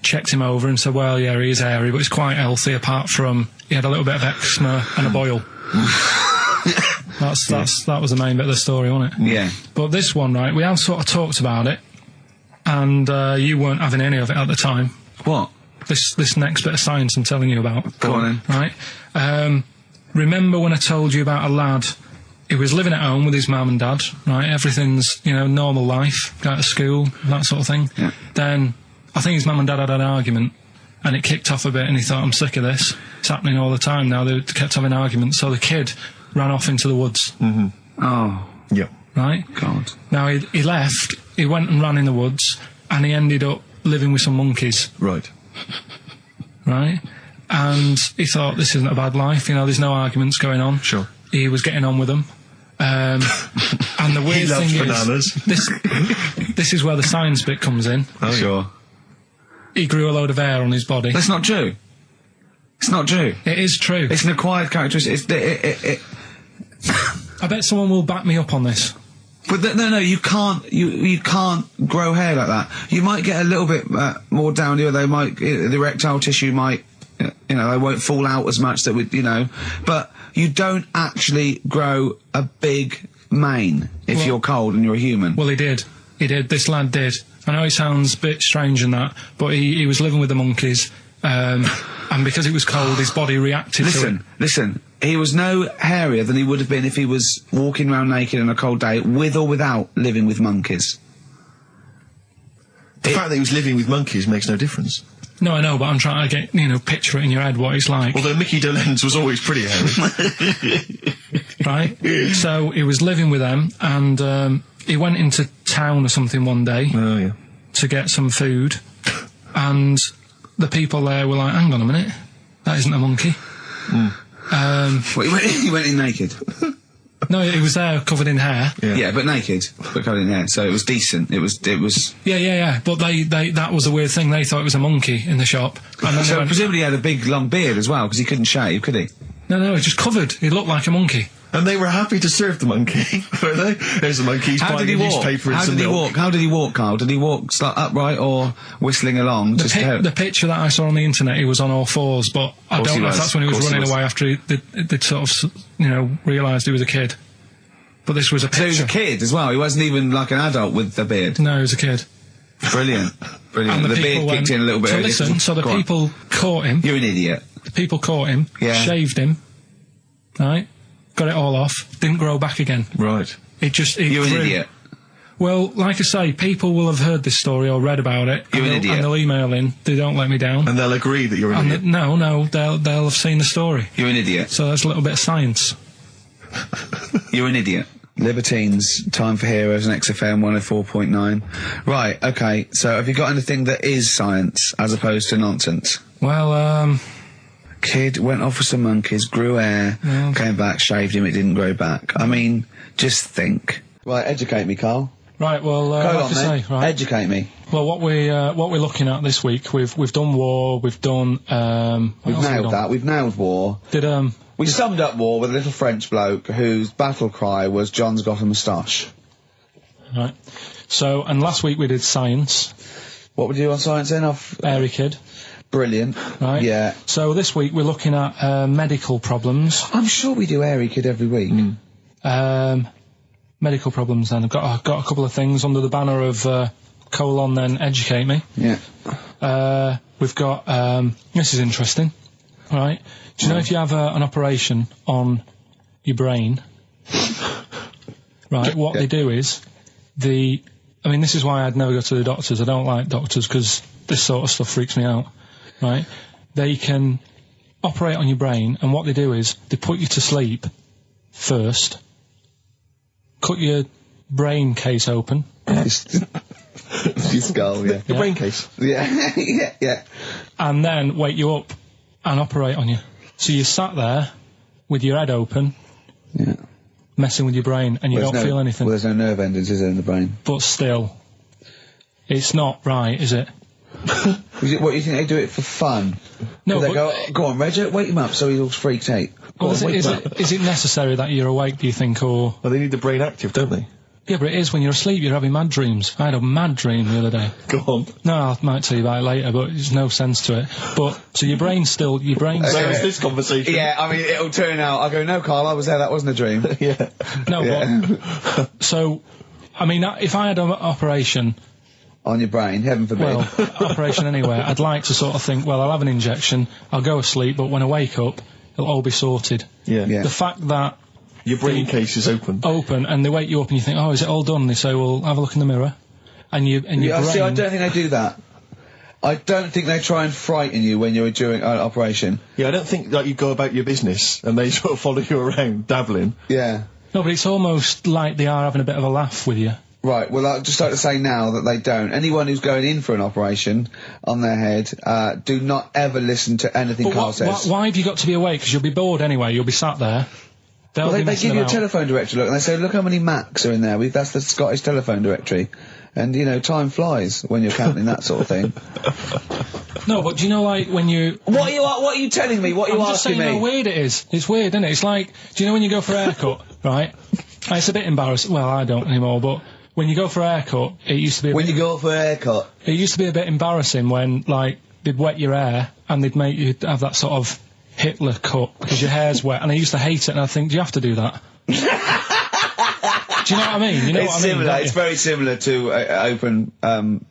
checked him over and said, well, yeah, he is hairy, but he's quite healthy apart from he had a little bit of eczema and a boil. That was the main bit of the story, wasn't it? Yeah. But this one, right, we have sort of talked about it, and you weren't having any of it at the time. What? This next bit of science I'm telling you about. Go on then. Right? Remember when I told you about a lad who was living at home with his mum and dad, right? Everything's, normal life, go to school, that sort of thing. Yeah. Then I think his mum and dad had an argument, and it kicked off a bit, and he thought, I'm sick of this. It's happening all the time now. They kept having arguments, so the kid ran off into the woods. Mm-hmm. Oh. Yeah. Right? God. Now, he left, he went and ran in the woods, and he ended up living with some monkeys. Right. Right? And he thought, this isn't a bad life, there's no arguments going on. Sure. He was getting on with them. And the weird thing bananas. is, this is where the science bit comes in. Oh, sure. He grew a load of hair on his body. That's not true. It's not true. It is true. It's an acquired characteristic. I bet someone will back me up on this. But no, you can't. You can't grow hair like that. You might get a little bit more down here. They might the erectile tissue might, they won't fall out as much. That would, but you don't actually grow a big mane if you're cold and you're a human. Well, he did. This lad did. I know it sounds a bit strange in that, but he was living with the monkeys, and because it was cold, his body reacted to it. Listen. He was no hairier than he would have been if he was walking around naked on a cold day, with or without living with monkeys. The fact that he was living with monkeys makes no difference. No, I know, but I'm trying to get, picture it in your head what it's like. Although Mickey Dolenz was always pretty hairy. Right? So he was living with them, and he went into town or something one day to get some food, and the people there were like, hang on a minute, that isn't a monkey. He went in naked. No, he was there covered in hair. Yeah, but naked, but covered in hair. So it was decent. It was. Yeah. But they that was the weird thing. They thought it was a monkey in the shop. And then So presumably he had a big long beard as well because he couldn't shave, could he? No, he was just covered. He looked like a monkey. And they were happy to serve the monkey, were they? There's the monkey. He's buying a newspaper and some milk. How did he walk, Karl? Did he walk upright or whistling along? The picture that I saw on the internet, he was on all fours, but I don't know if that's when he was running away after they'd sort of, realised he was a kid. But this was a picture. So he was a kid as well. He wasn't even like an adult with the beard. No, he was a kid. Brilliant. And the beard kicked in a little bit. So listen, so the people caught him. You're an idiot. The people caught him, shaved him, right? Got it all off, didn't grow back again. Right. You're an idiot. Well, like I say, people will have heard this story or read about it. You're an idiot. And they'll email in, they don't let me down. And they'll agree that you're an idiot. No, they'll have seen the story. You're an idiot. So that's a little bit of science. You're an idiot. Libertines, Time for Heroes and XFM 104.9. Right, okay, so have you got anything that is science as opposed to nonsense? Well, Kid went off with some monkeys, grew hair, came back, shaved him, it didn't grow back. I mean, just think. Right, educate me, Karl. Right, well, Educate me. Well, what we're looking at this week, we've done war, we've done we've nailed that. We've nailed war. We summed up war with a little French bloke whose battle cry was "John's got a moustache." Right. So, and last week we did science. What would you do on science then? Airy Kid. Brilliant. Right. Yeah. So this week we're looking at medical problems. I'm sure we do Airy Kid every week. Medical problems. Then I've got a couple of things under the banner of then educate me. Yeah. We've got this is interesting. Right. Do you know if you have an operation on your brain, right, what they do is, this is why I'd never go to the doctors. I don't like doctors because this sort of stuff freaks me out, right? They can operate on your brain, and what they do is, they put you to sleep first, cut your brain case open. Your skull, yeah. Your brain case? Yeah, yeah. And then wake you up and operate on you. So you sat there with your head open, messing with your brain, and you don't feel anything. Well, there's no nerve endings, is there, in the brain? But still, it's not right, is it? What, do you think they do it for fun? No, they go on, Reg, wake him up so he all freaks out. Is it necessary that you're awake, do you think, or... Well, they need the brain active, don't they? Yeah, but it is when you're asleep, you're having mad dreams. I had a mad dream the other day. Go on. No, I might tell you about it later, but there's no sense to it. But, so your brain's still... There's this conversation. Yeah, I mean, it'll turn out, I go, no, Karl, I was there, that wasn't a dream. Yeah. No, but... So, I mean, if I had an operation... On your brain, heaven forbid. Well, operation anywhere, I'd like to sort of think, well, I'll have an injection, I'll go asleep, but when I wake up, it'll all be sorted. Yeah. The fact that... Your brain case is open. And they wake you up and you think, oh, is it all done? And they say, well, have a look in the mirror. And your brain... See, I don't think they do that. I don't think they try and frighten you when you're doing an operation. Yeah, I don't think that you go about your business and they sort of follow you around, dabbling. Yeah. No, but it's almost like they are having a bit of a laugh with you. Right, well, I'd just like to say now that they don't. Anyone who's going in for an operation on their head, do not ever listen to anything Karl says. Why have you got to be awake? Because you'll be bored anyway, you'll be sat there. They give you a telephone directory look, and they say, look how many Macs are in there. That's the Scottish telephone directory. And, time flies when you're counting that sort of thing. No, but do you know, like, when you... What are you telling me? What are you I'm just asking saying me? how weird it is. It's weird, isn't it? It's like, do you know when you go for a haircut, right? It's a bit embarrassing. Well, I don't anymore, but when you go for a haircut, it used to be... You go for a haircut? It used to be a bit embarrassing when, like, they'd wet your hair and they'd make you have that sort of Hitler cut because your hair's wet, and I used to hate it, and I think, do you have to do that? Do you know what I mean? You know what I mean? Similar. It's very similar to open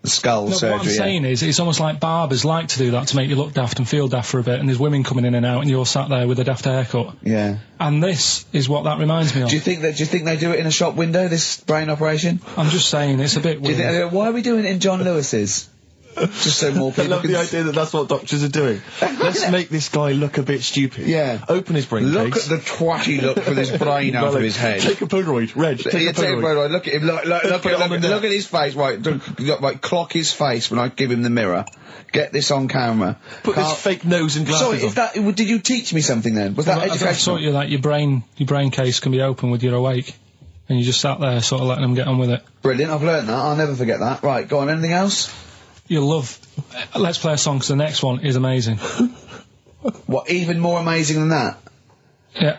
skull surgery. What I'm saying is, it's almost like barbers like to do that to make you look daft and feel daft for a bit, and there's women coming in and out, and you're sat there with a daft haircut. Yeah. And this is what that reminds me of. Do you think they do it in a shop window, this brain operation? I'm just saying, it's a bit weird. Why are we doing it in John Lewis's? Just so more I people love can the idea that that's what doctors are doing. Let's make this guy look a bit stupid. Yeah. Open his brain Look case. at the twatty look from his brain out of his head. Take a Polaroid, Reg. Take a Polaroid. Look at him. Look at his face. Right, clock his face when I give him the mirror. Get this on camera. Put his fake nose and glasses Sorry, did you teach me something then? Was that educational? I taught you that your brain case can be open with your awake, and you just sat there sort of letting them get on with it. Brilliant, I've learned that. I'll never forget that. Right, go on. Anything else? You'll love. Let's play a song, because the next one is amazing. What? Even more amazing than that? Yeah.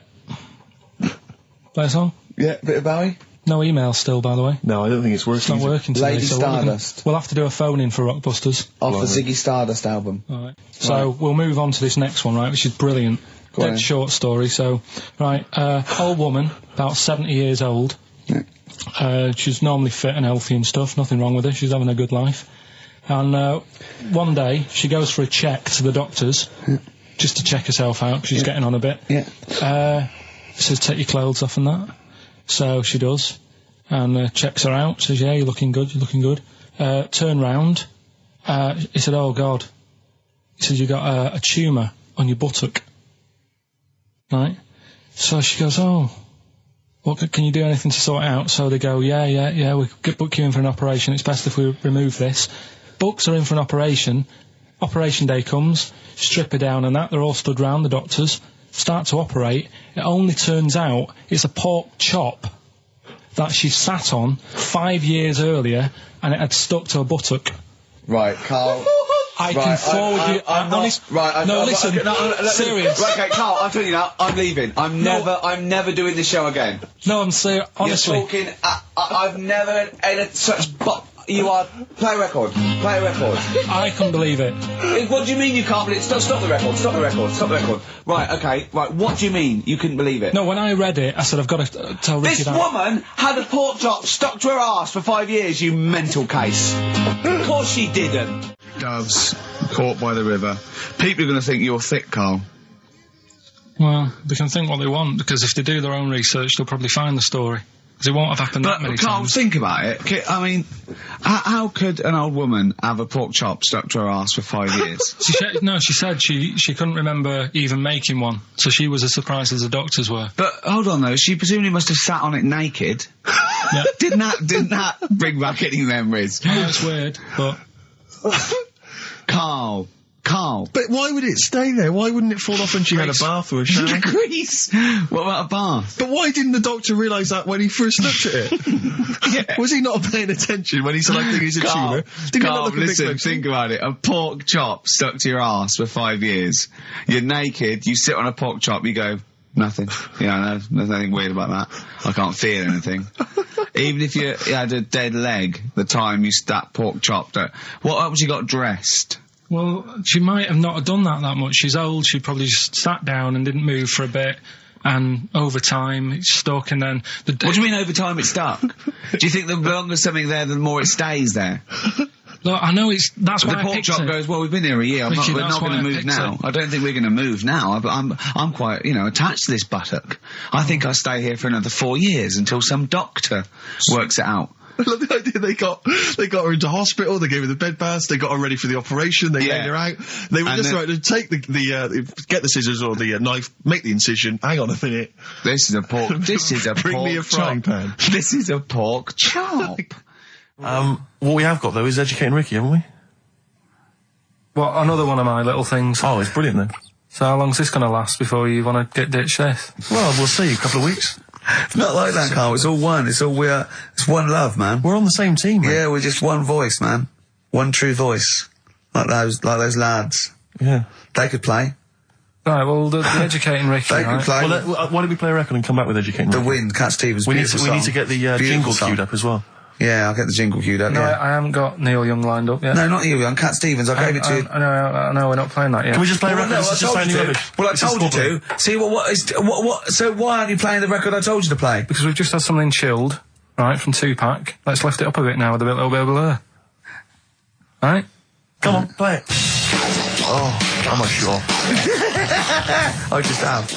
Play a song? Yeah, bit of Bowie. No email still, by the way. No, I don't think it's working. It's not working today. Lady Stardust. We'll have to do a phone-in for Rockbusters. Off the Ziggy Stardust album. Alright. So, we'll move on to this next one, right, which is brilliant. Dead short story, so... Right, old woman, about 70 years old. Yeah. She's normally fit and healthy and stuff, nothing wrong with her, she's having a good life. And one day, she goes for a check to the doctors, just to check herself out, because she's getting on a bit. Yeah. Says, take your clothes off and that. So she does, and checks her out, says, yeah, you're looking good, turn round, he said, oh God. He said, you got a tumour on your buttock. Right? So she goes, oh, what, can you do anything to sort it out? So they go, yeah, we could book you in for an operation, it's best if we remove this. Books are in for an operation day comes, strip her down and that, they're all stood round, the doctors, start to operate. It only turns out it's a pork chop that she sat on 5 years earlier, and it had stuck to her buttock. Right, Karl. I can forward you. I'm not. Right. No, listen. Serious. Right, okay, Karl. I'm telling you now. I'm leaving. I'm never doing this show again. No, I'm serious. Honestly. You're talking. I've never had such. You are. Play a record. I couldn't believe it. What do you mean you can't believe it? Stop the record. Right, okay. Right, what do you mean you couldn't believe it? No, when I read it, I said, I've got to tell Ricky This woman had a pork chop stuck to her arse for 5 years, you mental case. Of course she didn't. Doves, caught by the river. People are going to think you're thick, Karl. Well, they can think what they want, because if they do their own research, they'll probably find the story. Because it won't have happened that many Karl, times. think about it. I mean, how could an old woman have a pork chop stuck to her arse for 5 years? She said she couldn't remember even making one, so she was as surprised as the doctors were. But hold on though, she presumably must have sat on it naked. Yeah. Didn't that bring back any memories? No, it's weird, but... Karl. But why would it stay there? Why wouldn't it fall off when she had a bath or a shower? Grease. What about a bath? But why didn't the doctor realise that when he first looked at it? Yeah. Was he not paying attention when he said, I think he's a tumour? Karl, listen, think about it. A pork chop stuck to your arse for 5 years. You're naked, you sit on a pork chop, you go, nothing. Yeah, no, there's nothing weird about that. I can't feel anything. Even if you had a dead leg, the time you that pork chop, what else you got dressed? Well, she might have not done that much. She's old, she probably just sat down and didn't move for a bit, and over time it's stuck, and then... What do you mean over time it's stuck? Do you think the longer something there, the more it stays there? Look, I know that's why the pork chop goes, well, we've been here a year, we're not going to move now. I don't think we're going to move now, but I'm quite, attached to this buttock. I think I'll stay here for another 4 years until some doctor works it out. I love the idea they got her into hospital, they gave her the bed baths, they got her ready for the operation, they laid her out. They were just right to take get the scissors or the knife, make the incision. Hang on a minute. This is a pork Bring me a frying pan. This is a pork chop. What we have got though is Educating Ricky, haven't we? Well, another one of my little things. Oh, it's brilliant then. So how long's this going to last before you want to get ditched this? Well, we'll see, a couple of weeks. It's not like that, Karl. It's all one. It's one love, man. We're on the same team, man. Yeah, we're just one voice, man. One true voice. Like those lads. Yeah. They could play. Right, well, the Educating Ricky, They could play. Well, why don't we play a record and come back with Educating Ricky? The Wind, Cat Stevens, we need to get the jingle queued up as well. Yeah, I'll get the jingle queued up, No, yeah. I haven't got Neil Young lined up yet. No, not you, young Cat Stevens. I gave it to you. No, we're not playing that yet. Can we just play a record? No, This is just sounding rubbish. Well, I told you to. See, so why aren't you playing the record I told you to play? Because we've just had something chilled, right, from Tupac. Let's lift it up a bit now with a little bit of blur. Right? Come on, play it. Oh, am I sure? I just have.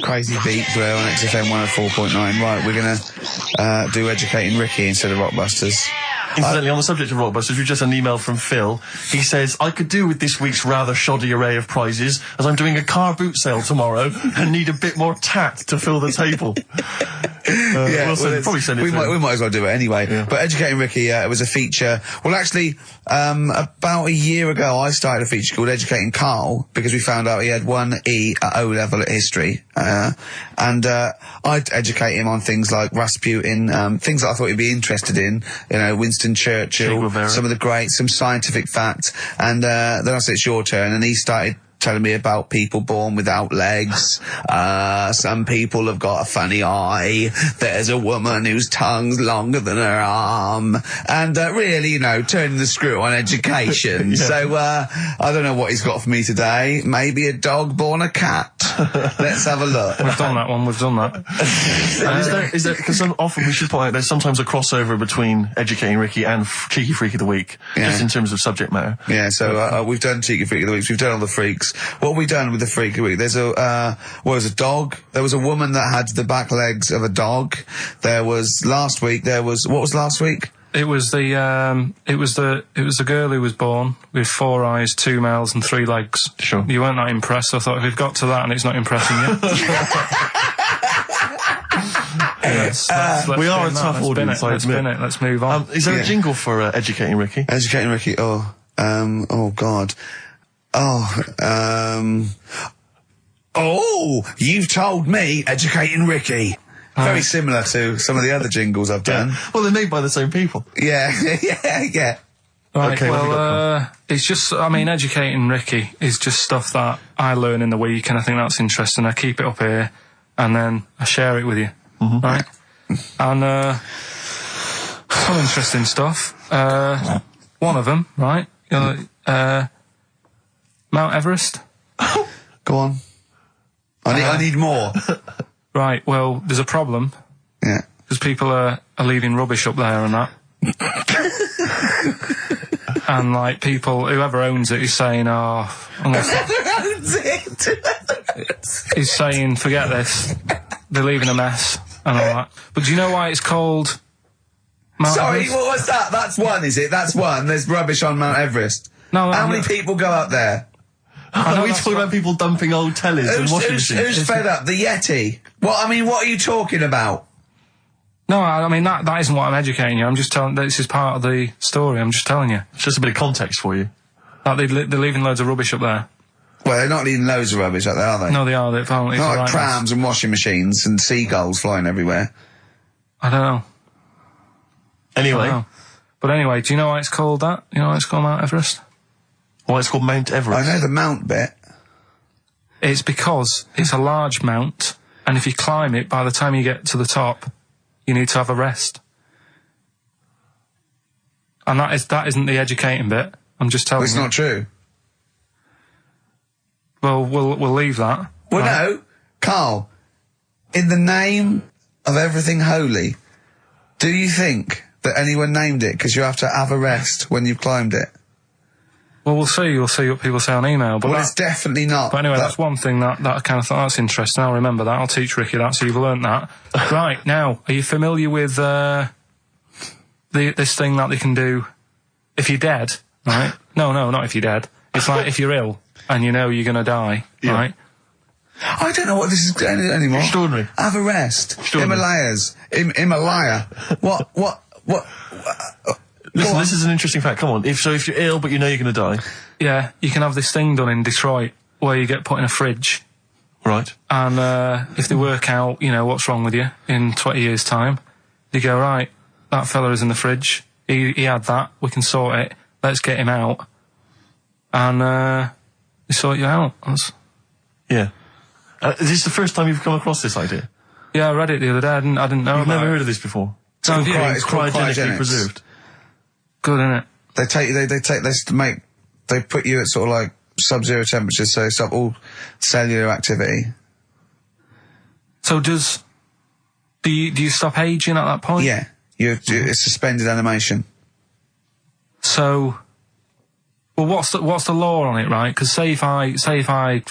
Crazy beats there on XFM 104.9. Right, we're going to do Educating Ricky instead of Rockbusters. Incidentally, on the subject of Rockbusters, we've just had an email from Phil. He says, I could do with this week's rather shoddy array of prizes, as I'm doing a car boot sale tomorrow and need a bit more tact to fill the table. Probably send it we might as well do it anyway. Yeah. But Educating Ricky, it was a feature. Well, actually, about a year ago, I started a feature called Educating Karl, because we found out he had 1 E at O level at history. And I'd educate him on things like Rasputin, things that I thought he'd be interested in, you know, Winston Churchill, some of the greats, some scientific facts. And then I said, it's your turn, and he started telling me about people born without legs. Some people have got a funny eye. There's a woman whose tongue's longer than her arm. And really, you know, turning the screw on education. Yeah. So I don't know what he's got for me today. Maybe a dog born a cat. Let's have a look. We've done that one. We've done that. Is there, because often we should point out there's sometimes a crossover between Educating Ricky and Cheeky Freak of the Week, just in terms of subject matter. Yeah, so we've done Cheeky Freak of the Week. We've done all the freaks. What have we done with the Freak of the Week? There's a dog. There was a woman that had the back legs of a dog. There was last week. What was last week? It was the girl who was born with 4 eyes, 2 mouths, and 3 legs. Sure. You weren't that impressed. So I thought, if we've got to that and it's not impressing you. We are a tough audience, I admit. Let's move on. Is there a jingle for Educating Ricky? Educating Ricky. Oh God. You've told me Educating Ricky. Very similar to some of the other jingles I've done. Yeah. Well, they're made by the same people. Yeah. Right, Okay, well, it's just, I mean, Educating Ricky is just stuff that I learn in the week, and I think that's interesting. I keep it up here, and then I share it with you, right? And some interesting stuff. One of them, right? Mount Everest. Go on. I need more. Right, well, there's a problem. Yeah. Because people are leaving rubbish up there and that. And, like, people, whoever owns it is saying, he's saying, forget this. They're leaving a mess and all that. But do you know why it's called Mount Everest? What was that? That's one, is it? That's one. There's rubbish on Mount Everest. No, How many people go up there? Are we talking about people dumping old tellies and washing machines? Who's fed up? The Yeti? What are you talking about? No, I mean, that isn't what I'm educating you. I'm just telling, this is part of the story. I'm just telling you. It's just a bit of context for you. Like, they're leaving loads of rubbish up there. Well, they're not leaving loads of rubbish up there, are they? No, they are. They're apparently not like right prams and washing machines and seagulls flying everywhere. I don't know. Anyway. But anyway, do you know why it's called that? You know why it's called Mount Everest? Why it's called Mount Everest? I know the mount bit. It's because it's a large mount, and if you climb it, by the time you get to the top, you need to have a rest. And that isn't the educating bit. I'm just telling you. It's not true. Well, we'll leave that. Well, no, Karl, in the name of everything holy, do you think that anyone named it because you have to have a rest when you've climbed it? Well, we'll see. We'll see what people say on email. But it's definitely not. But anyway, that's one thing that I kind of thought, that's interesting. I'll remember that. I'll teach Ricky that, so you've learnt that. Right, now, are you familiar with this thing that they can do if you're dead, right? No, not if you're dead. It's like if you're ill and you know you're going to die, right? I don't know what this is anymore. Extraordinary. Have a rest. Himalayas. Himalaya. What? Listen, this is an interesting fact. Come on. If you're ill but you know you're going to die. Yeah, you can have this thing done in Detroit where you get put in a fridge. Right. And if they work out, you know, what's wrong with you in 20 years' time, they go, right, that fella is in the fridge. He had that. We can sort it. Let's get him out. And they sort you out. Yeah. Is this the first time you've come across this idea? Yeah, I read it the other day. I didn't know You've about never it. heard of this before? It's called cryogenically preserved. Good, isn't it? They take this to make, they put you at sort of like sub-zero temperatures, so stop all cellular activity. So do you stop aging at that point? Yeah. It's suspended animation. So, well, what's the law on it, right? Because say if I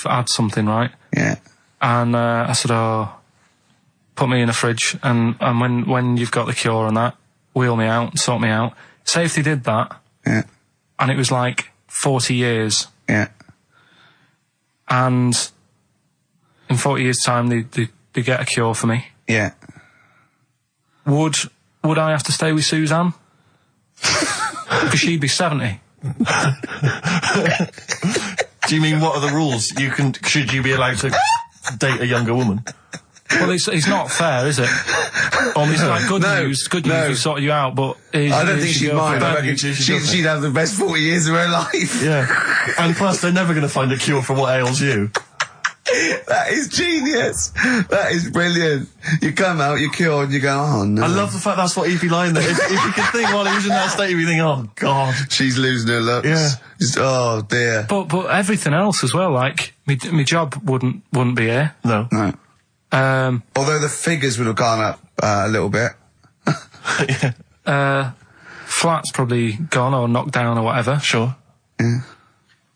had something, right? Yeah. And I said, put me in a fridge, and when you've got the cure and that, wheel me out, sort me out. say if they did that, Yeah. and it was like 40 years, Yeah. and in 40 years' time they get a cure for me, Yeah. would I have to stay with Suzanne? Because she'd be 70. Do you mean what are the rules? Should you be allowed to date a younger woman? Well, it's not fair, is it? It's like good news we sorted you out, but I don't think she'd mind. I reckon she'd have the best 40 years of her life. Yeah. And plus, they're never going to find a cure for what ails you. That is genius. That is brilliant. You come out, you're cured, and you go, oh no. I love the fact that's what he'd be lying there. If you could think while he was in that state, you'd be thinking, oh God. She's losing her looks. Yeah. Oh dear. But everything else as well, like my job wouldn't be here. No. No. Although the figures would have gone up a little bit. Flat's probably gone or knocked down or whatever. Sure. Yeah.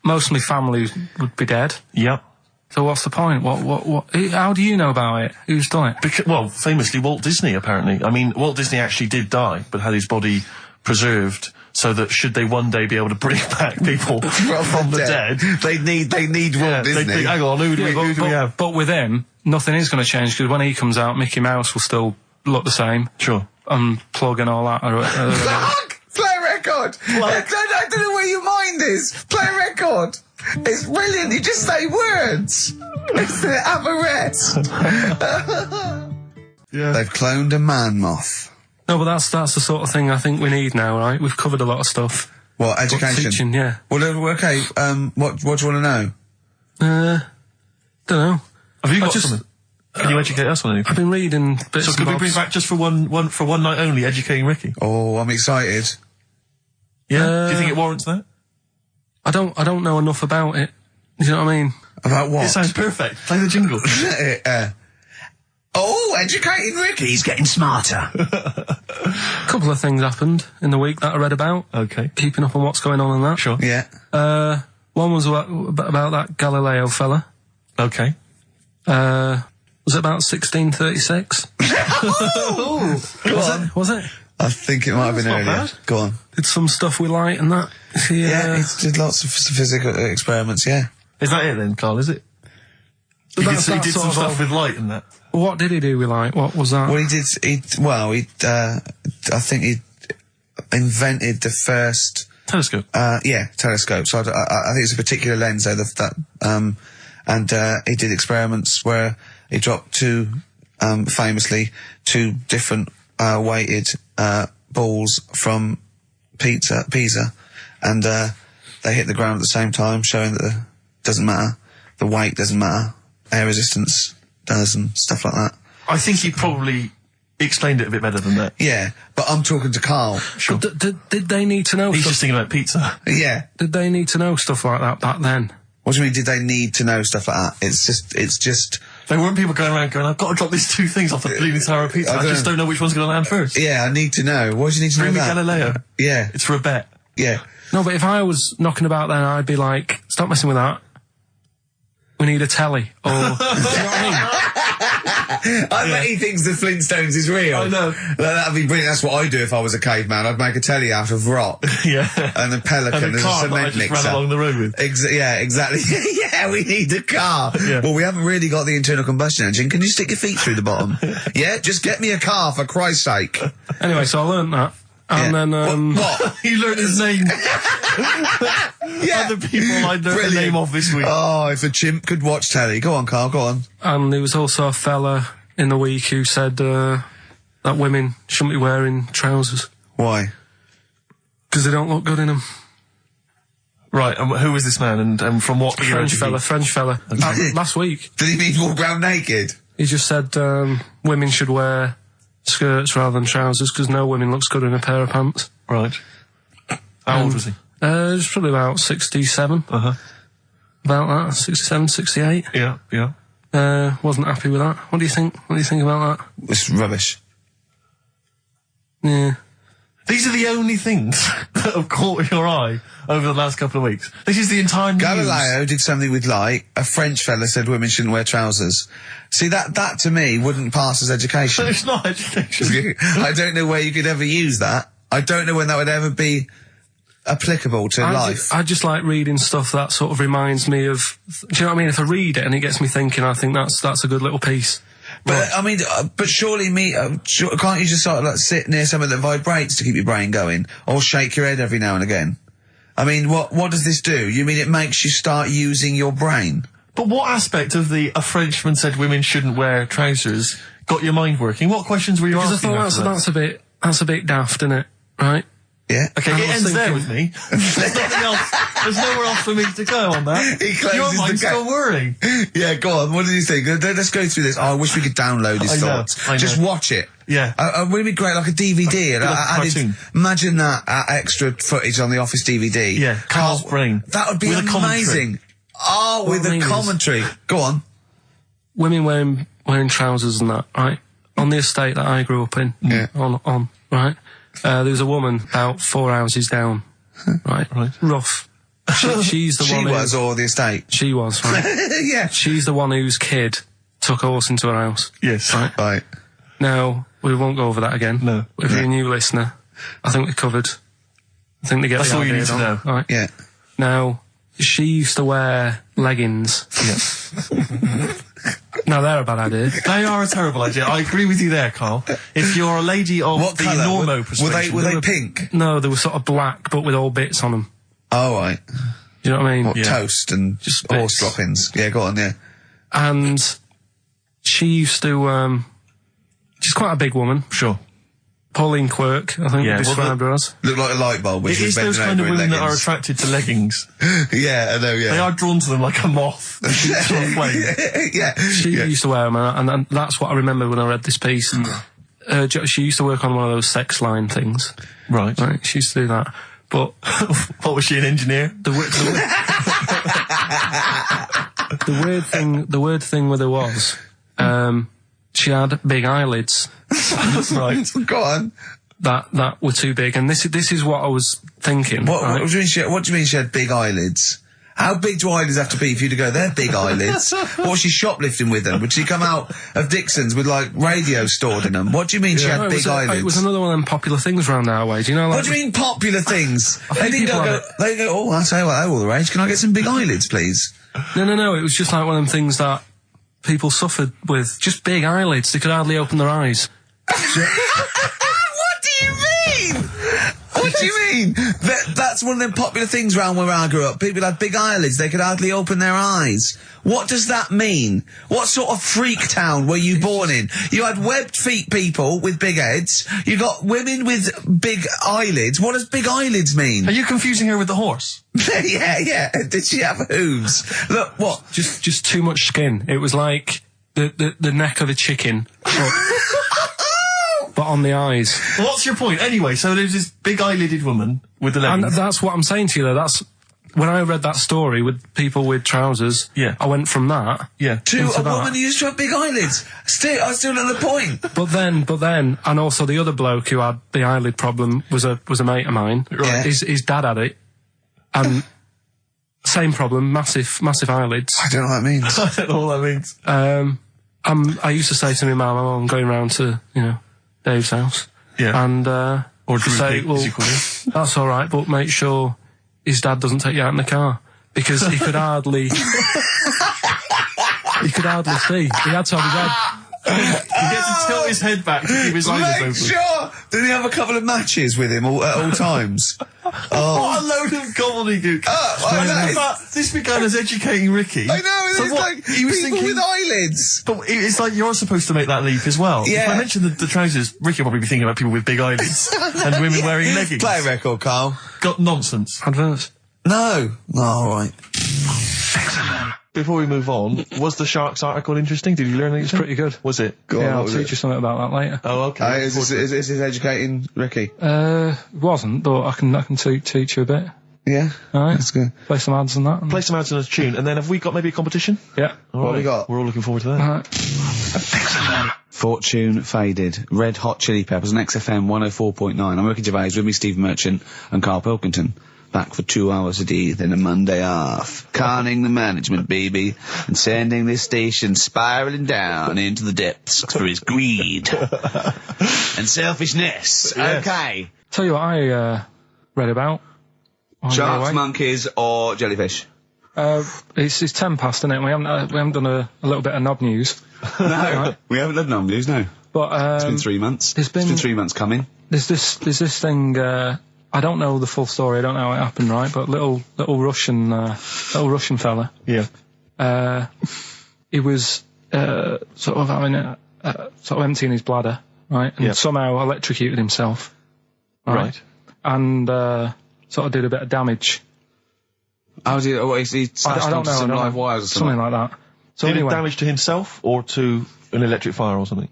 Most of my family would be dead. Yep. So what's the point? What? How do you know about it? Who's done it? Well, famously Walt Disney, apparently. I mean, Walt Disney actually did die, but had his body preserved so that should they one day be able to bring back people from the dead, they need Walt Disney. They'd think, hang on, who do we have? But with him, nothing is going to change, because when he comes out, Mickey Mouse will still look the same. Sure. Unplug and all that. Play a record. I don't know where your mind is. Play a record. It's brilliant. You just say words. It's the Averett. Yeah. They've cloned a man moth. No, but that's the sort of thing I think we need now, right? We've covered a lot of stuff. What, education? Teaching, yeah. Well, okay. What do you want to know? Don't know. Have you got something? Can you educate us on anything? I've been reading bits. So could we bring back just for one night only, educating Ricky? Oh, I'm excited. Yeah. Do you think it warrants that? I don't know enough about it. You know what I mean? About what? It sounds perfect. Play the jingle. Educating Ricky. He's getting smarter. A couple of things happened in the week that I read about. Okay. Keeping up on what's going on in that. Sure. Yeah. One was about that Galileo fella. Okay. Was it about 1636? Was it? I think it might have been earlier. bad. Go on. Did some stuff with light and that. He did lots of physical experiments, yeah. Is that it then, Karl, is it? He did some stuff with light and that. What did he do with light? What was that? Well, I think he invented the first... Telescope. Telescope. So I think it's a particular lens, though, and he did experiments where he dropped famously two different weighted balls from Pisa, and they hit the ground at the same time, showing that it doesn't matter, the weight doesn't matter, air resistance does, and stuff like that. I think he probably explained it a bit better than that. Yeah, but I'm talking to Karl. Sure. Did they need to know? He's just thinking about pizza. Yeah. Did they need to know stuff like that back then? What do you mean, did they need to know stuff like that? It's just... There weren't people going around going, I've got to drop these two things off the Leaning Tower of Pizza. I just don't know which one's going to land first. Yeah, I need to know. Why do you need to know that? Bring me Galileo. Yeah. It's for a bet. Yeah. No, but if I was knocking about then, I'd be like, stop messing with that. We need a telly. Or, do you know what I mean? I bet he thinks the Flintstones is real. I know. That'd be brilliant. That's what I'd do if I was a caveman. I'd make a telly out of rock. Yeah. And a pelican and a as car a cement that I just mixer. ran along the road with. Yeah, exactly. Yeah, we need a car. Yeah. Well, we haven't really got the internal combustion engine. Can you stick your feet through the bottom? Yeah, just get me a car, for Christ's sake. Anyway, so I learned that. And then, What? He learned his name. Yeah. Other people I learned the name of this week. Oh, if a chimp could watch telly. Go on, Karl, go on. And there was also a fella in the week who said that women shouldn't be wearing trousers. Why? Because they don't look good in them. Right, and who was this man, and from what era? French fella. Okay. Last week. Did he mean walk around naked? He just said women should wear skirts rather than trousers because no woman looks good in a pair of pants. Right. How old was he? He was probably about 67. Uh-huh. About that, 67, 68. Yeah. Wasn't happy with that. What do you think? What do you think about that? It's rubbish. Yeah. These are the only things that have caught your eye over the last couple of weeks. This is the entire news. Galileo did something with light. A French fella said women shouldn't wear trousers. See, that to me wouldn't pass as education. It's not education. I don't know where you could ever use that. I don't know when that would ever be applicable to life. I just like reading stuff that sort of reminds me of. Do you know what I mean? If I read it and it gets me thinking, I think that's a good little piece. But I mean, but surely can't you just sort of like sit near something that vibrates to keep your brain going, or shake your head every now and again? I mean, what does this do? You mean it makes you start using your brain? But what aspect of a Frenchman said women shouldn't wear trousers got your mind working? What questions were you asking? Because I thought that's a bit daft, isn't it? Right? Yeah. Okay, it ends there with me. There's nothing else. There's nowhere else for me to go on that. He closes your mind's the gate. still whirring. Yeah, go on. What did you think? Let's go through this. Oh, I wish we could download his thoughts. I know. Just watch it. Yeah. Wouldn't it be great, like a DVD? Like a cartoon. Imagine that extra footage on the Office DVD. Yeah, Karl's brain. That would be with amazing. Oh, with a commentary. Go on. Women wearing trousers and that, right? On the estate that I grew up in. Yeah. On, right? There was a woman about 4 houses down. Right? Rough. She's the one She was, or the estate? She was, right? Yeah. She's the one whose kid took a horse into her house. Yes. Right. Now, we won't go over that again. No. If you're a new listener, I think we covered. I think they get That's the all you idea need to know. Right? Yeah. Now, she used to wear leggings. Yeah. Now, they're a bad idea. They are a terrible idea. I agree with you there, Karl. If you're a lady of What the colour? normo Were persuasion... they pink? No, they were sort of black, but with all bits on them. Oh, right. You know what I mean? What, toast and Just horse bits. droppings? Yeah, go on, yeah. And she used to, she's quite a big woman. Sure. Pauline Quirk, I think Yeah, we described her as. Look like a light bulb, which It was is those bending kind of over in women that are leggings. attracted to leggings. Yeah, I know, yeah. They are drawn to them like a moth. to a flame. Yeah. She used to wear them, and that's what I remember when I read this piece. She used to work on one of those sex line things. Right. She used to do that. But What, was she, an engineer? the weird thing with her was, she had big eyelids Right. Go on. that were too big, and this is what I was thinking. What right? do you mean she had big eyelids? How big do eyelids have to be for you to go, they're big eyelids? What was she shoplifting with them? Would she come out of Dixon's with, like, radio stored in them? What do you mean she had No, big eyelids? It was another one of them popular things around our way. Do you know? Like, What do you mean popular things? They didn't people go, have they go, oh, I tell you what, they're all the rage. Can I get some big eyelids, please? No. It was just like one of them things that people suffered with. Just big eyelids. They could hardly open their eyes. What do you mean? What do you mean? That's one of them popular things around where I grew up. People had big eyelids. They could hardly open their eyes. What does that mean? What sort of freak town were you born in? You had webbed feet people with big heads. You got women with big eyelids. What does big eyelids mean? Are you confusing her with the horse? Yeah. Did she have hooves? Look, what? Just too much skin. It was like the neck of a chicken, but on the eyes. What's your point? Anyway, so there's this big eyelided woman with the And leggings. that's what I'm saying to you, though. That's when I read that story with people with trousers. Yeah. I went from that. Yeah. To into a that. woman who used to have big eyelids. I still know the point. But then, and also the other bloke who had the eyelid problem was a mate of mine. Right. His dad had it, and same problem, massive eyelids. I don't know what that means. I don't know what that means. I used to say to my mum, I'm going round to Dave's house. Yeah. And Or to say, Droopy, well, as you call it. that's all right, but make sure his dad doesn't take you out in the car, because he could hardly see. He had to have his head. He gets to tilt his head back to keep his eyes Make open. sure! Did he have a couple of matches with him at all times? Oh. What a load of gobbledygook. I know. But this began as educating Ricky. I know, So it's what, like he was people thinking, with eyelids. But it's like you're supposed to make that leap as well. Yeah. If I mentioned the trousers, Ricky will probably be thinking about people with big eyelids and women wearing leggings. Play a record, Karl. Got nonsense. Adverts. No. Oh, all right. Before we move on, was the Sharks article interesting? Did you learn anything? It's pretty good. Was it? Go on, Yeah, what I'll was teach it? you something about that later. Oh, okay. Is this educating Ricky? It wasn't, but I can teach you a bit. Yeah. All right. That's good. Play some ads and that. Play some ads on a tune, and then have we got maybe a competition? Yeah. What have we got? We're all looking forward to that. All right. Fortune Faded, Red Hot Chili Peppers on XFM 104.9. I'm Ricky Gervais, with me Steve Merchant and Karl Pilkington. Back for 2 hours a day, then a Monday off. Conning the management, baby, and sending this station spiraling down into the depths for his greed and selfishness. Yes. Okay, Tell you what I read about. Sharks, monkeys, or jellyfish? It's 10 past, isn't it? We haven't done a little bit of knob news. No, Right. we haven't done knob news, no. But It's been 3 months. It's been 3 months coming. There's this thing. I don't know the full story. I don't know how it happened, right? But little Russian fella. Yeah. He was sort of having sort of emptying his bladder, right? And somehow electrocuted himself. Right. And sort of did a bit of damage. How did he smashed onto some live wires or something? Something like that. So Did anyway, it damage to himself or to an electric fire or something?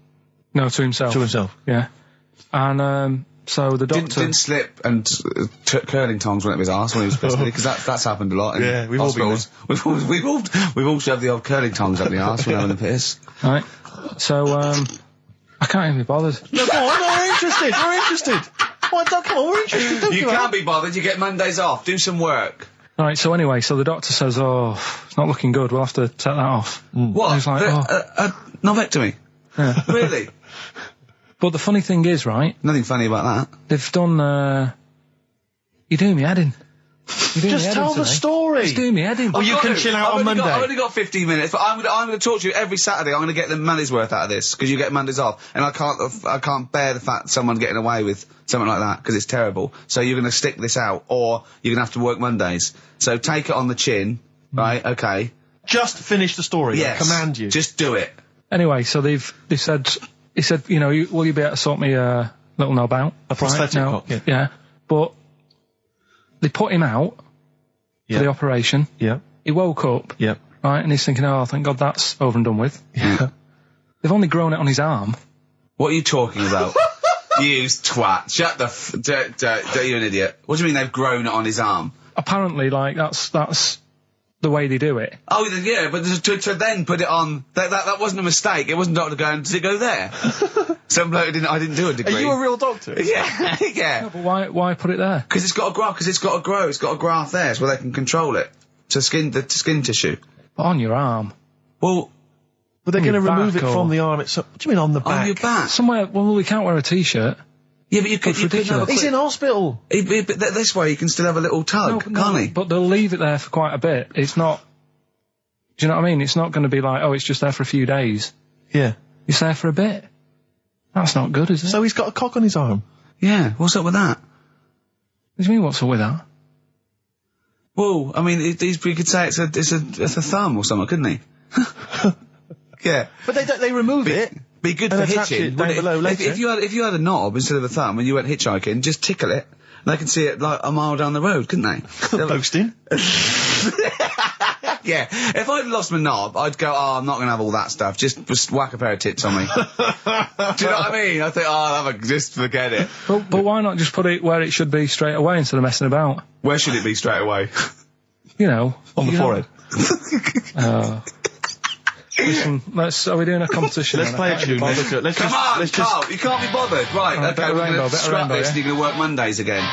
no, to himself. To himself. Yeah. And so the doctor Didn't slip and curling tongs went up his arse when he was pissed, because that's happened a lot. In Yeah, we've all been hospitals. We've all shoved the old curling tongs up the arse when having a piss. right. So I can't even be bothered. No, go on, we're interested. We're interested. Come on, we're interested. Don't You give can't up. be bothered. You get Mondays off. Do some work. Right. So anyway, so the doctor says, "Oh, it's not looking good. We'll have to take that off." What? And he's like, A knobectomy? Yeah. Really? But the funny thing is, right? Nothing funny about that. They've done. You're doing me head in. Just tell the story. Just doing me head in. Oh, you can chill out on Monday. I've only got 15 minutes, but I'm going to talk to you every Saturday. I'm going to get the money's worth out of this, because you get Mondays off, and I can't bear the fact someone getting away with something like that, because it's terrible. So you're going to stick this out, or you're going to have to work Mondays. So take it on the chin, right? Okay. Just finish the story. Yes. I command you. Just do it. Anyway, so they said, he said, you know, will you be able to sort me a little knob out? A prosthetic Right? cock, Yeah. But they put him out for the operation. Yeah. He woke up. Yeah. Right, and he's thinking, oh, thank God that's over and done with. Yeah. They've only grown it on his arm. What are you talking about? You twat. Shut the you're an idiot. What do you mean they've grown it on his arm? Apparently, like, that's the way they do it. Oh, yeah, but to then put it on, that wasn't a mistake. It wasn't doctor going, does it go there? Some bloke I didn't do a degree. Are you a real doctor? Yeah, yeah. But why put it there? Because it's got to grow, it's got a graft there, so they can control it. To skin tissue. But on your arm. Well, But they're On going to your remove it back from the arm itself. What do you mean on the back? on your back. Somewhere, well, we can't wear a t-shirt. Yeah, but you could have a ridiculous. He's in hospital. But this way you can still have a little tug, can't he? But they'll leave it there for quite a bit. It's not... Do you know what I mean? It's not going to be like, oh, it's just there for a few days. Yeah. It's there for a bit. That's not good, is it? So he's got a cock on his arm. Yeah, what's up with that? What do you mean, what's up with that? Well, I mean, we could say it's a thumb or something, couldn't he? Yeah. But they remove it. Be good And for attach hitching. it down below later. If you had a knob instead of a thumb and you went hitchhiking, just tickle it. And they can see it like a mile down the road, couldn't they? Boasting. Yeah. If I'd lost my knob, I'd go, oh, I'm not going to have all that stuff. Just whack a pair of tits on me. Do you know what I mean? I think, oh, just forget it. But why not just put it where it should be straight away instead of messing about? Where should it be straight away? You know. On the you know. forehead. Listen, are we doing a competition? Let's then? play I a can't be tune. bothered. Let's Come on, just Karl, you can't be bothered. Right, Bit okay, of we're rainbow, going to bit of scrap rainbow, this yeah? and you're going to work Mondays again.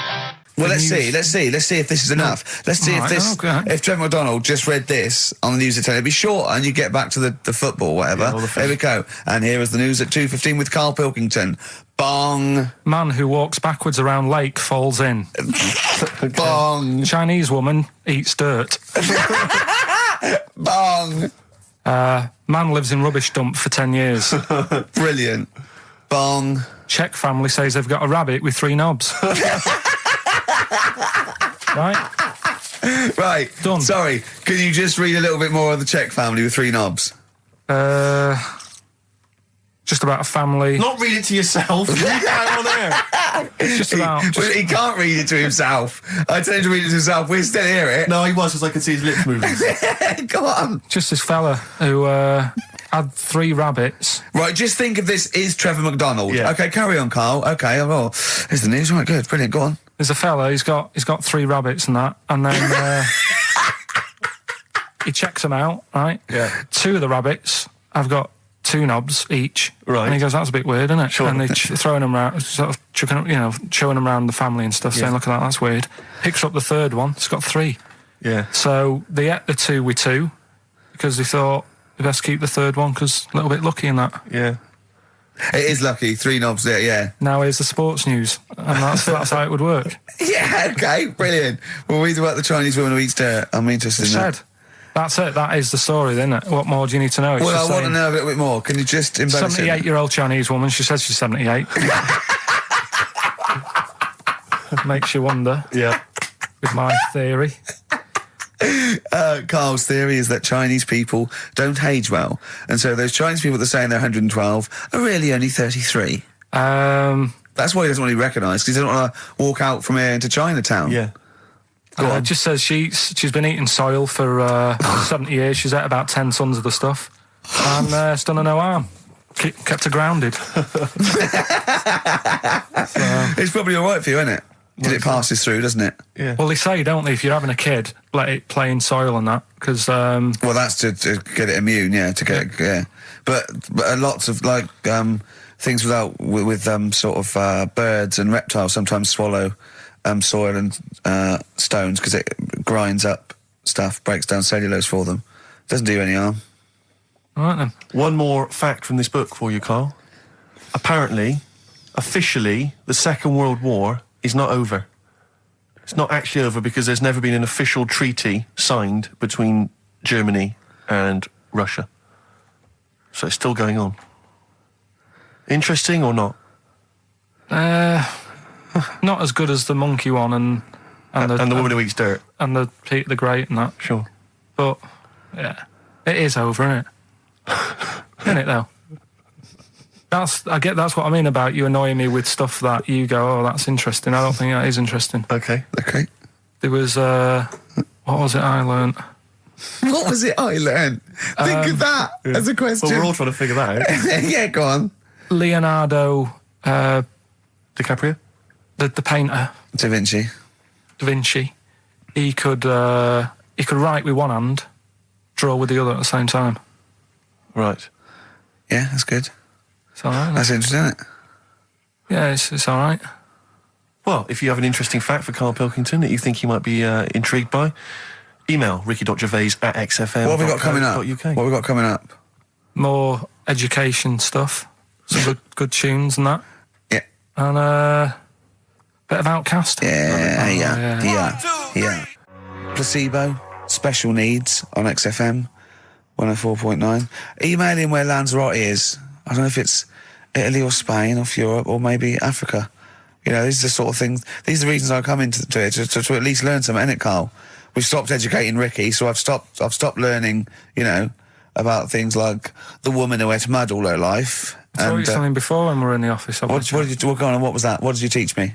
Well, let's see if this is enough. Let's see if Alright, this, okay. if Trevor McDonald just read this on the news at 10, it'd be shorter and you get back to the football, whatever. Yeah, all the There we go. And here is the news at 2:15 with Karl Pilkington. Bong. Man who walks backwards around lake falls in. Bong. Chinese woman eats dirt. Bong. Man lives in rubbish dump for 10 years. Brilliant. Bong. Czech family says they've got a rabbit with 3 knobs. Right? Right. Done. Sorry, can you just read a little bit more of the Czech family with 3 knobs? Just about a family. not read it to yourself. Read it out on air. Just about. Well, he can't read it to himself. I tell him to read it to himself. We still hear it. No, he was, because I could see his lips moving. Go on. Just this fella who had 3 rabbits. Right, just think of this is Trevor McDonald. Yeah. Okay, carry on, Karl. Okay, oh, here's the news. Right, good, brilliant. Go on. There's a fella, he's got 3 rabbits and that, and then he checks them out, right? Yeah. 2 of the rabbits have got 2 knobs each. Right. And he goes, that's a bit weird, isn't it? Sure. And they're throwing them around, sort of chucking them, you know, showing them around the family and stuff, saying, look at that, that's weird. Picks up the 3rd one, it's got 3. Yeah. So they ate the 2 with 2, because they thought they best keep the 3rd one, because a little bit lucky in that. Yeah. It is lucky. 3 knobs there, yeah. Now here's the sports news, and that's how it would work. Yeah, okay, brilliant. Well, read about the Chinese woman who eats dirt. I'm interested in that. That's it. That is the story, isn't it? What more do you need to know? It's Well, just I want to saying, know a little bit more. Can you just embellish it? 78-year-old Chinese woman. She says she's 78. Makes you wonder. Yeah. With my theory. Karl's theory is that Chinese people don't age well, and so those Chinese people that are saying they're 112 are really only 33. That's why he doesn't want to be recognised, because he doesn't want to walk out from here into Chinatown. Yeah. It just says she's been eating soil for 70 years. She's ate about 10 tons of the stuff, and it's done her no harm. Kept her grounded. It's probably all right for you, isn't it? Because it passes through, doesn't it? Yeah. Well, they say, don't they, if you're having a kid, let it play in soil and that, because... Well, that's to get it immune, yeah, to get yeah. But lots of, like, things with sort of birds and reptiles sometimes swallow soil and stones because it grinds up stuff, breaks down cellulose for them. Doesn't do you any harm. All right, then. One more fact from this book for you, Karl. Apparently, officially, the Second World War is not over. It's not actually over because there's never been an official treaty signed between Germany and Russia. So it's still going on. Interesting or not? Not as good as the monkey one and the woman who eats dirt. And the Peter the Great and that. Sure. But, yeah, it is over, isn't it? Isn't it, though? That's what I mean about you annoying me with stuff that you go, oh, that's interesting. I don't think that is interesting. Okay. There was, what was it I learnt? What was it I learned? Think of that as a question. Well, we're all trying to figure that out. Yeah, go on. Leonardo... DiCaprio? The painter. Da Vinci. He could write with one hand, draw with the other at the same time. Right. Yeah, that's good. It's all right. That's interesting, isn't it? Yeah, it's all right. Well, if you have an interesting fact for Karl Pilkington that you think he might be intrigued by, email ricky.gervais@xfm. What have we got coming up? What have we got coming up? More education stuff. Some good tunes and that. Yeah. And a bit of Outcast. Yeah. Placebo, Special Needs on XFM 104.9. Email in where Lanzarote is. I don't know if it's Italy or Spain or Europe or maybe Africa. You know, these are the sort of things, these are the reasons I come into it, to at least learn something, innit, Karl? We've stopped educating Ricky, so I've stopped learning, you know, about things like the woman who ate mud all her life. I told you something before when we were in the office. What was that? What did you teach me?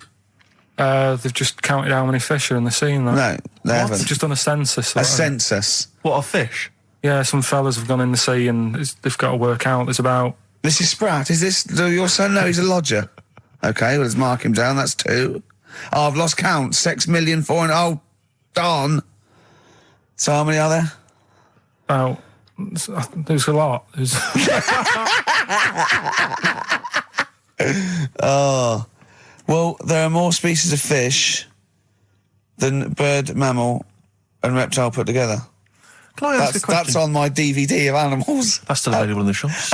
They've just counted how many fish are in the sea. No, they haven't. They've just done a census. A census? What, of fish? Yeah, some fellas have gone in the sea and they've got to work out. There's about... Mrs. Spratt, is this your son? No, he's a lodger. Okay, well, let's mark him down. That's 2. Oh, I've lost count. 6 million, 4... Oh, darn. So how many are there? About... There's a lot. Oh. Well, there are more species of fish than bird, mammal and reptile put together. Can I ask a question? That's on my DVD of animals. That's still available in the shops.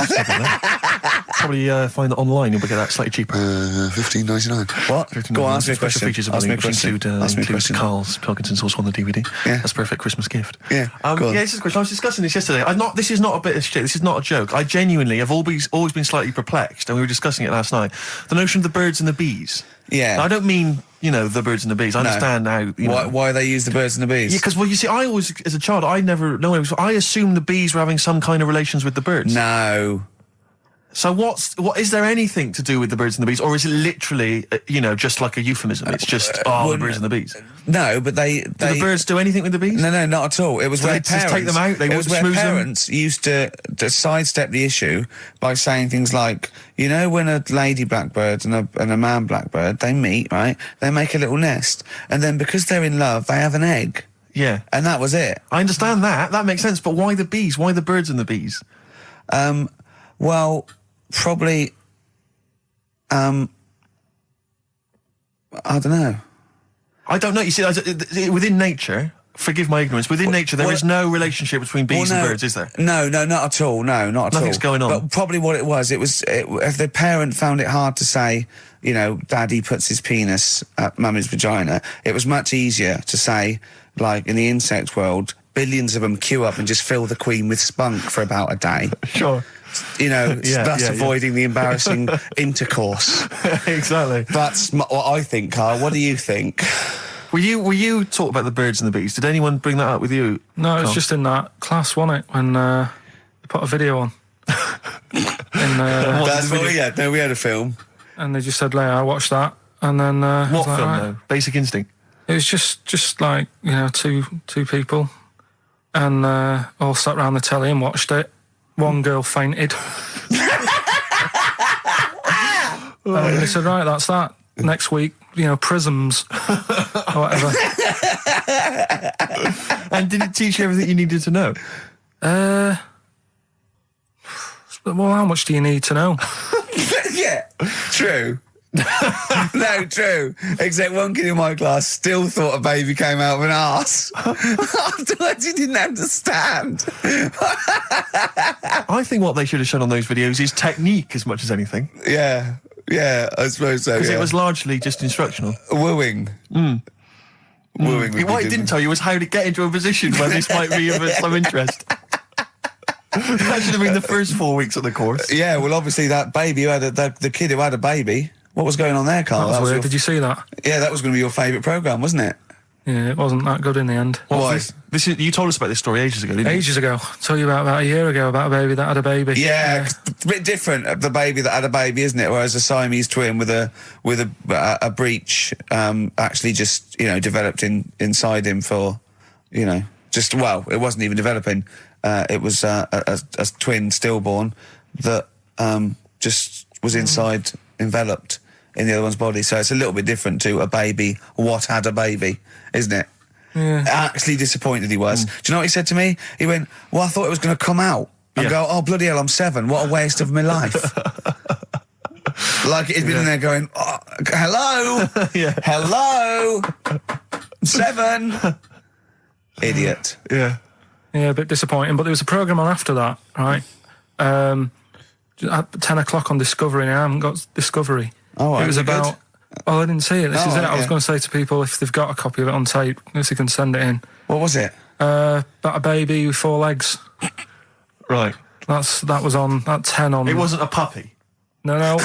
Probably find it online. You'll get that slightly cheaper. $15.99. What? Go on, ask me a question. Features of Ask me a which question. includes Karl's Pilkington's also on the DVD. Yeah. That's a perfect Christmas gift. Yeah. Go on. Yeah, this is a question. I was discussing this yesterday. This is not a bit of shit. This is not a joke. I genuinely have always been slightly perplexed, and we were discussing it last night. The notion of the birds and the bees. Yeah. Now, I don't mean, you know, the birds and the bees. I understand now. Why they use the birds and the bees? Yeah, because, well, you see, I always, as a child, I assumed the bees were having some kind of relations with the birds. No. So what is there anything to do with the birds and the bees, or is it literally, just like a euphemism? It's just, the birds and the bees. No, but they... Do the birds do anything with the bees? No, not at all. It was where they just take them out, it was where parents used to sidestep the issue by saying things like, you know, when a lady blackbird and a man blackbird, they meet, right? They make a little nest. And then because they're in love, they have an egg. Yeah. And that was it. I understand that. That makes sense. But why the bees? Why the birds and the bees? Well... Probably, I don't know. I don't know. You see, within nature, forgive my ignorance, within nature there is no relationship between bees and birds, is there? No, not at all. No, not at all. Nothing's going on. But probably what it was, if the parent found it hard to say, daddy puts his penis at mummy's vagina, it was much easier to say, like in the insect world, billions of them queue up and just fill the queen with spunk for about a day. Sure. Thus avoiding the embarrassing intercourse. Exactly. That's what I think, Karl. What do you think? Were you taught about the birds and the bees? Did anyone bring that up with you? No, it was just in that class, wasn't it? When they put a video on. That's what we had. No, we had a film. And they just said, I watched that. And then... what film, though? Basic Instinct? It was just like, two people. And all sat round the telly and watched it. One girl fainted. And they said, right, that's that. Next week, prisms or whatever. And did it teach you everything you needed to know? Well, how much do you need to know? Yeah, true. No, true. Except one kid in my class still thought a baby came out of an arse. Afterwards, he didn't understand. I think what they should have shown on those videos is technique as much as anything. Yeah, I suppose so. Because it was largely just instructional. Wooing. Wooing. What it didn't tell you was how to get into a position where this might be of some interest. That should have been the first 4 weeks of the course. Yeah, well, obviously that baby who had the kid who had a baby. What was going on there, Karl? That was weird. Did you see that? Yeah, that was going to be your favourite programme, wasn't it? Yeah, it wasn't that good in the end. Why? You told us about this story ages ago, didn't you? Ages ago. I told you about a year ago about a baby that had a baby. Yeah, it's a bit different, the baby that had a baby, isn't it? Whereas a Siamese twin with a breech actually just, developed inside him for, it wasn't even developing. It was a twin stillborn that just was inside, enveloped in the other one's body. So it's a little bit different to a baby what had a baby, isn't it? Yeah. Actually disappointed he was. Do you know what he said to me? He went, well, I thought it was going to come out. And go, oh, bloody hell, I'm 7. What a waste of my life. Like he'd been in there going, oh, hello? Hello? I'm 7. Idiot. Yeah. Yeah, a bit disappointing. But there was a programme on after that, right? At 10 o'clock on Discovery, and I haven't got Discovery. Oh, it was about... good? Oh, I didn't see it. This is it. Yeah. I was going to say to people, if they've got a copy of it on tape, if they can send it in. What was it? About a baby with 4 legs. Right. That was on at 10 on... It wasn't a puppy? No.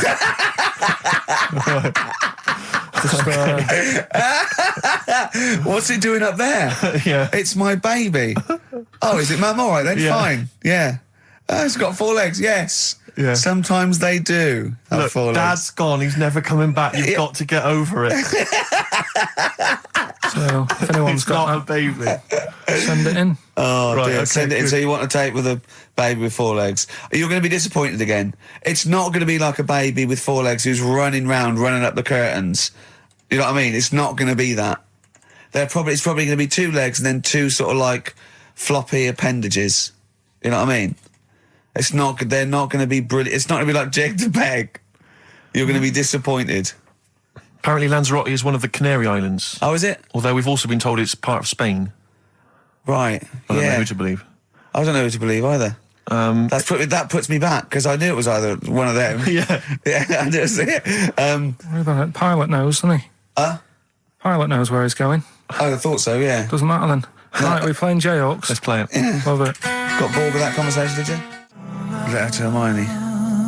What's it doing up there? Yeah. It's my baby. Oh, is it Mum? All right then, fine. Yeah. It's got 4 legs, yes. Yeah. Sometimes they do have Look, 4 legs. Dad's gone, he's never coming back, you've got to get over it. So, if anyone's It's not got a baby. send it in. Oh, Right, dear. okay, Send it in. good. So you want to take with a baby with 4 legs. You're going to be disappointed again. It's not going to be like a baby with 4 legs who's running up the curtains. You know what I mean? It's not going to be that. It's probably going to be 2 legs and then 2 sort of like floppy appendages. You know what I mean? They're not going to be brilliant. It's not going to be like Jake the Peg. You're going to be disappointed. Apparently Lanzarote is one of the Canary Islands. Oh, is it? Although we've also been told it's part of Spain. Right. I don't know who to believe. I don't know who to believe either. That puts me back because I knew it was either one of them. Yeah. Yeah, I just it. What about it? Pilot knows, doesn't he? Pilot knows where he's going. I thought so, yeah. Doesn't matter then. Right, we're playing Jayhawks. Let's play it. Love it. Got bored with that conversation, did you? Letter to Hermione,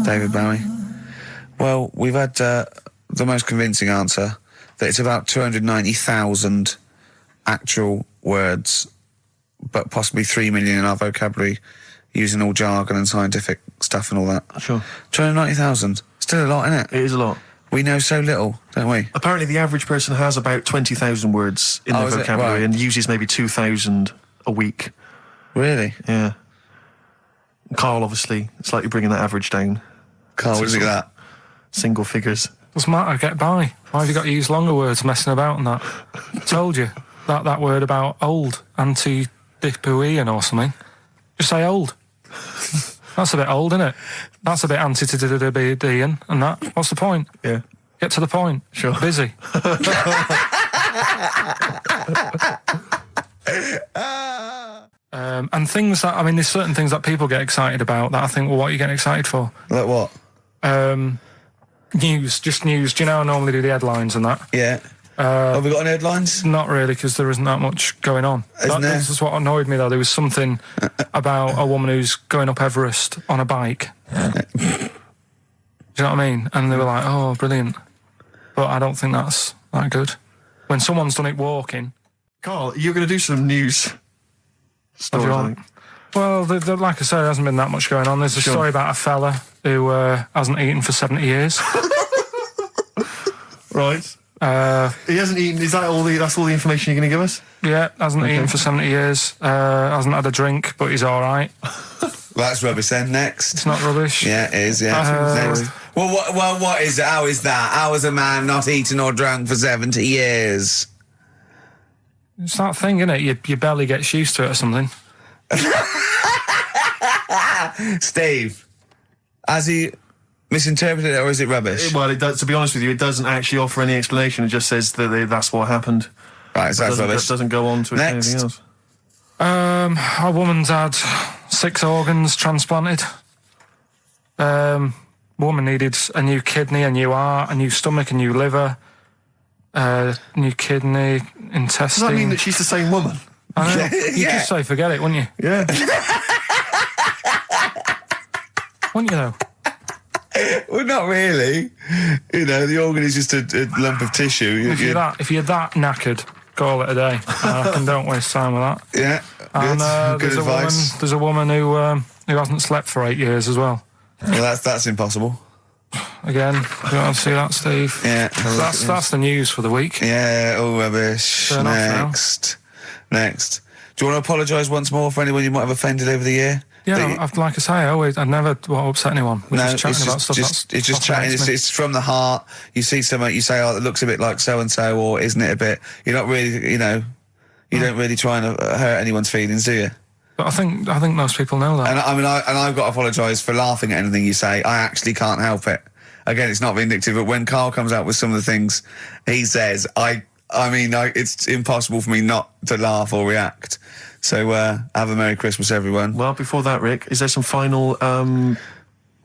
David Bowie. Well, we've had the most convincing answer that it's about 290,000 actual words, but possibly 3 million in our vocabulary, using all jargon and scientific stuff and all that. Sure. 290,000. Still a lot, isn't it? It is a lot. We know so little, don't we? Apparently the average person has about 20,000 words in their is it? vocabulary Right. and uses maybe 2,000 a week. Really? Yeah. Karl, obviously, slightly bringing that average down. Karl, what do you think of that? Single figures. Doesn't matter, get by. Why have you got to use longer words messing about and that? I told you. That word about old, anti-dipuian or something. Just say old. That's a bit old, isn't it? That's a bit anti-dipuian and that. What's the point? Yeah. Get to the point. Sure. Busy. And things that, I mean, there's certain things that people get excited about that I think, well, what are you getting excited for? Like what? News. Do you know I normally do the headlines and that? Yeah. Have we got any headlines? Not really, because there isn't that much going on. Isn't there? This is what annoyed me, though. There was something about a woman who's going up Everest on a bike. Do you know what I mean? And they were like, oh, brilliant. But I don't think that's that good. When someone's done it walking... Carl, you're going to do some news stories, I think. Well, like I said, there hasn't been that much going on. There's a story about a fella who hasn't eaten for 70 years. Right. He hasn't eaten. Is that all that's all the information you're going to give us? Yeah, hasn't eaten for 70 years. Hasn't had a drink, but he's all right. That's rubbish then. Next. It's not rubbish. Yeah, it is, yeah. Next. Well, what is it? How is that? How is a man not eaten or drunk for 70 years? It's that thing, isn't it? Your belly gets used to it or something. Steve, has he misinterpreted it or is it rubbish? Well, it does, to be honest with you, it doesn't actually offer any explanation. It just says that that's what happened. Right, so that's rubbish. It doesn't go on to Next. anything else. A woman's had 6 organs transplanted. Woman needed a new kidney, a new heart, a new stomach, a new liver, new kidney, intestine. Does that mean that she's the same woman? I know. You'd just say forget it, wouldn't you? Yeah. Wouldn't you, though? Well, not really. You know, the organ is just a lump of tissue. If you're that knackered, call it a day. And don't waste time with that. Yeah, And good advice. There's a woman who hasn't slept for 8 years as well. Well, that's impossible. Again, you want to see that, Steve? Yeah. That's the news for the week. Yeah, all rubbish. Turn off now. Next. Do you want to apologise once more for anyone you might have offended over the year? Yeah, like I say, I'd never want to upset anyone. We're just chatting about stuff. It's just chatting. It's from the heart. You see something, you say, "Oh, it looks a bit like so and so," or "Isn't it a bit?" You're not really, you don't really try and hurt anyone's feelings, do you? But I think most people know that. And I've got to apologise for laughing at anything you say. I actually can't help it. Again, it's not vindictive, but when Karl comes out with some of the things he says, it's impossible for me not to laugh or react. So have a Merry Christmas, everyone. Well, before that, Rick, is there some final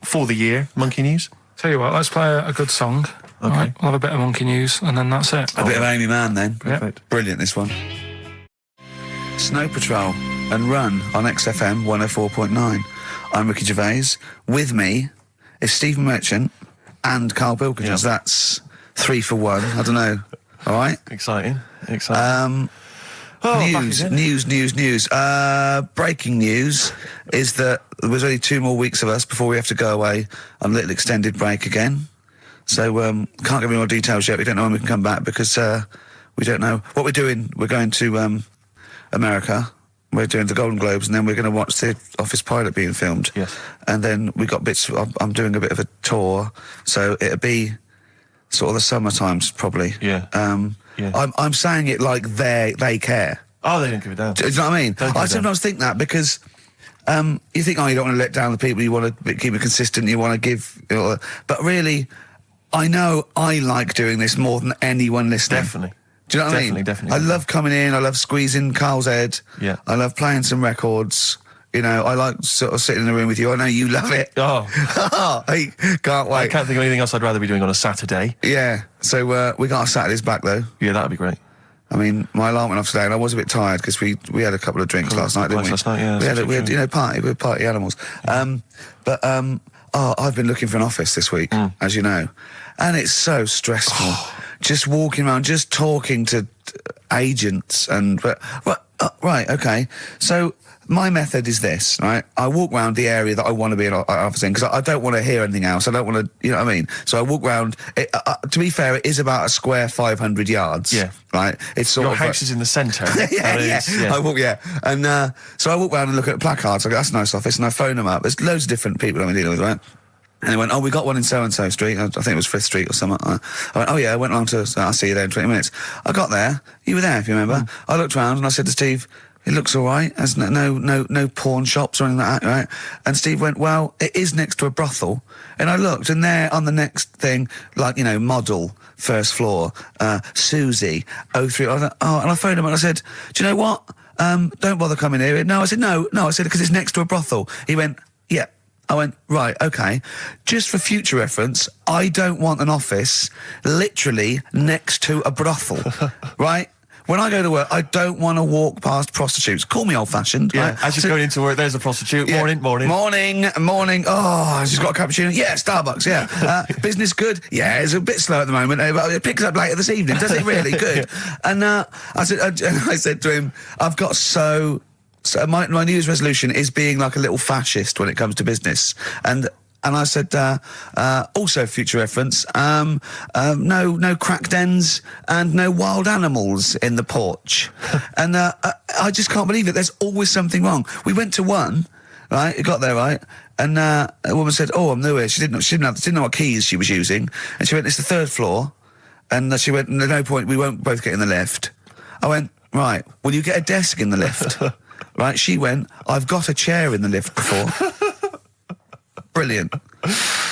for the year monkey news? Tell you what, let's play a good song. Okay. Right, we'll have a bit of monkey news, and then that's it. A bit of Amy Mann, then. Perfect. Yep. Brilliant, this one. Snow Patrol and Run on XFM 104.9. I'm Ricky Gervais. With me is Stephen Merchant and Karl Pilkington. Yep. That's 3 for 1. I don't know. All right? Exciting. News. Breaking news is that there's only 2 more weeks of us before we have to go away on a little extended break again. So can't give any more details yet. We don't know when we can come back because we don't know what we're doing. We're going to America. We're doing the Golden Globes, and then we're going to watch the Office pilot being filmed. Yes. And then we got bits. I'm doing a bit of a tour, so it'll be sort of the summer times probably. Yeah. I'm saying it like they care. Oh, they don't give a damn. Do you know what I mean? Don't give a I damn. sometimes think that because you think, you don't want to let down the people, you want to keep it consistent, you want to give, but really, I know I like doing this more than anyone listening. Definitely. Do you know what I mean? Definitely. I love coming in, I love squeezing Karl's head. Yeah. I love playing some records. I like sort of sitting in the room with you. I know you love it. Oh. I can't wait. I can't think of anything else I'd rather be doing on a Saturday. Yeah. So we got our Saturdays back though. Yeah, that'd be great. I mean, my alarm went off today, and I was a bit tired because we had a couple of drinks last night, didn't we? Last night, yeah. We had party. We're party animals. I've been looking for an office this week, as you know, and it's so stressful. Just walking around, just talking to agents, and right, okay. So my method is this, right? I walk around the area that I want to be an office in because I don't want to hear anything else. I don't want to, you know what I mean? So I walk around. To be fair, it is about a square 500 yards. Yeah. Right? It's sort Your of house is in the centre. yeah. I walk, and so I walk around and look at placards. I go, that's a nice office, and I phone them up. There's loads of different people I'm dealing with, right? And they went, we got one in so-and-so street. I think it was 5th Street or something. I went, I went round to, I'll see you there in 20 minutes. I got there. You were there, if you remember. I looked round and I said to Steve, it looks all right. There's no pawn shops or anything like that, right? And Steve went, well, it is next to a brothel. And I looked, and there on the next thing, model, first floor, Susie, 03. I thought, and I phoned him and I said, do you know what? don't bother coming here. No, I said, no. I said, because it's next to a brothel. He went, yeah. I went, right, okay. Just for future reference, I don't want an office literally next to a brothel, right? When I go to work, I don't want to walk past prostitutes. Call me old-fashioned. Yeah, right? as you're going into work, there's a prostitute. Yeah. Morning. Morning. Oh, she's got a cappuccino. Yeah, Starbucks, yeah. Business good? Yeah, it's a bit slow at the moment, but it picks up later this evening. Does it really? Good. And I said to him, I've got so my New Year's resolution is being like a little fascist when it comes to business. And I said, also future reference, no crack dens and no wild animals in the porch. And I just can't believe it. There's always something wrong. We went to one, right? It got there, right? And a woman said, "Oh, I'm new here." She didn't know what keys she was using. And she went, "It's the 3rd floor." And she went, "There's no point. We won't both get in the lift." I went, "Right. Will you get a desk in the lift?" Right? She went, "I've got a chair in the lift before." Brilliant.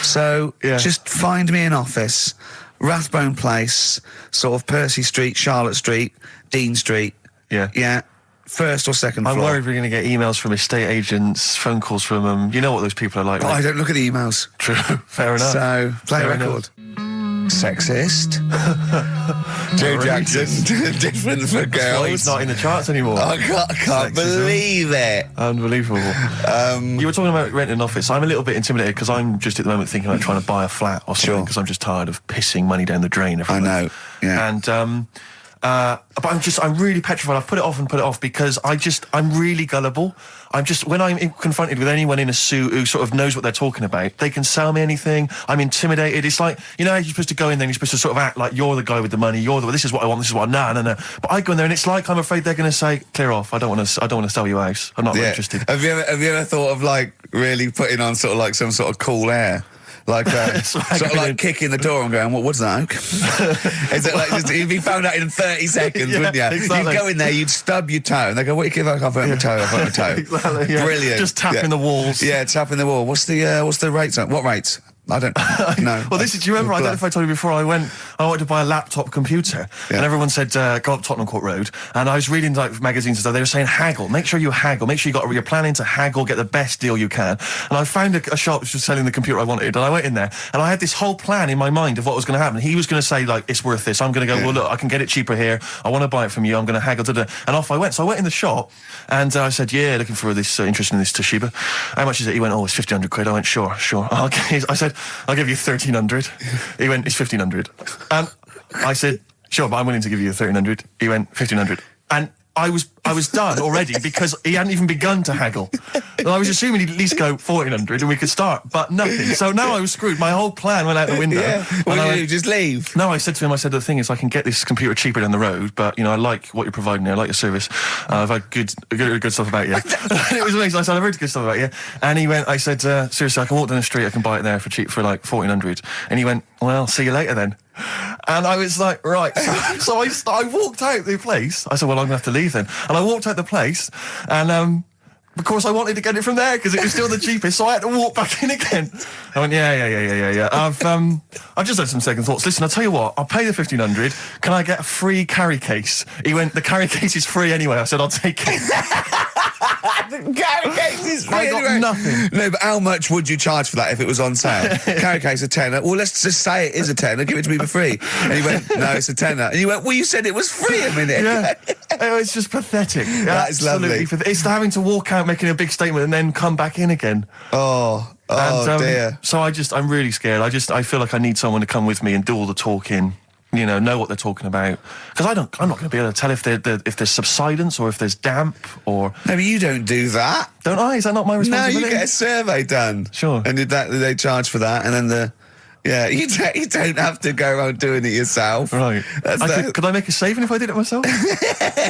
So, just find me an office, Rathbone Place, sort of Percy Street, Charlotte Street, Dean Street. Yeah. Yeah. 1st or 2nd floor. I'm worried we're going to get emails from estate agents, phone calls from them. You know what those people are like. But I don't look at the emails. True. Fair enough. So, play a record. Sexist. Joe Jackson, different for That's girls. why he's not in the charts anymore. I can't believe it. Unbelievable. You were talking about renting an office. I'm a little bit intimidated because I'm just at the moment thinking about trying to buy a flat or something because I'm just tired of pissing money down the drain every month. I know. Yeah. And but I'm really petrified. I've put it off because I'm really gullible. When I'm confronted with anyone in a suit who sort of knows what they're talking about, they can sell me anything. I'm intimidated. It's like, you know, you're supposed to go in there and you're supposed to sort of act like you're the guy with the money. This is what I want. This is what no. But I go in there and it's like I'm afraid they're going to say, "Clear off. I don't want to sell you a house. I'm not interested." Have you ever thought of like really putting on sort of like some sort of cool air? Like, sort of like kicking the door and going, "What's that, Oak?" Is it like, you'd be found out in 30 seconds, wouldn't you? Exactly. You'd go in there, you'd stub your toe, and they go, "What do you give? I've hurt my toe, Exactly, yeah. Brilliant. Just tapping the walls. Yeah, tapping the wall. What's the rates? What rates? I don't know. Well, do you remember, I don't know if I told you before, I wanted to buy a laptop computer, and everyone said, go up Tottenham Court Road, and I was reading like magazines and stuff, they were saying haggle, make sure you haggle, make sure you're planning to haggle, get the best deal you can. And I found a shop which was selling the computer I wanted, and I went in there, and I had this whole plan in my mind of what was going to happen. He was going to say, like, it's worth this. I'm going to go, well, look, I can get it cheaper here, I want to buy it from you, I'm going to haggle, and off I went. So I went in the shop, and I said, yeah, looking for this, interested in this Toshiba. How much is it? He went, oh, it's 1,500 quid. I went, sure. Okay. I said, I'll give you 1,300. He went, it's 1,500. And I said, sure, but I'm willing to give you 1,300. He went, 1,500. And I was done already because he hadn't even begun to haggle. And I was assuming he'd at least go 1,400 and we could start, but nothing. So now I was screwed. My whole plan went out the window. Yeah. What did you do? Just leave? No, I said to him, the thing is, I can get this computer cheaper down the road, but, you know, I like what you're providing here. I like your service. I've had good stuff about you. It was amazing. I said, I've heard good stuff about you. And he went, I said, seriously, I can walk down the street, I can buy it there for cheap, for like 1,400. And he went, well, see you later then. And I was like, right. So I walked out the place. I said, well, I'm going to have to leave then. And I walked out the place, and of course I wanted to get it from there because it was still the cheapest, so I had to walk back in again. I went, yeah. I've just had some second thoughts. Listen, I'll tell you what, I'll pay the 1,500. Can I get a free carry case? He went, the carry case is free anyway. I said, I'll take it. The carry case is free. I got nothing. No, but how much would you charge for that if it was on sale? Carry case a tenner. Well, let's just say it is a tenner. Give it to me for free. And he went, no, it's a tenner. And you went, well, you said it was free a minute. Yeah. It's just pathetic. That is lovely. It's having to walk out making a big statement and then come back in again. Oh, dear. So I'm really scared. I feel like I need someone to come with me and do all the talking. You know what they're talking about, because I'm not going to be able to tell if there's subsidence or if there's damp or. No, but you don't do that, don't I? Is that not my responsibility? No, you get a survey done. Sure. And they charge for that, and then you don't have to go around doing it yourself. Right. Could I make a saving if I did it myself?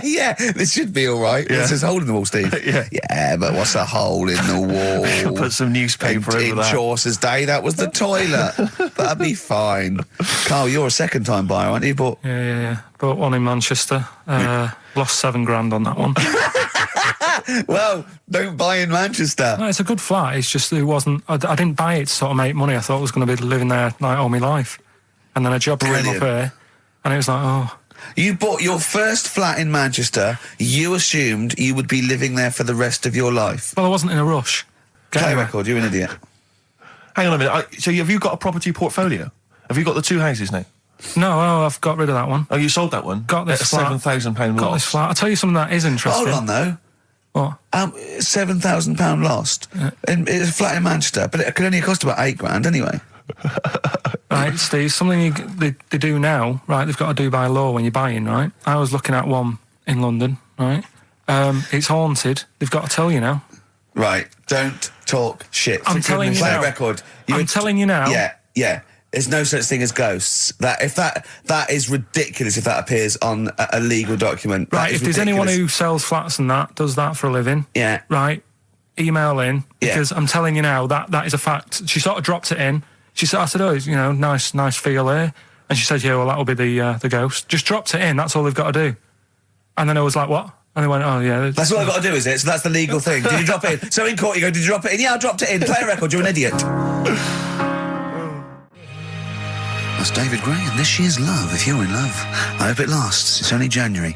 Yeah, this should be all right. Yeah. This is a hole in the wall, Steve. Yeah, but what's a hole in the wall? Put some newspaper over in that. Chaucer's day, that was the toilet. That'd be fine. Carl, you're a second-time buyer, aren't you? Yeah. Bought one in Manchester. Lost $7,000 on that one. Well, don't buy in Manchester. No, it's a good flat. It's just it wasn't. I didn't buy it to sort of make money. I thought I was going to be living there like all my life, and then a job came up here, and it was like, oh. You bought your first flat in Manchester. You assumed you would be living there for the rest of your life. Well, I wasn't in a rush. Play record, you're an idiot. Hang on a minute. So have you got a property portfolio? Have you got the 2 houses now? No, I've got rid of that one. Oh, you sold that one? Got this at a flat. £7,000 Got loss. this flat. I'll tell you something that is interesting. Hold on, though. What? £7,000 lost. Yeah. It's a flat in Manchester, but it could only cost about £8,000 anyway. Right, Steve, something they do now, right, they've got to do by law when you're buying, right? I was looking at one in London, right? It's haunted. They've got to tell you now. Right, don't talk shit. I'm telling you Play now. a record. I'm telling you now. Yeah. There's no such thing as ghosts. That is ridiculous if that appears on a legal document. Right, if there's anyone who sells flats and does that for a living, yeah, right, email in, because I'm telling you now, that is a fact. She sort of dropped it in. She said, I said, oh, nice feel here. And she said, yeah, well, that'll be the ghost. Just dropped it in, that's all they've got to do. And then I was like, what? And they went, oh, yeah. That's all I've got to do, is it? So that's the legal thing. Did you drop it in? So in court you go, did you drop it in? Yeah, I dropped it in. Play a record, you're an idiot. That's David Gray, and this year's Love, if you're in love. I hope it lasts. It's only January.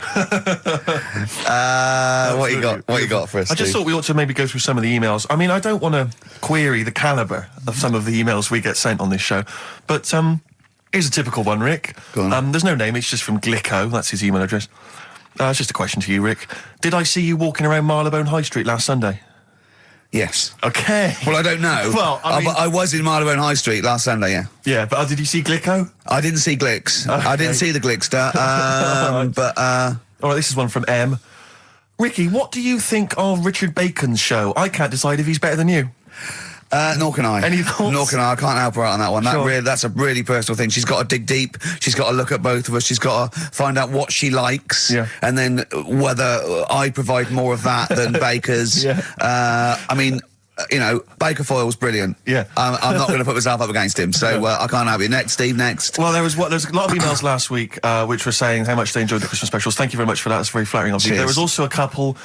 What you got for us, I just thought we ought to maybe go through some of the emails. I mean, I don't want to query the calibre of some of the emails we get sent on this show, but here's a typical one, Rick. Go on. There's no name, it's just from Glicko, that's his email address. It's just a question to you, Rick. Did I see you walking around Marylebone High Street last Sunday? Yes. Okay. Well, I don't know. Well, I mean, I was in Marylebone High Street last Sunday, yeah. Yeah, but did you see Glicko? I didn't see Glicks. Okay. I didn't see the Glickster. But all right, this is one from M. Ricky, what do you think of Richard Bacon's show? I can't decide if he's better than you. Nor can I. Any thoughts? Nor can I. I can't help her out on that one. Sure. That's a really personal thing. She's got to dig deep. She's got to look at both of us. She's got to find out what she likes, and then whether I provide more of that than Baker's. I mean, Baker Foyle's brilliant. Yeah. I'm not going to put myself up against him, so I can't help you. Next, Steve, next. Well, there's a lot of emails last week which were saying how much they enjoyed the Christmas specials. Thank you very much for that. That's very flattering of you. There was also a couple.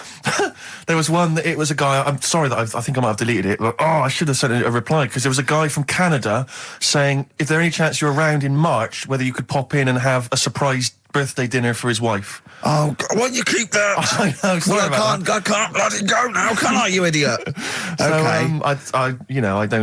There was one that it was a guy. I'm sorry that I think I might have deleted it. But, I should have sent a reply, because there was a guy from Canada saying if there any chance you're around in March, whether you could pop in and have a surprise birthday dinner for his wife. Oh, why don't you keep that? I know. Sorry Well, I can't let it go now, can I, you idiot? Okay.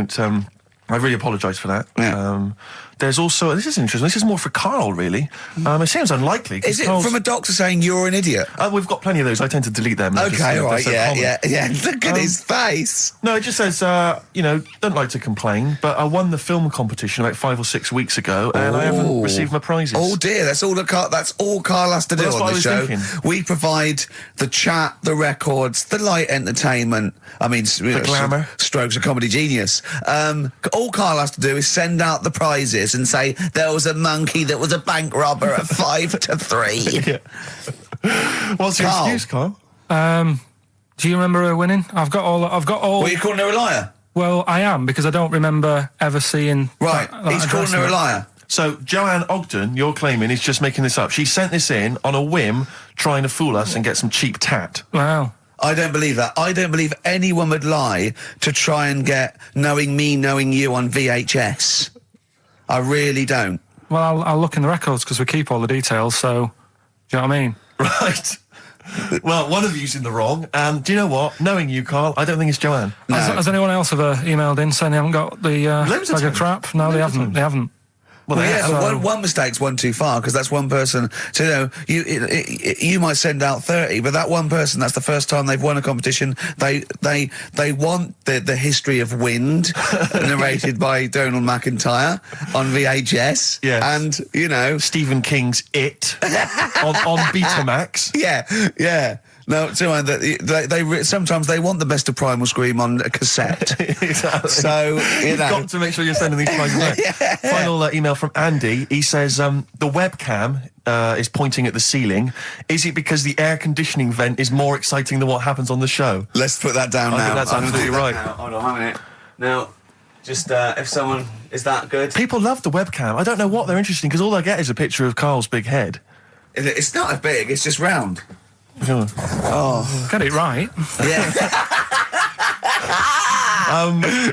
So, I really apologise for that. Yeah. There's also, this is interesting, this is more for Karl, really. It seems unlikely. Is it from a doctor saying you're an idiot? We've got plenty of those. I tend to delete them. Okay, all right, they're so common. yeah. Look at his face. No, it just says, don't like to complain, but I won the film competition about 5 or 6 weeks ago, and I haven't received my prizes. Oh dear, that's all Karl has to do Well, that's what on I the was show. thinking. We provide the chat, the records, the light entertainment. I mean, the glamour. Strokes of comedy genius. All Karl has to do is send out the prizes and say there was a monkey that was a bank robber at 5 to 3. Yeah. What's your Karl. excuse, Karl? Do you remember her winning? I've got all. What, are you calling her a liar? Well, I am, because I don't remember ever seeing. Right, he's calling her a liar. So, Joanne Ogden, you're claiming, is just making this up. She sent this in on a whim, trying to fool us and get some cheap tat. Wow. I don't believe that. I don't believe anyone would lie to try and get knowing me, knowing you on VHS. I really don't. Well, I'll look in the records, because we keep all the details, so... Do you know what I mean? Right. Well, one of you's in the wrong, and do you know what? Knowing you, Karl, I don't think it's Joanne. No. Has anyone else ever emailed in saying they haven't got the Loads of bag of times. crap? No, Loads they of haven't. times. They haven't. Well, Yeah, so- but one mistake's one too far, because that's one person. So you might send out 30, but that one person, that's the first time they've won a competition. They want the history of Wind narrated by Donald McIntyre on VHS. Yes. And Stephen King's It on Betamax. yeah. No, they sometimes they want the best of Primal Scream on a cassette. Exactly. So You've got to make sure you're sending these prizes out. Final email from Andy. He says the webcam is pointing at the ceiling. Is it because the air conditioning vent is more exciting than what happens on the show? Let's put that down I now. think that's I'm gonna absolutely do that right. now. Hold on a minute. Now, just if someone is that good. People love the webcam. I don't know what they're interested in, because all I get is a picture of Karl's big head. It's not as big. It's just round. Oh. Get it right. Yeah.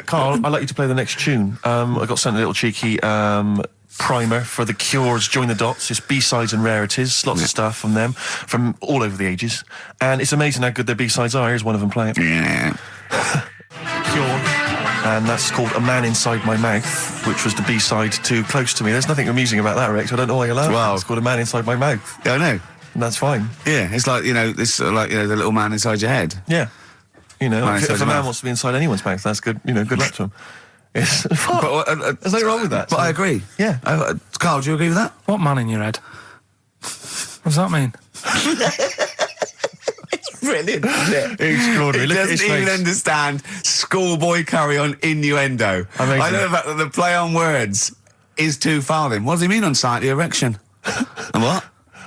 Karl, I'd like you to play the next tune. I got sent a little cheeky primer for The Cure's Join the Dots. It's B-sides and rarities, lots of stuff from them, from all over the ages. And it's amazing how good their B-sides are. Here's one of them playing. Yeah. Cure. And that's called A Man Inside My Mouth, which was the B-side to Close to Me. There's nothing amusing about that, Rex. I don't know why you laugh. Wow. It's called A Man Inside My Mouth. Yeah, I know. And that's fine. Yeah, it's like, this, the little man inside your head. Yeah. Man If inside a your man mouth. wants to be inside anyone's mouth, that's good. Good luck to him. Yes. But, There's nothing wrong with that. But I agree. Yeah. Karl, do you agree with that? What man in your head? What does that mean? Brilliant, isn't it? Extraordinary. He Look at doesn't his even face. understand schoolboy carry-on innuendo. Amazing. I know the fact that the play on words is too far then. What does he mean on site, the erection? And what?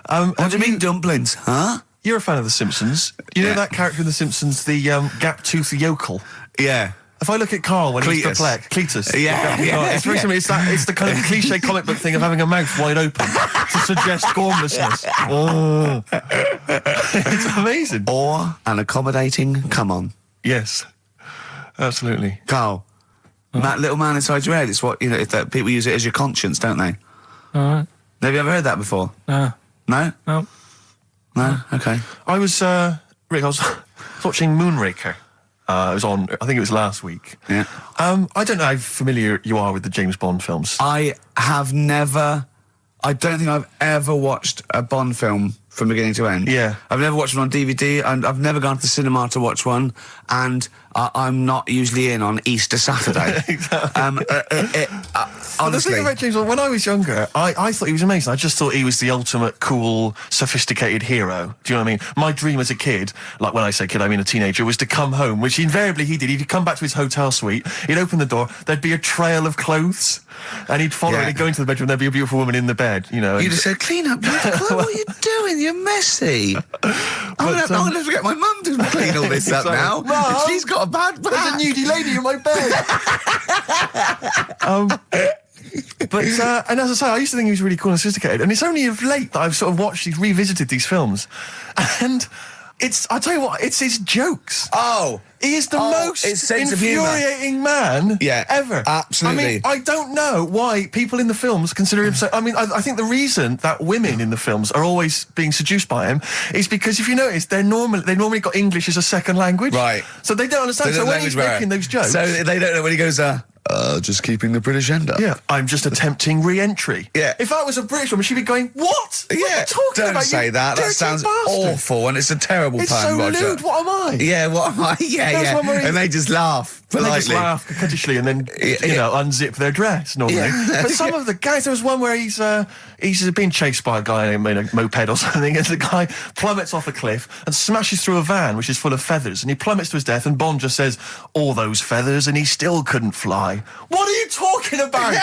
What do you mean dumplings, huh? You're a fan of The Simpsons. You know that character in The Simpsons, the gap-toothed yokel? Yeah. If I look at Karl when he's Cletus. perplexed, Cletus. Yeah, It's very similar. It's the kind of cliche comic book thing of having a mouth wide open to suggest gormlessness. Oh. It's amazing. Or an accommodating come on. Yes, absolutely. Karl, that little man inside your head, it's what, people use it as your conscience, don't they? All right. Have you ever heard that before? No. No? No. No? Okay. I was, Rick, I was watching Moonraker. It was on, I think it was last week. Yeah. I don't know how familiar you are with the James Bond films. I don't think I've ever watched a Bond film from beginning to end. Yeah. I've never watched one on DVD, and I've never gone to the cinema to watch one, and I'm not usually in on Easter Saturday. Exactly. Honestly. The thing about James Bond, when I was younger, I thought he was amazing. I just thought he was the ultimate cool, sophisticated hero. Do you know what I mean? My dream as a kid, like when I say kid, I mean a teenager, was to come home, which invariably he did. He'd come back to his hotel suite, he'd open the door, there'd be a trail of clothes, and he'd follow Yeah. and he'd go into the bedroom, there'd be a beautiful woman in the bed, You'd have said, clean up your clothes. What are you doing? You're messy. I'm going to get my mum to clean all this up now. Mum, She's got a bad back. there's a nudie lady in my bed. But and as I say, I used to think he was really cool and sophisticated, and it's only of late that I've sort of revisited these films, and I tell you what, it's his jokes. Oh. He is the most it's sense of humour. infuriating man ever. Absolutely. I mean, I don't know why people in the films consider him so... I mean, I think the reason that women in the films are always being seduced by him is because, if you notice, they normally got English as a second language. Right. So they don't understand. So when he's making those jokes... So they don't know when he goes, just keeping the British end up. Yeah, I'm just attempting re-entry. Yeah. If I was a British woman, she'd be going, what? What are you talking don't about? say you that. That dirty sounds bastard? awful, and it's a terrible It's pun, so Roger. lewd. What am I? Yeah, what am I? Yeah, There's one where yeah. And they just laugh And politely. they just laugh coquettishly and then, unzip their dress normally. Yeah. But some of the guys, there was one where he's being chased by a guy in a moped or something, and the guy plummets off a cliff and smashes through a van which is full of feathers, and he plummets to his death, and Bond just says, all those feathers, and he still couldn't fly. What are you talking about?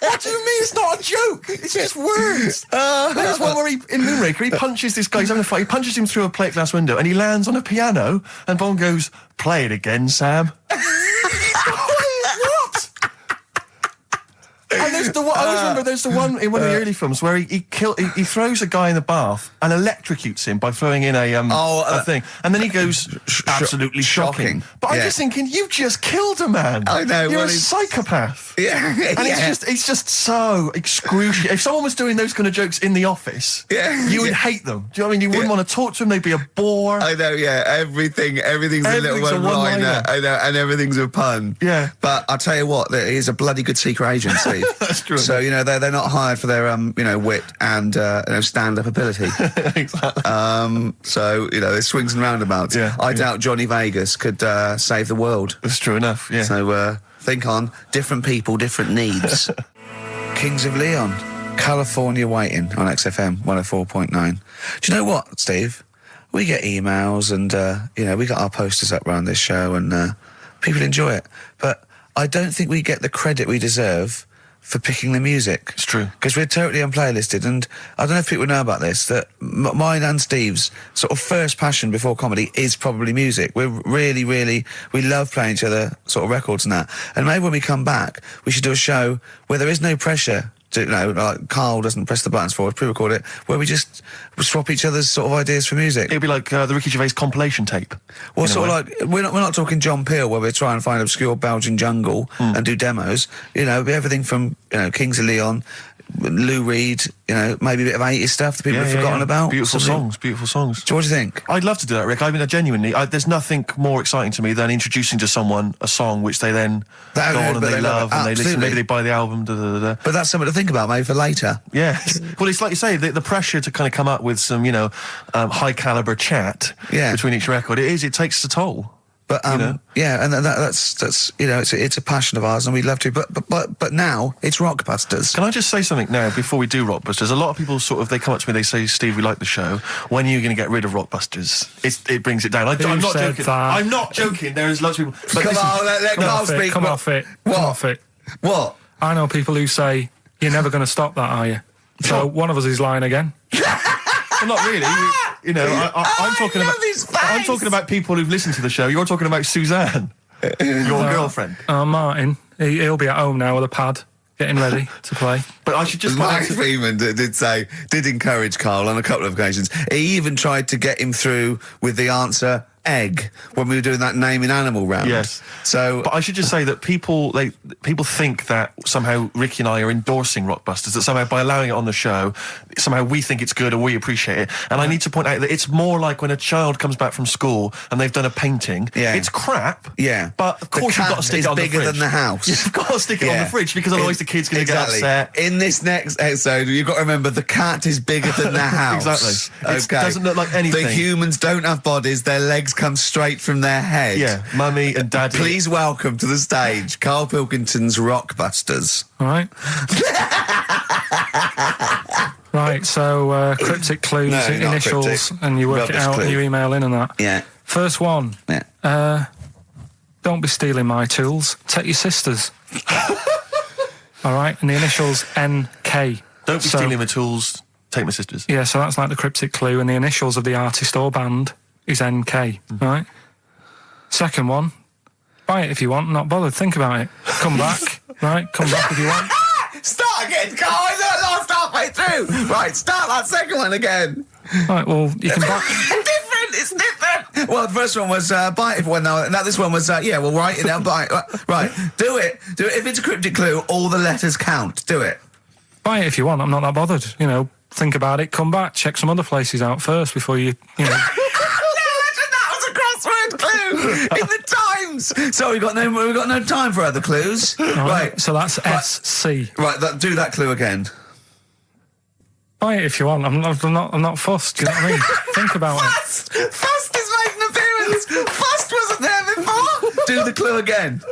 What do you mean it's not a joke? It's just words. There's one where in Moonraker, he punches this guy, he's having a fight, he punches him through a plate glass window, and he lands on a piano, and Bond goes, play it again, Sam. What? And there's the one, I always remember there's the one in one of the early films where he throws a guy in the bath and electrocutes him by throwing in a thing, and then he goes absolutely shocking. But I'm just thinking, you just killed a man. I know. You're well, a psychopath. Yeah. And it's just so excruciating. If someone was doing those kind of jokes in the office, you would hate them. Do you know what I mean? You wouldn't want to talk to them. They'd be a bore. I know, yeah. Everything's a little one-liner. I know, and everything's a pun. Yeah. But I'll tell you what, he's a bloody good secret agent, Steve. That's true. So, they're not hired for their, wit and, stand-up ability. Exactly. So, there's swings and roundabouts. Yeah, I doubt Johnny Vegas could save the world. That's true enough, yeah. So, think on different people, different needs. Kings of Leon, California Waiting on XFM 104.9. Do you know what, Steve? We get emails and, we got our posters up around this show and people enjoy it. But I don't think we get the credit we deserve for picking the music. It's true. Because we're totally unplaylisted, and I don't know if people know about this, that mine and Steve's sort of first passion before comedy is probably music. We're really, we love playing each other sort of records and that. And maybe when we come back, we should do a show where there is no pressure like Karl doesn't press the buttons for us, pre-record it, where we just swap each other's sort of ideas for music. It'd be like the Ricky Gervais compilation tape. Well, sort of like, we're not talking John Peel, where we're trying to find obscure Belgian jungle and do demos. It'd be everything from, Kings of Leon, Lou Reed, maybe a bit of 80s stuff that people have forgotten about. Beautiful songs. So what do you think? I'd love to do that, Rick. I mean, genuinely, there's nothing more exciting to me than introducing to someone a song which they then go on and they love and they listen. Maybe they buy the album. But that's something to think about, maybe for later. Yeah. Well, it's like you say, the pressure to kind of come up with some, high caliber chat between each record. It takes a toll. But and that's it's a passion of ours, and we'd love to. But now it's Rockbusters. Can I just say something now before we do Rockbusters? A lot of people they come up to me, they say, "Steve, we like the show. When are you going to get rid of Rockbusters?" It brings it down. I'm not joking. I'm not joking. There's lots of people. But Come on, let Karl speak. Come off it. What? I know people who say you're never going to stop that, are you? So one of us is lying again. Well, not really. I'm talking about. I'm talking about people who've listened to the show. You're talking about Suzanne, your girlfriend. Martin. He'll be at home now with a pad, getting ready to play. But I should just. Mike Freeman did encourage Karl on a couple of occasions. He even tried to get him through with the answer egg when we were doing that naming animal round. Yes. So, but I should just say that people think that somehow Ricky and I are endorsing Rockbusters, that somehow by allowing it on the show, somehow we think it's good and we appreciate it. And I need to point out that it's more like when a child comes back from school and they've done a painting. Yeah. It's crap. Yeah. But of course you've got to stick it on the fridge. It's bigger than the house. You've got to stick it on the fridge because otherwise the kid's going to get upset. In this next episode, you've got to remember the cat is bigger than the house. Exactly. It doesn't look like anything. The humans don't have bodies. Their legs come straight from their head. Yeah, Mummy and Daddy. Please welcome to the stage Karl Pilkington's Rockbusters. All right. Right, so cryptic clues, initials, cryptic. And you work it out and you email in and that. Yeah. First one. Yeah. Don't be stealing my tools. Take your sister's. All right, and the initials NK. Don't be stealing my tools. Take my sister's. Yeah, so that's like the cryptic clue, and the initials of the artist or band is NK. Right. Second one. Buy it if you want. Not bothered. Think about it. Come back. Right. Come back if you want. Start again, Karl. I lost halfway through. Right. Start that second one again. Right. Well, you can buy. It's different. Well, the first one was buy it if you want. Now this one was we'll write it down. Buy it. Right. Do it. If it's a cryptic clue, all the letters count. Do it. Buy it if you want. I'm not that bothered. Think about it. Come back. Check some other places out first before you. Clue in the Times. So we've got no time for other clues. Right. So that's SC. Right. Do that clue again. Buy it if you want. I'm not fussed. Do you know what I mean? Think about it. Fust is making an appearance. Fust wasn't there before. Do the clue again.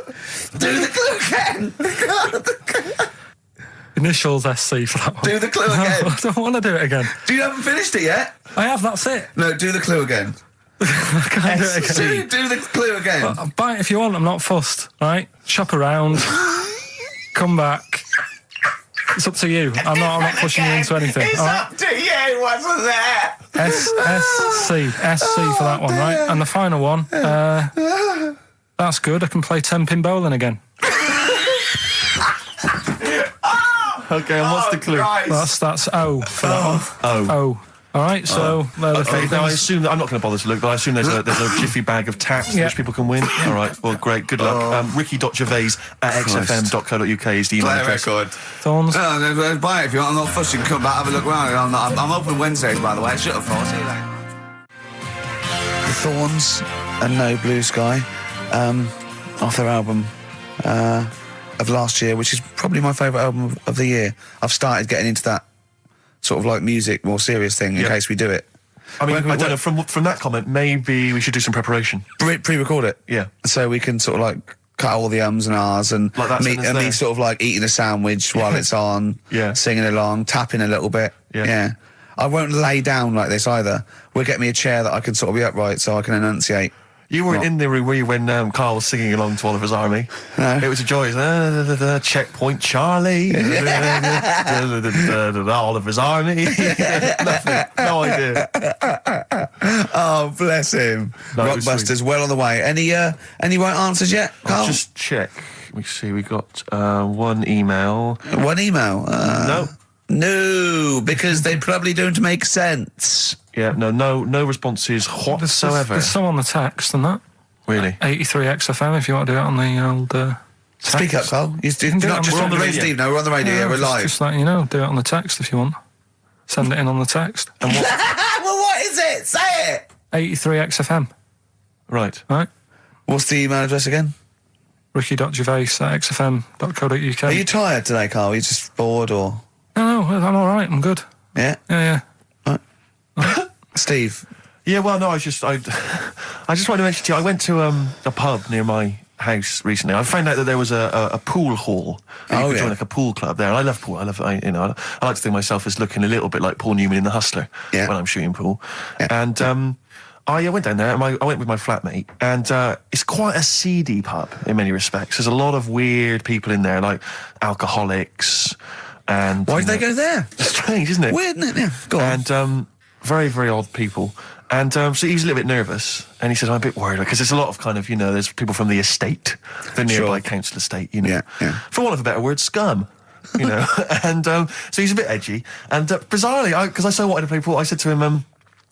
Initials SC for that one. Do the clue again. No, I don't want to do it again. You haven't finished it yet? I have. That's it. No. Do the clue again. I can't do it again. Do the clue again. Well, buy it if you want. I'm not fussed. Right? Shop around. Come back. It's up to you. I'm not pushing you into anything. It's up to you. Wasn't there? SC for that one, right? And the final one. That's good. I can play 10-pin bowling again. Okay, and what's the clue? That's O for that one. O. All right, so now I assume that I'm not going to bother to look, but I assume there's a jiffy bag of taps which people can win. All right, well, great, good luck. Ricky.gervais@xfm.co.uk is the email address. Record. Thorns. No, buy it if you want. I'm not fussing. Come back, have a look around. I'm open Wednesdays, by the way. Shut up, for. See you later. The Thorns and No Blue Sky, off their album of last year, which is probably my favourite album of the year. I've started getting into that sort of like music, more serious thing in case we do it. I mean, I don't know, from that comment, maybe we should do some preparation. Pre-record it. Yeah. So we can sort of like cut all the ums and ahs and like me sort of like eating a sandwich while it's on, singing along, tapping a little bit. Yeah. I won't lay down like this either. We'll get me a chair that I can sort of be upright so I can enunciate. You weren't in the room, were you, when Karl was singing along to Oliver's Army? No. It was a joy. Checkpoint Charlie. Oliver's Army. Nothing. No idea. Oh, bless him. No, Rockbusters, well on the way. Any right answers yet, Karl? I'll just check. Let me see, we got one email. One email? No. No, because they probably don't make sense. Yeah, no responses whatsoever. There's some on the text and that. Really? 83 XFM if you want to do it on the old text. Speak up, Carl. You're can do it not on just the on the radio, radio. Steve. No, we're on the radio. Yeah, we're live. Just letting you know, do it on the text if you want. Send it in on the text. And what? Well, what is it? Say it! 83 XFM. Right. Right? What's the email address again? ricky.gervais@xfm.co.uk. Are you tired today, Carl? Are you just bored or...? No, I'm all right. I'm good. Yeah? Yeah. Steve? Yeah, well, no, I just wanted to mention to you, I went to a pub near my house recently. I found out that there was a pool hall. You could join like a pool club there. And I love pool. I like to think of myself as looking a little bit like Paul Newman in The Hustler when I'm shooting pool. Yeah. And I went down there and I went with my flatmate, and it's quite a seedy pub in many respects. There's a lot of weird people in there, like alcoholics. And Why did they go there? Strange, isn't it? Weird, isn't it? Yeah, go on. And very, very odd people. And so he was a little bit nervous, and he said, I'm a bit worried, because there's a lot of kind of, there's people from the estate, the nearby council estate, Yeah. For want of a better word, scum, And so he's a bit edgy. And bizarrely, because I so wanted to play pool, I said to him,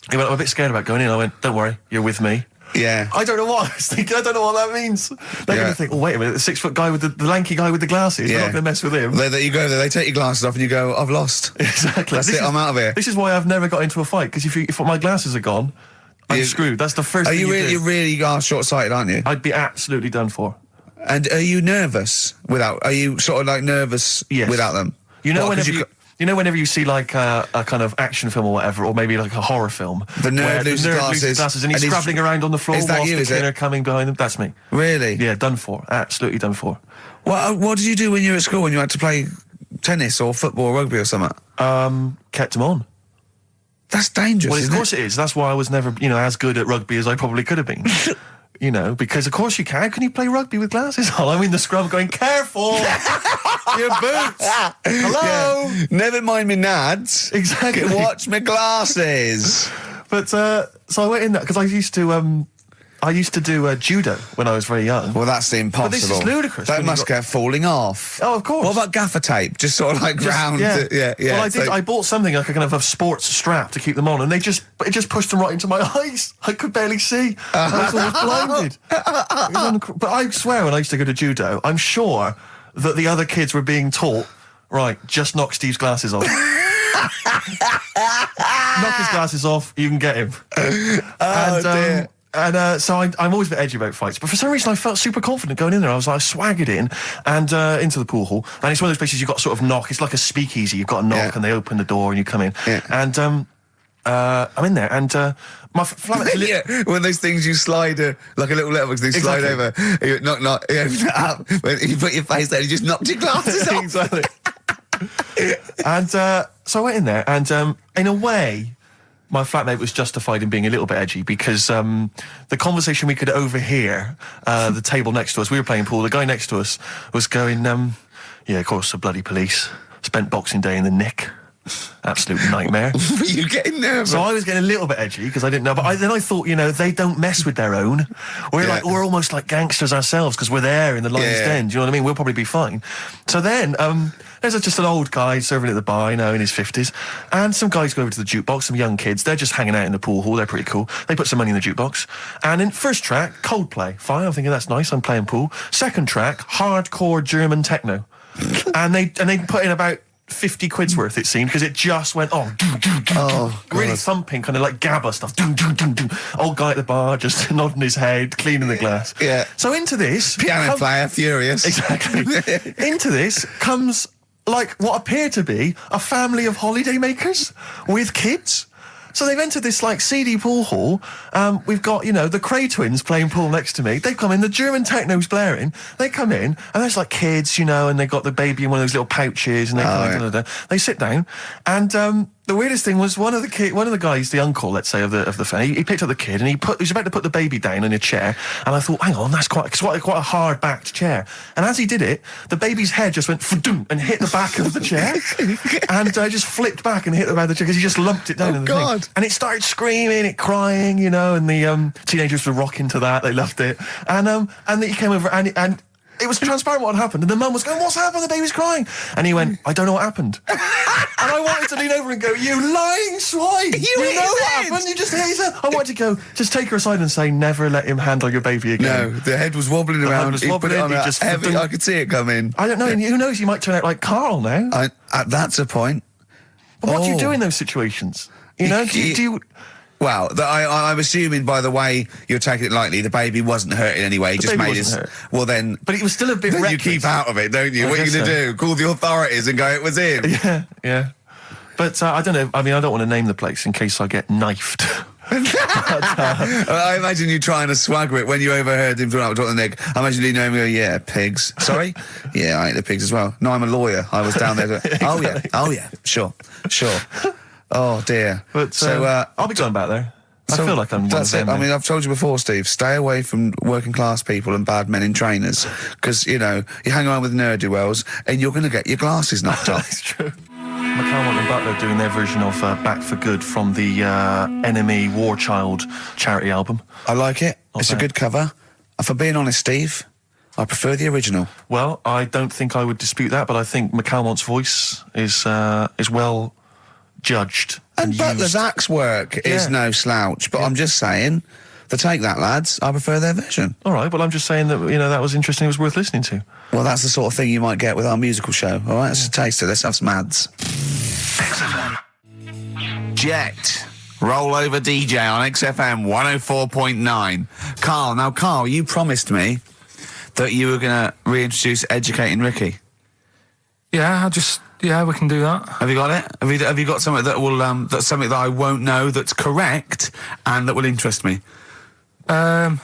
he went, I'm a bit scared about going in. I went, don't worry, you're with me. Yeah. I don't know what I was thinking. I don't know what that means. They're going to think, oh, wait a minute, the 6-foot guy with the lanky guy with the glasses, they're not going to mess with him. You go there, they take your glasses off and you go, I've lost. Exactly. That's it, I'm out of here. This is why I've never got into a fight, because if my glasses are gone, I'm screwed. That's the first thing you do. You really are short-sighted, aren't you? I'd be absolutely done for. And are you nervous are you sort of like nervous without them? Whenever you see like a kind of action film or whatever, or maybe like a horror film, the nerd loses glasses and he's scrabbling around on the floor whilst the killer coming behind him. That's me. Really? Yeah, done for. Absolutely done for. What did you do when you were at school, when you had to play tennis or football or rugby or something? Kept him on. That's dangerous. Well, of course it is. That's why I was never, as good at rugby as I probably could have been. Because of course you can. How can you play rugby with glasses on? I'm in the scrum going, careful! Your boots! Hello! Yeah. Never mind me nads. Exactly. Watch my glasses. But, so I went in there, because I used to do judo when I was very young. Well, that's impossible. But this is ludicrous. That must get falling off. Oh, of course. What about gaffer tape? Just sort of like round. Yeah. Well, I bought something like a kind of a sports strap to keep them on, and it just pushed them right into my eyes. I could barely see. I was almost blinded. But I swear, when I used to go to judo, I'm sure that the other kids were being taught, right, just knock Steve's glasses off. Knock his glasses off, you can get him. Dear. And so I'm always a bit edgy about fights, but for some reason I felt super confident going in there. I swaggered in and into the pool hall, and it's one of those places you've got to sort of knock. It's like a speakeasy. You've got to knock, and they open the door, and you come in. Yeah. And I'm in there, and my flatmate. One of those things you slide like a little letterbox. They slide over. You knock. Up. When you put your face there, you just knocked your glasses off. Exactly. And so I went in there, and in a way, my flatmate was justified in being a little bit edgy, because the conversation we could overhear, the table next to us, we were playing pool, the guy next to us was going, yeah, of course, the bloody police. Spent Boxing Day in the Nick. Absolute nightmare. Were you getting nervous? So I was getting a little bit edgy, because I didn't know, but then I thought, they don't mess with their own. We're almost like gangsters ourselves, because we're there in the lion's den, do you know what I mean? We'll probably be fine. So then, there's just an old guy serving at the bar, in his 50s, and some guys go over to the jukebox, some young kids, they're just hanging out in the pool hall, they're pretty cool. They put some money in the jukebox, and in first track, Coldplay. Fine, I'm thinking that's nice, I'm playing pool. Second track, hardcore German techno. and they put in about 50 quid's worth, it seemed, because it just went on. Really thumping, kind of like GABA stuff. Old guy at the bar just nodding his head, cleaning the glass. Yeah. So into this... Piano player, furious. Exactly. Into this comes, like, what appear to be a family of holidaymakers with kids. So they've entered this, like, seedy pool hall. We've got, the Cray twins playing pool next to me. They've come in, the German techno's blaring. They come in, and there's, like, kids, and they've got the baby in one of those little pouches, and they sit down, and the weirdest thing was one of the guys, the uncle, let's say, of the family, he picked up the kid, and he was about to put the baby down in a chair, and I thought, hang on, that's quite a hard-backed chair. And as he did it, the baby's head just went fa-doom and hit the back of the chair, and just flipped back and hit the back of the chair, because he just lumped it down in the thing. And it started screaming, it crying, and the teenagers were rocking to that. They loved it. And then he came over, and It was transparent what had happened, and the mum was going, "What's happened? The baby's crying." And he went, "I don't know what happened." And I wanted to lean over and go, "You lying swine! You know what happened? You just hit his head." I wanted to go, just take her aside and say, "Never let him handle your baby again." No, the head was wobbling around. He put it on just heavy. I could see it coming. I don't know. And who knows? You might turn out like Karl now. That's a point. But what do you do in those situations? You know, do you Well, I'm assuming by the way you're taking it lightly, the baby wasn't hurt in any way. Just made us. Well, then. But it was still a bit. Then you keep out of it, don't you? What are you going to do? Call the authorities and go, "It was him." Yeah. But I don't know. I mean, I don't want to name the place in case I get knifed. I imagine you trying to swagger it when you overheard him talking about the neck. I imagine you know him go, "Yeah, pigs." Sorry? Yeah, I ate the pigs as well. No, I'm a lawyer. I was down there. Exactly. Oh yeah. Sure. Oh dear. But I'll be going back there. I feel like I'm one of them. I mean, I've told you before, Steve, stay away from working class people and bad men in trainers, because, you know, you hang around with ne'er-do-wells and you're going to get your glasses knocked off. That's true. McCarmont and Butler doing their version of Back for Good from the Enemy War Child charity album. I like it. It's a good cover. For being honest, Steve, I prefer the original. Well, I don't think I would dispute that, but I think McCalmont's voice is well judged. And Butler's axe work is no slouch, but I'm just saying, to take that, lads, I prefer their version. All right, well, I'm just saying that, you know, that was interesting, it was worth listening to. Well, that's the sort of thing you might get with our musical show, all right? It's a taster, let's have some ads. XFM. Jet. Rollover DJ on XFM 104.9. Karl, you promised me that you were going to reintroduce Educating Ricky. Yeah, we can do that. Have you got it? Have you got something that will that's something that I won't know that's correct and that will interest me? Yeah,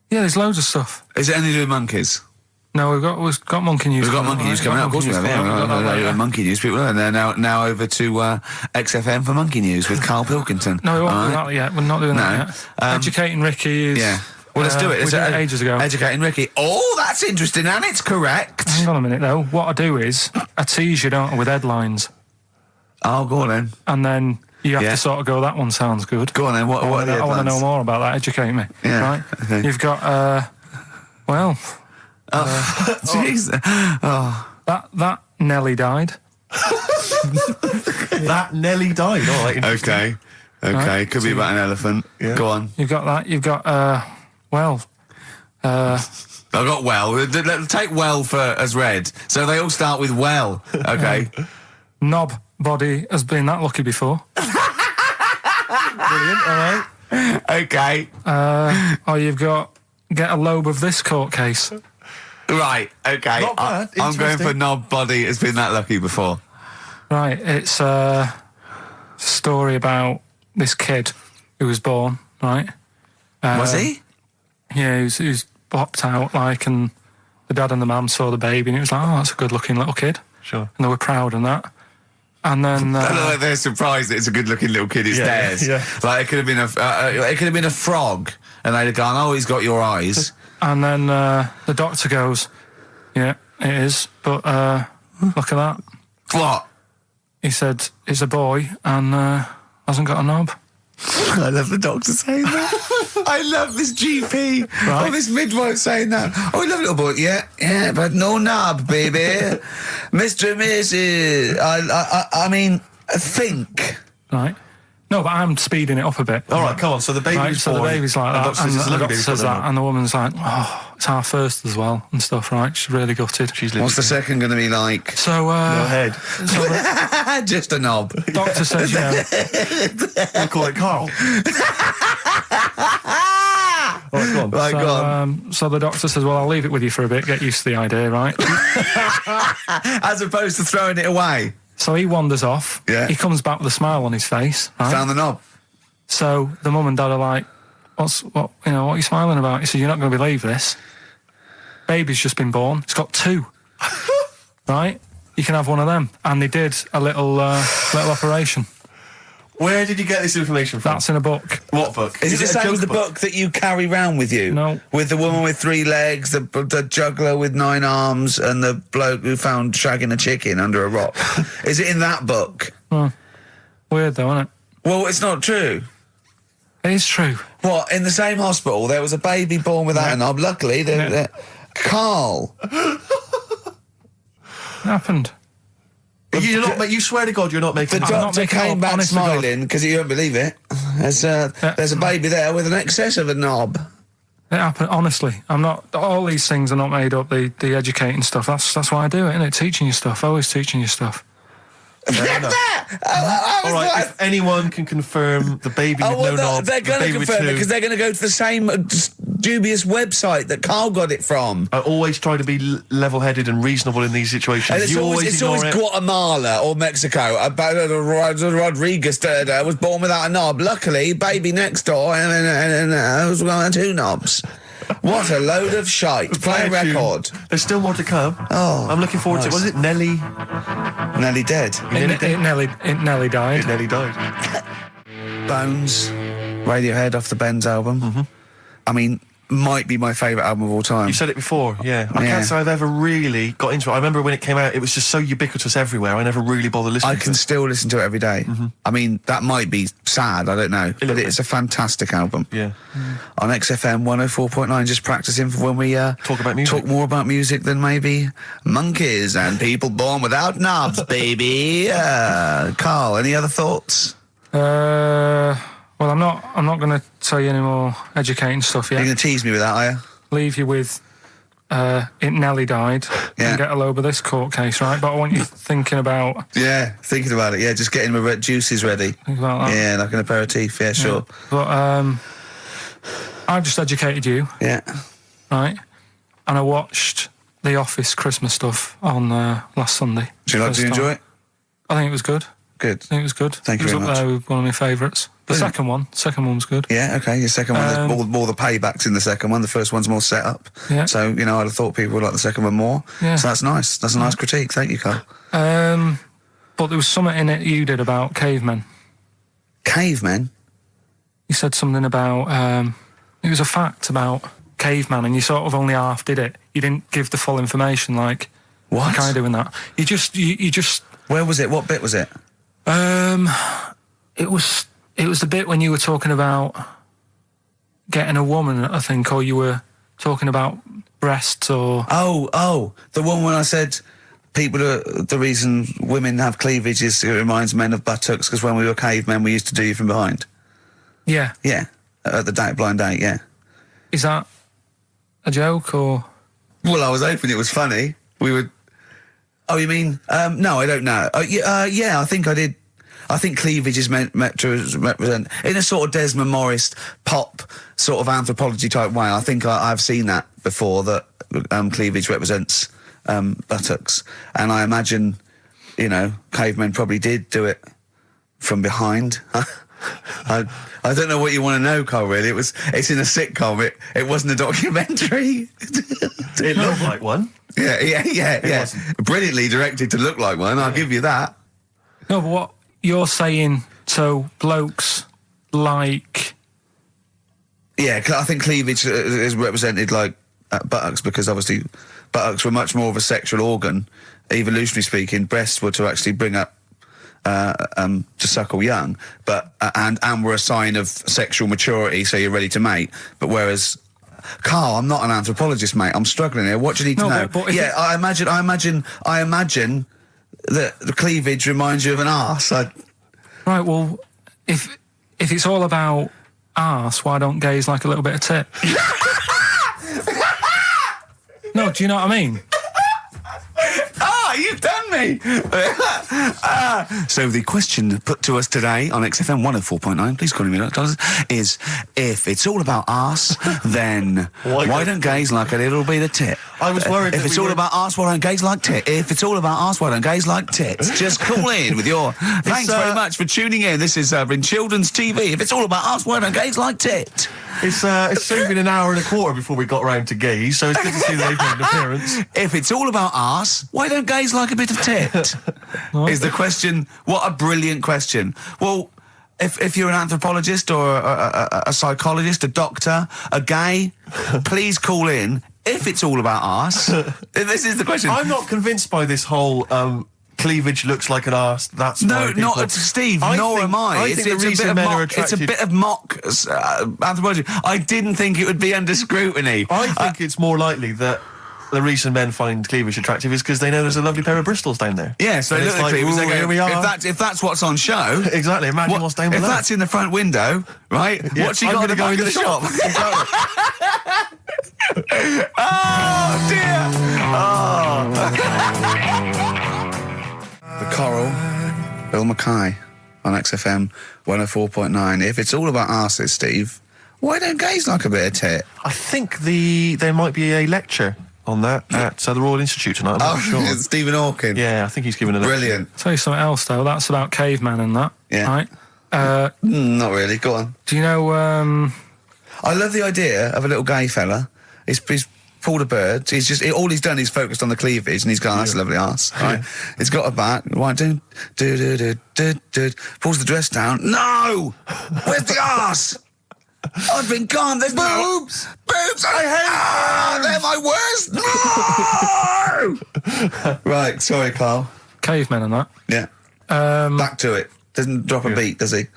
there's loads of stuff. Is it anything to do with monkeys? No, we've got monkey news. We've got monkey news coming out. Of course we have. Yeah, monkey news people. And they're now over to XFM for monkey news with Karl Pilkington. No, we won't do that yet. We're not doing that yet. Educating Ricky is. Yeah. Well, let's do it. We did it ages ago. Educating Ricky. Oh, that's interesting, and it's correct. Hang on a minute, though. What I do is I tease you, don't I, with headlines. Oh, go on then. And then you have to sort of go, that one sounds good. Go on then. What are the headlines? I want to know more about that. Educate me. Yeah. Right? Okay. You've got, Jeez. That Nelly died. That Nelly died. All right. Okay. Right. Could be about an elephant. Yeah. Go on. You've got that. You've got, I got well. Take well as read. So they all start with well. Okay. Knob body has been that lucky before. Brilliant. All right. Okay. You've got get a lobe of this court case. Right. Okay. Not bad. I'm going for knob body has been that lucky before. Right. It's a story about this kid who was born. Right. Was he? Yeah, he was popped out, and the dad and the mum saw the baby, and it was like, oh, that's a good-looking little kid. Sure. And they were proud and that. And then they're surprised that it's a good-looking little kid. It's theirs. Yeah. Like it could have been a frog, and they'd have gone, "Oh, he's got your eyes." And then the doctor goes, "Yeah, it is, but look at that." What? He said, "It's a boy and hasn't got a knob." I love the doctor saying that. I love this GP. Right. Oh, this midwife saying that. Oh, I love little boy. Yeah, but no knob, baby. Mr. and Mrs. I mean, think. Right. No, but I'm speeding it up a bit. All right, come on. So the baby's born. So the baby's like that, and the doctor says that, and the woman's like, "Oh, it's our first as well," and stuff. Right? She's really gutted. What's the second going to be like? So, no head. Just a knob. Doctor says, you know, we'll call it Karl. All right, go on. Right, go on. So the doctor says, "Well, I'll leave it with you for a bit. Get used to the idea, right?" As opposed to throwing it away. So he wanders off. Yeah. He comes back with a smile on his face. Right? Found the knob. So the mum and dad are like, what are you smiling about? He said, "You're not going to believe this. Baby's just been born. It's got 2. Right? You can have one of them." And they did a little operation. Where did you get this information from? That's in a book. What book? Is it the same as the book that you carry round with you? No. With the woman with 3 legs, the juggler with 9 arms, and the bloke who found shagging a chicken under a rock? Is it in that book? Weird though, isn't it? Well, it's not true. It is true. What, in the same hospital, there was a baby born without a knob. Luckily, Carl. It happened. You swear to God you're not making The it up. doctor came back smiling because you won't believe it. There's a baby there with an excess of a knob. It happened, honestly. I'm not. All these things are not made up. The educating stuff. That's why I do it, isn't it? Teaching you stuff. Always teaching you stuff. Fair enough. All right, if anyone can confirm the baby with no knob, they're going to confirm it because they're going to go to the same dubious website that Karl got it from. I always try to be level-headed and reasonable in these situations. And it's always Guatemala or Mexico. Rodriguez was born without a knob. Luckily, baby next door was one 2 knobs. What a load of shite. Play a record. There's still more to come. Oh, I'm looking forward to it. Was it Nelly? Nelly dead. It nearly died. It nearly died. Bones, Radiohead off the Benz album. Mm-hmm. I mean, might be my favourite album of all time. You said it before, yeah. I can't say I've ever really got into it. I remember when it came out, it was just so ubiquitous everywhere. I never really bothered listening to it. I can still listen to it every day. Mm-hmm. I mean, that might be sad, I don't know. But it's a fantastic album. Yeah. On XFM 104.9, just practicing for when we talk about music. Talk more about music than maybe monkeys and people born without knobs, baby. Karl, any other thoughts? Well, I'm not going to tell you any more educating stuff yet. You're going to tease me with that, are you? Leave you with it nearly died and get a load of this court case, right? But I want you thinking about... Yeah, thinking about it, just getting my juices ready. Think about that. Yeah, like an aperitif, sure. But I've just educated you. Yeah. Right? And I watched The Office Christmas stuff on last Sunday. Do you enjoy it? I think it was good. Good. I think it was good. Thank you very much. It was up there with one of my favourites. The second one was good. Yeah, okay. Your second one, there's more the paybacks in the second one. The first one's more set up. Yeah. So, I'd have thought people would like the second one more. Yeah. So that's nice. That's a nice critique. Thank you, Karl. But there was something in it you did about cavemen. Cavemen? You said something about... it was a fact about caveman, and you sort of only half did it. You didn't give the full information, like... What? Like I do in that. You just... Where was it? What bit was it? It was the bit when you were talking about getting a woman, I think, or you were talking about breasts or... Oh, the one when I said the reason women have cleavage is it reminds men of buttocks because when we were cavemen we used to do you from behind. Yeah. Yeah, at the blind date, yeah. Is that a joke or...? Well, I was hoping it was funny. We would... Oh, you mean... no, I don't know. Yeah, I think I did... I think cleavage is meant to represent, in a sort of Desmond Morris pop sort of anthropology type way, I think I've seen that before, that cleavage represents buttocks. And I imagine, cavemen probably did do it from behind. I don't know what you want to know, Karl, really. It's in a sitcom. It wasn't a documentary. It looked like one. Yeah. Brilliantly directed to look like one, I'll give you that. No, but what you're saying, so blokes like... Yeah, I think cleavage is represented like buttocks because obviously buttocks were much more of a sexual organ, evolutionary speaking. Breasts were to actually bring up to suckle young, but and were a sign of sexual maturity, so you're ready to mate. But whereas... Karl, I'm not an anthropologist, mate. I'm struggling here. What do you need to know? But I imagine that the cleavage reminds you of an arse. Right, well, if it's all about arse, why don't gays like a little bit of tit? No, do you know what I mean? You've done me! So the question put to us today on XFM 104.9, please call me that, is if it's all about arse, then why don't gays like a little bit of tit? I was worried if it's all about arse, why don't gays like tit? If it's all about arse, why don't gays like tits? Just call in with your... Thanks very much for tuning in. This is in children's TV. If it's all about arse, why don't gays like tit? It's soon been an hour and a quarter before we got round to gays, so it's good to see they've made an appearance. If it's all about arse, why don't gays like a bit of tit? Is the question. What a brilliant question. Well, if you're an anthropologist or a psychologist, a doctor, a gay, please call in. If it's all about arse, this is the question. I'm not convinced by this whole... cleavage looks like an arse. That's no, not Steve. Nor am I. It's a bit of mock anthropology. I didn't think it would be under scrutiny. I think it's more likely that the reason men find cleavage attractive is because they know there's a lovely pair of Bristols down there. Yeah, so And they it's look at the like, cleavage, they ooh, go, here we are. if that's what's on show... Exactly, imagine what's down If below. that's in the front window, right, what's he I'm got in the gonna back of the shop? Oh, dear! Oh. The Coral, Bill Mackay on XFM 104.9. If it's all about arses, Steve, why don't gays like a bit of tit? I think there might be a lecture on that at the Royal Institute tonight. I'm not sure. It's Stephen Hawking. Yeah, I think he's given a lecture. Brilliant. I'll tell you something else, though. That's about cavemen and that. Yeah. Right? Not really, go on. Do you know... I love the idea of a little gay fella. He's pulled a bird. All he's done is focused on the cleavage, and he's gone, that's a lovely arse, right? He's got a bat. Right, pulls the dress down. No! Where's the arse? I've been gone. There's boobs! Boobs! I hate they're my worst! No! Right, sorry, Karl. cavemen and that. Yeah. Back to it. Doesn't drop a beat, does he? Do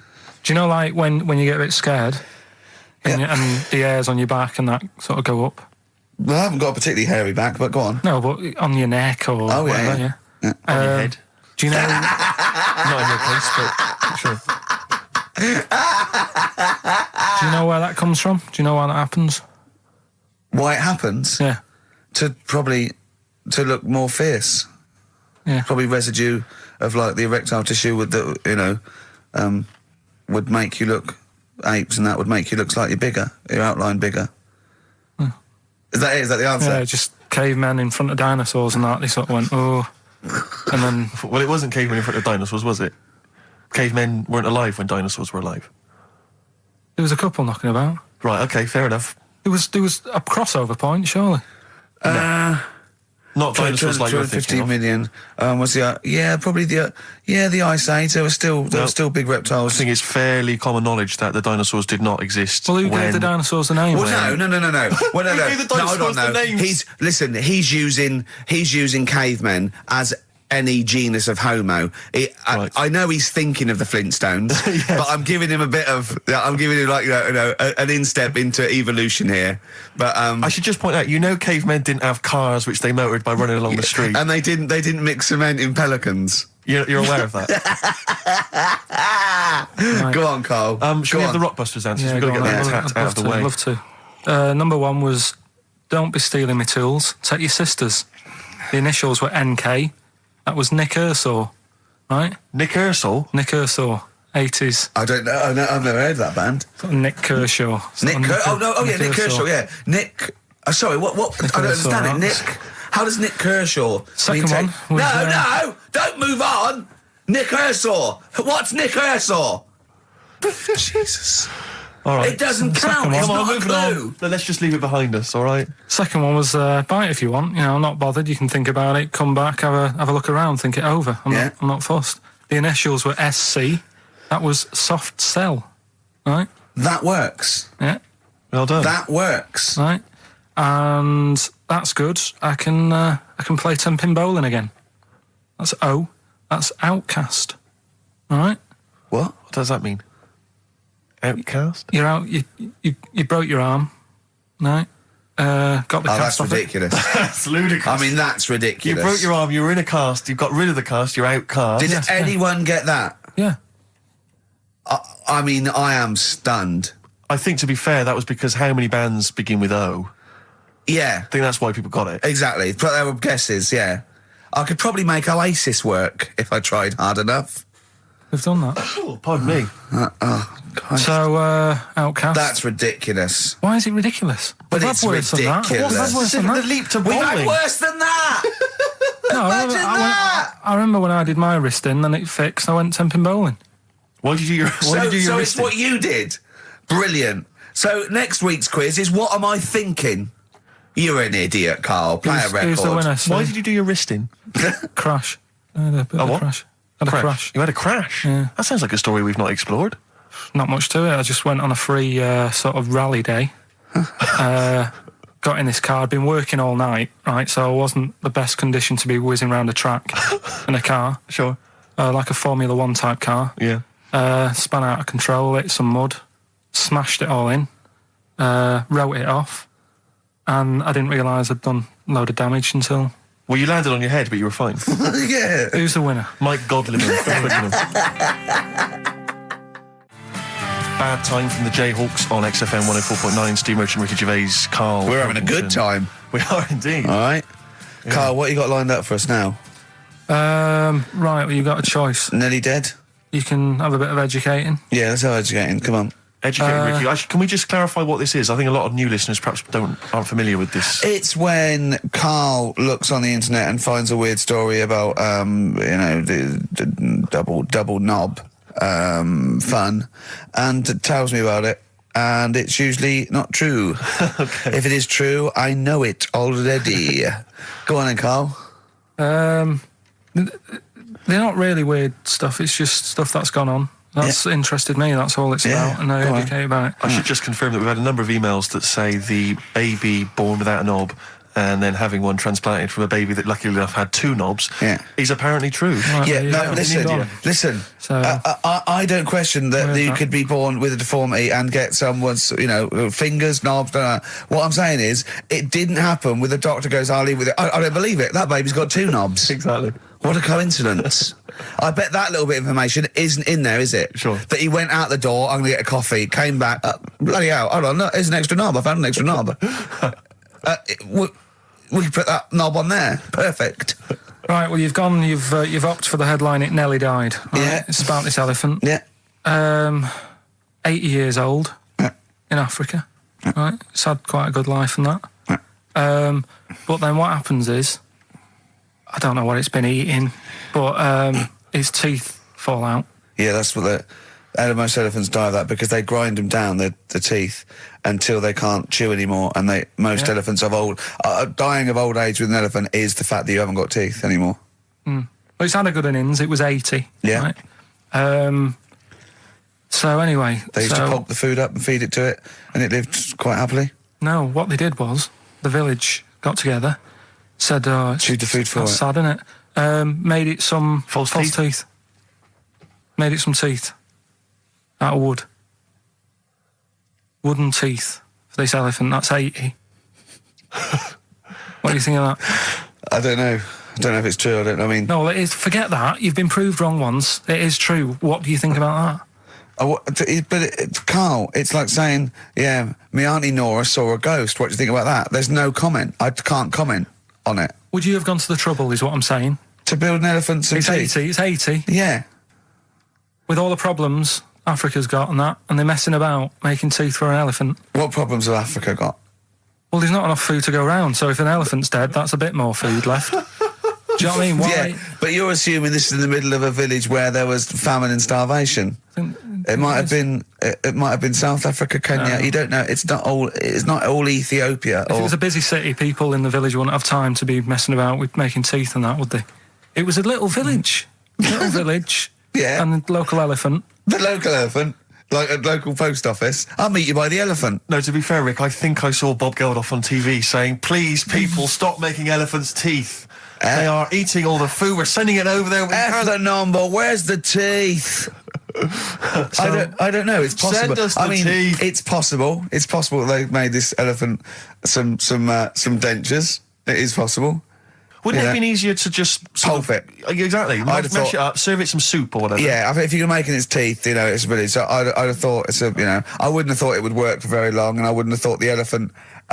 you know, like, when you get a bit scared and, Yeah. and the hairs on your back and that sort of go up? Well, I haven't got a particularly hairy back, but go on. No, but on your neck or whatever, yeah. Yeah. On your head. Do you know... Not in your case, but sure. Do you know where that comes from? Do you know why that happens? Why it happens? Yeah. To look more fierce. Yeah. Probably residue of like the erectile tissue would make you look apes, and that would make you look slightly bigger, your outline bigger. Is that it? Is that the answer? Yeah, just cavemen in front of dinosaurs and that. They sort of went, oh. And then... Well, it wasn't cavemen in front of dinosaurs, was it? Cavemen weren't alive when dinosaurs were alive. There was a couple knocking about. Right, okay, fair enough. There was a crossover point, surely. Not dinosaurs like you're 250 thinking of. million. Was the probably the Ice Age. There were still big reptiles. I think it's fairly common knowledge that the dinosaurs did not exist. Well, who gave the dinosaurs the name? Well, no. Well, no. Who gave the dinosaurs the names? He's using cavemen as any genus of Homo. Right. I know he's thinking of the Flintstones, Yes. but I'm giving him like an instep into evolution here. But I should just point out, cavemen didn't have cars which they motored by running along the street. and they didn't mix cement in pelicans. You're aware of that? Right. Go on, Karl. Should we have the Rockbusters answers? Yeah, We've got to go get on, that I'd tat out of the way. I'd love to. Number one was, don't be stealing my tools. Take your sisters. The initials were NK. That was Nick Ursaw, right? Nick Ursaw? Nick Ursaw, 80s. I don't know. I've never heard of that band. Sort of Nick Kershaw. Nick Kershaw. Yeah, Nick. Sorry, what? Nick I don't Kershaw, understand it. that's- Nick. How does Nick Kershaw? Second one was, No, don't move on. Nick Ursaw. What's Nick Ursaw? Jesus. All right. It doesn't count. It's Come on, not a moving clue. on. Let's just leave it behind us, all right? Second one was buy it if you want. I'm not bothered. You can think about it, come back, have a look around, think it over. I'm not fussed. The initials were SC. That was soft sell, right? That works. Yeah, Well done. That works. right. And that's good. I can play 10-pin bowling again. That's O. That's outcast. All right. What? What does that mean? Outcast? You're out. You broke your arm, right? Got the Oh, cast that's off it. ridiculous. That's ludicrous. I mean, that's You ridiculous. broke your arm, you were in a cast, you got rid of the cast, you're outcast. Did Yeah. anyone get that? Yeah. I mean, I am stunned. I think, to be fair, that was because how many bands begin with O? Yeah, I think that's why people got it. exactly. But they were guesses, yeah. I could probably make Oasis work if I tried hard enough. We've done that. Oh, pardon me. God. So, outcast. That's ridiculous. Why is it ridiculous? But We've it's had worse than that. ridiculous. We've had worse than The that. leap to We've had bowling. worse than that! No, Imagine that! I remember when I did my wrist in, then it fixed. I went 10-pin bowling. Why did you do your So it's wristing? what you did. Brilliant. So next week's quiz is what am I thinking? You're an idiot, Karl. Play a record. Who's the winner? Why did you do your wristing? Crash. I had a bit of a what? crash. Had a crash. You had a crash? Yeah. That sounds like a story we've not explored. Not much to it. I just went on a free sort of rally day. Got in this car. I'd been working all night, right? So I wasn't the best condition to be whizzing around a track in a car, Sure. like a Formula One type car. Yeah. Spun out of control, hit some mud, smashed it all in, wrote it off, and I didn't realise I'd done load of damage until... Well, you landed on your head, but you were fine. Yeah. Who's the winner? Mike Godliman. Bad Time from the Jayhawks on XFM 104.9. Steve Merchant, Ricky Gervais, Karl. We're having a good time. We are indeed. All right. Yeah. Karl, what you got lined up for us now? Right, well, you've got a choice. Nearly dead? You can have a bit of educating. Yeah, let's have educating. Come on. Educating, Ricky. Actually, can we just clarify what this is? I think a lot of new listeners perhaps aren't familiar with this. It's when Karl looks on the internet and finds a weird story about, the double knob fun, and tells me about it. And it's usually not true. Okay. If it is true, I know it already. Go on then, Karl. They're not really weird stuff. It's just stuff that's gone on. That's interested me. That's all it's about, and I educate about it. I should just confirm that we've had a number of emails that say the baby born without a knob and then having one transplanted from a baby that luckily enough had two knobs is apparently true. Right, Yeah, no, listen. So, I don't question that you could be born with a deformity and get someone's, fingers, knobs. What I'm saying is, it didn't happen with the doctor goes, I'll leave with it. I don't believe it. That baby's got two knobs. Exactly. What a coincidence. I bet that little bit of information isn't in there, is it? Sure. That he went out the door, I'm going to get a coffee, came back, bloody hell, hold on, look, there's an extra knob, I found an extra knob. We can put that knob on there. Perfect. right, well, you've opted for the headline, It Nearly Died. Right? Yeah. It's about this elephant. Yeah. 80 years old in Africa. Right? It's had quite a good life and that. But then what happens is, I don't know what it's been eating, but its teeth fall out. Yeah, that's what most elephants die of that because they grind them down, the teeth, until they can't chew anymore. And most elephants dying of old age with an elephant is the fact that you haven't got teeth anymore. Well, it's had a good innings. It was 80. Yeah. Right? So anyway, they used to pulp the food up and feed it to it, and it lived quite happily. No, what they did was the village got together, said, chewed the food for it. That's sad, isn't it? Made it some false teeth. Made it some teeth out of wood. Wooden teeth for this elephant. That's 80. What do you think of that? I don't know. I don't know if it's true. No, well, forget that. You've been proved wrong once. It is true. What do you think about that? Karl, it's like saying, my Auntie Nora saw a ghost. What do you think about that? There's no comment. I can't comment on it. Would you have gone to the trouble, is what I'm saying? To build an elephant some teeth? It's 80. Yeah. With all the problems Africa's got and that, and they're messing about making teeth for an elephant. What problems have Africa got? Well, there's not enough food to go around, so if an elephant's dead, that's a bit more food left. Do you know what I mean? Why? Yeah, but you're assuming this is in the middle of a village where there was famine and starvation. It might have been South Africa, Kenya. No. You don't know. It's not all Ethiopia. If it was a busy city, people in the village wouldn't have time to be messing about with making teeth and that, would they? It was a little village. Little village. Yeah. And the local elephant. The local elephant? Like a local post office? I'll meet you by the elephant. No, to be fair, Rick, I think I saw Bob Geldof on TV saying, please, people, stop making elephants' teeth. They are eating all the food. We're sending it over there. F the number. Where's the teeth? I don't know. It's possible. Send us the teeth. It's possible. It's possible that they made this elephant some dentures. It is possible. Wouldn't it have been easier to just pulp it? Exactly. Mash it up, serve it some soup or whatever. Yeah, I think if you're making its teeth, it's really. So I'd have thought I wouldn't have thought it would work for very long, and I wouldn't have thought the elephant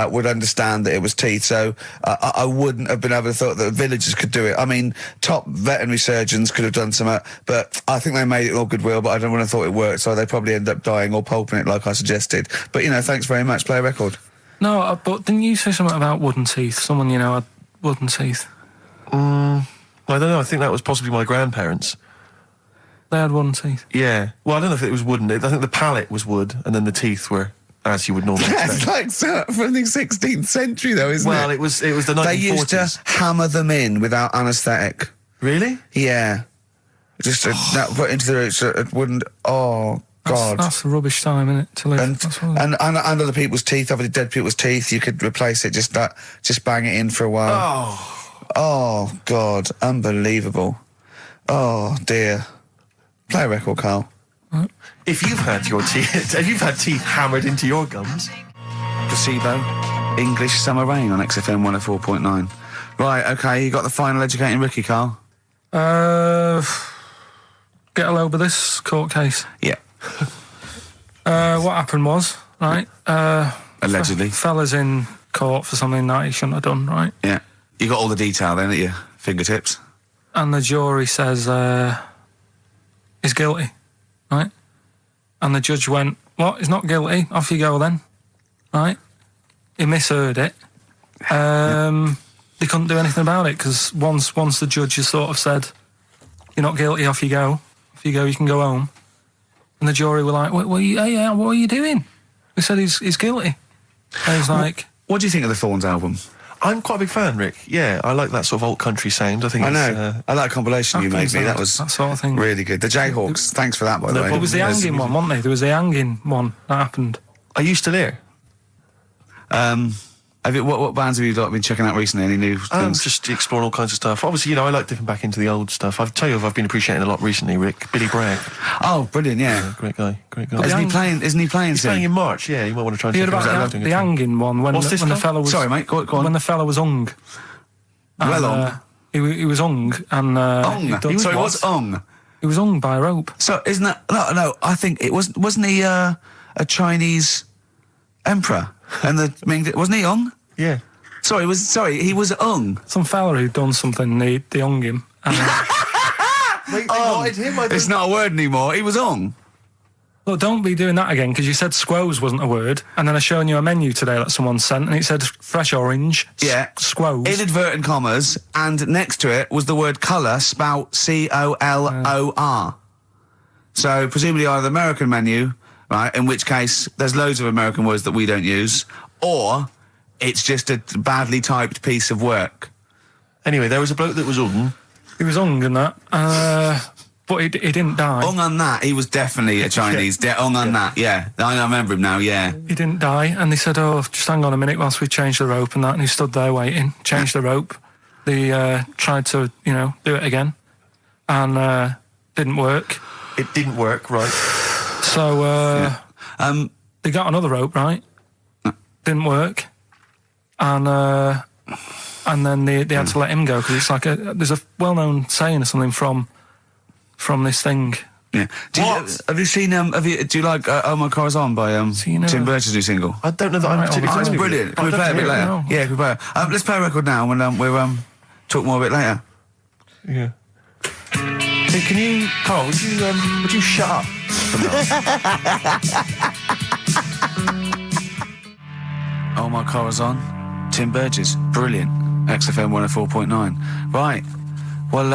would understand that it was teeth. So I wouldn't have been able to thought that villagers could do it. I mean, top veterinary surgeons could have done some, but I think they made it all goodwill. But I don't want to thought it worked, so they probably ended up dying or pulping it like I suggested. But thanks very much. Play a record. No, but didn't you say something about wooden teeth? Someone had wooden teeth. I don't know. I think that was possibly my grandparents. They had wooden teeth. Yeah. Well, I don't know if it was wooden. I think the palate was wood, and then the teeth were as you would normally expect. That's like from the 16th century, though, isn't it? Well, it was the 1940s. They used to hammer them in without anaesthetic. Really? Yeah. Just put into the roots. It wouldn't. Oh God. That's a rubbish time, isn't it? To live. And other people's teeth, other dead people's teeth, you could replace it. Just bang it in for a while. Oh, God. Unbelievable. Oh, dear. Play a record, Karl. If you've had teeth hammered into your gums. Placebo. English Summer Rain on XFM 104.9. Right, okay, you got the final educating rookie, Karl? Get a load of this court case. Yeah. What happened was, right, Allegedly. Fella's in court for something that he shouldn't have done, right? Yeah. You got all the detail then at your fingertips. And the jury says he's guilty, right? And the judge went, what, he's not guilty, off you go then, right? He misheard it. They couldn't do anything about it, because once the judge has sort of said, you're not guilty, off you go, you can go home. And the jury were like, what are you doing? They said he's guilty. And he's like... What do you think of the Thorns album? I'm quite a big fan, Rick. Yeah, I like that sort of alt country sound. I think I it's, know. I like that compilation you made me. That was that sort of thing. really good. The Jayhawks, thanks for that, by the way. There was the hanging one, wasn't there? There was the hanging one that happened. Are you still here? What bands have you been checking out recently? Any new things? Just exploring all kinds of stuff. Obviously, I like dipping back into the old stuff. I've been appreciating a lot recently, Rick. Billy Bragg. Oh, brilliant, yeah. Great guy. Isn't he playing He's soon? playing in March, yeah. You might want to try and You heard check about it out. the hanging one when What's this the called? fella was... Sorry, mate, go on. When the fella was hung. Well hung. He was hung and... Hung? Sorry, what's hung? He was hung by a rope. So, isn't that... No, I think it wasn't he a Chinese emperor? And wasn't he hung? Yeah. He was hung. Some fella who'd done something, they hung him. And, They wanted him, It's not a word anymore. He was hung. look, don't be doing that again, because you said squoze wasn't a word, and then I shown you a menu today that someone sent, and it said fresh orange, Yeah. squoze. Inadvertent commas, and next to it was the word colour, spelt C-O-L-O-R. So, presumably either the American menu, right, in which case there's loads of American words that we don't use, or it's just a badly typed piece of work. Anyway, there was a bloke that was hung. He was hung and that, but he didn't die. Hung on that, he was definitely a Chinese. Hung on that, yeah. I remember him now, yeah. He didn't die, and they said, oh, just hang on a minute whilst we change the rope and that, and he stood there waiting, changed the rope. They tried to, do it again, and didn't work. It didn't work, right. So, they got another rope, right? Didn't work. And then they had to let him go, because it's like there's a well-known saying or something from this thing. Yeah. Have you seen? Do you like "Oh My Car's On" by Tim Burton's new single? I don't know that I'm particularly It's familiar with brilliant. it. Can we play it a bit later? No. Yeah, can we play it? Let's play a record now, and we'll talk more a bit later. Yeah. Hey, can you, Karl, would you shut up from that? Oh My Car's On, Tim Burgess, brilliant. XFM 104.9. Right. Well,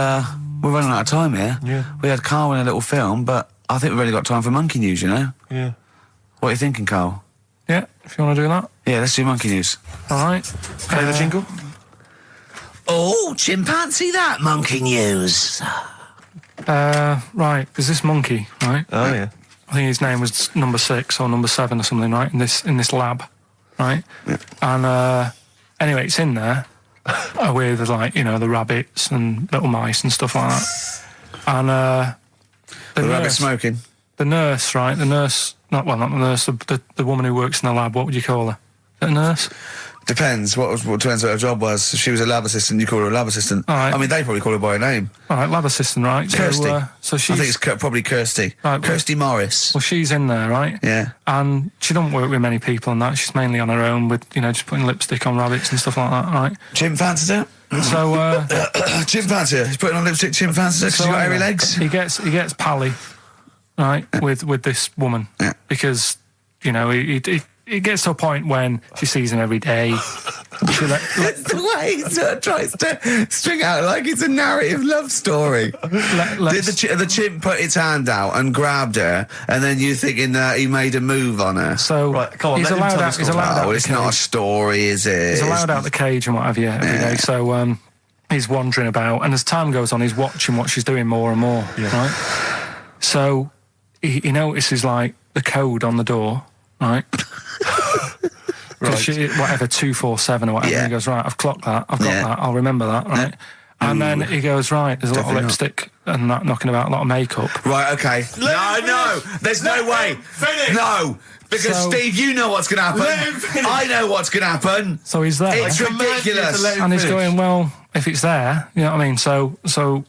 we're running out of time here. Yeah. We had Karl in a little film, but I think we've only got time for Monkey News, Yeah. What are you thinking, Karl? Yeah, if you want to do that. Yeah, let's do Monkey News. All right. Play the jingle. Oh, chimpanzee that Monkey News. Right, there's this monkey, right? Oh, yeah. I think his name was number 6 or number 7 or something, right? In this lab, right? Yeah. And anyway, it's in there with the rabbits and little mice and stuff like that. And The rabbit smoking. the nurse, right? The nurse, not the nurse, the woman who works in the lab. What would you call her? Is that a nurse? Depends. What depends what her job was. If she was a lab assistant, you call her a lab assistant. All right. I mean, they probably call her by her name. All right, lab assistant, right? Kirsty. So she's, I think it's probably Kirsty. Right, Kirsty Morris. well, she's in there, right? Yeah. And she don't work with many people and that. She's mainly on her own with, just putting lipstick on rabbits and stuff like that, right? Chimp fancies her. So, Chimp fancy her. He's putting on lipstick. Chimp fancies her because she's got hairy legs. He gets pally, right, with this woman. Yeah. Because, it gets to a point when she sees him every day. It's the way he sort of tries to string out like it's a narrative love story. Did the chimp put its hand out and grabbed her, and then you thinking that he made a move on her? So Right, come on, he's let him allowed tell out. the He's story. allowed out. Oh, the it's not a cage. story, is it? He's allowed out the cage and what have you every day. So he's wandering about, and as time goes on, he's watching what she's doing more and more. Right. So he notices like the code on the door, right? Because whatever 247 or whatever. Yeah. He goes, right, I've clocked that. I've got Yeah. that. I'll remember that. Right. And then he goes, right, there's a lot of Definitely lipstick and knocking about a lot of makeup. Right, okay. No, there's no way. Finish. No, because So- Steve, you know what's going to happen. Let him finish. I know what's going to happen. So he's there. It's ridiculous. And he's going, well, if it's there, you know what I mean? So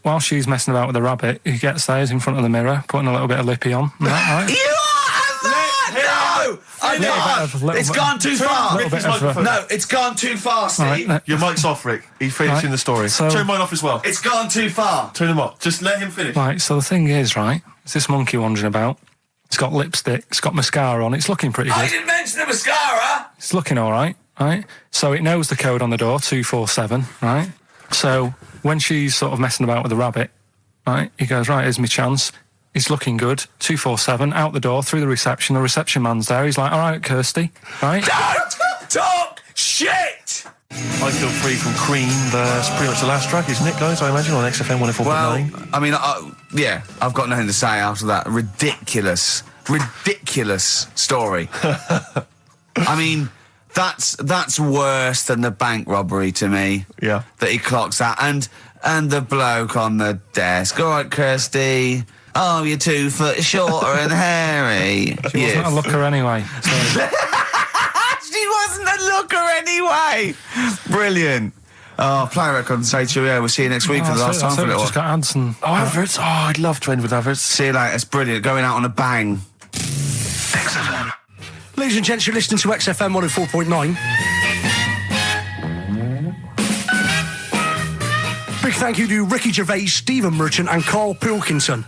while she's messing about with the rabbit, he gets there, he's in front of the mirror, putting a little bit of lippy on. Right? You are a man! No! I can't. It's gone too far. little bit of a- No, it's gone too far, Steve. Right, Your mic's off, Rick. He's finishing Right. the story. So- Turn mine off as well. It's gone too far. Turn them off. Just let him finish. Right, so the thing is, right, it's this monkey wandering about. It's got lipstick, it's got mascara on, it's looking pretty I good. didn't mention the mascara. It's looking all right, right? So it knows the code on the door, 247, right? So when she's sort of messing about with the rabbit, right, he goes, right, here's my chance. He's looking good, 247, out the door, through the reception man's there. He's like, all right, Kirsty, right? Don't talk shit. I Feel Free from Cream. That's pretty much the last track, isn't it, guys? I imagine on XFM 104.9. Well, I mean, yeah, I've got nothing to say after that ridiculous story. I mean, that's worse than the bank robbery to me. Yeah. That he clocks that, and the bloke on the desk. All right, Kirsty. Oh, you're 2 foot shorter and hairy. She wasn't a looker anyway. So. She wasn't a looker anyway. Brilliant. Oh, play a record and say cheerio. We'll see you next week for the last time for a little Just while. got ads and... Oh, adverts. Oh, I'd love to end with adverts. See you later. It's brilliant. Going out on a bang. XFM. Ladies and gents, you're listening to XFM 104.9. Big thank you to Ricky Gervais, Stephen Merchant and Karl Pilkington.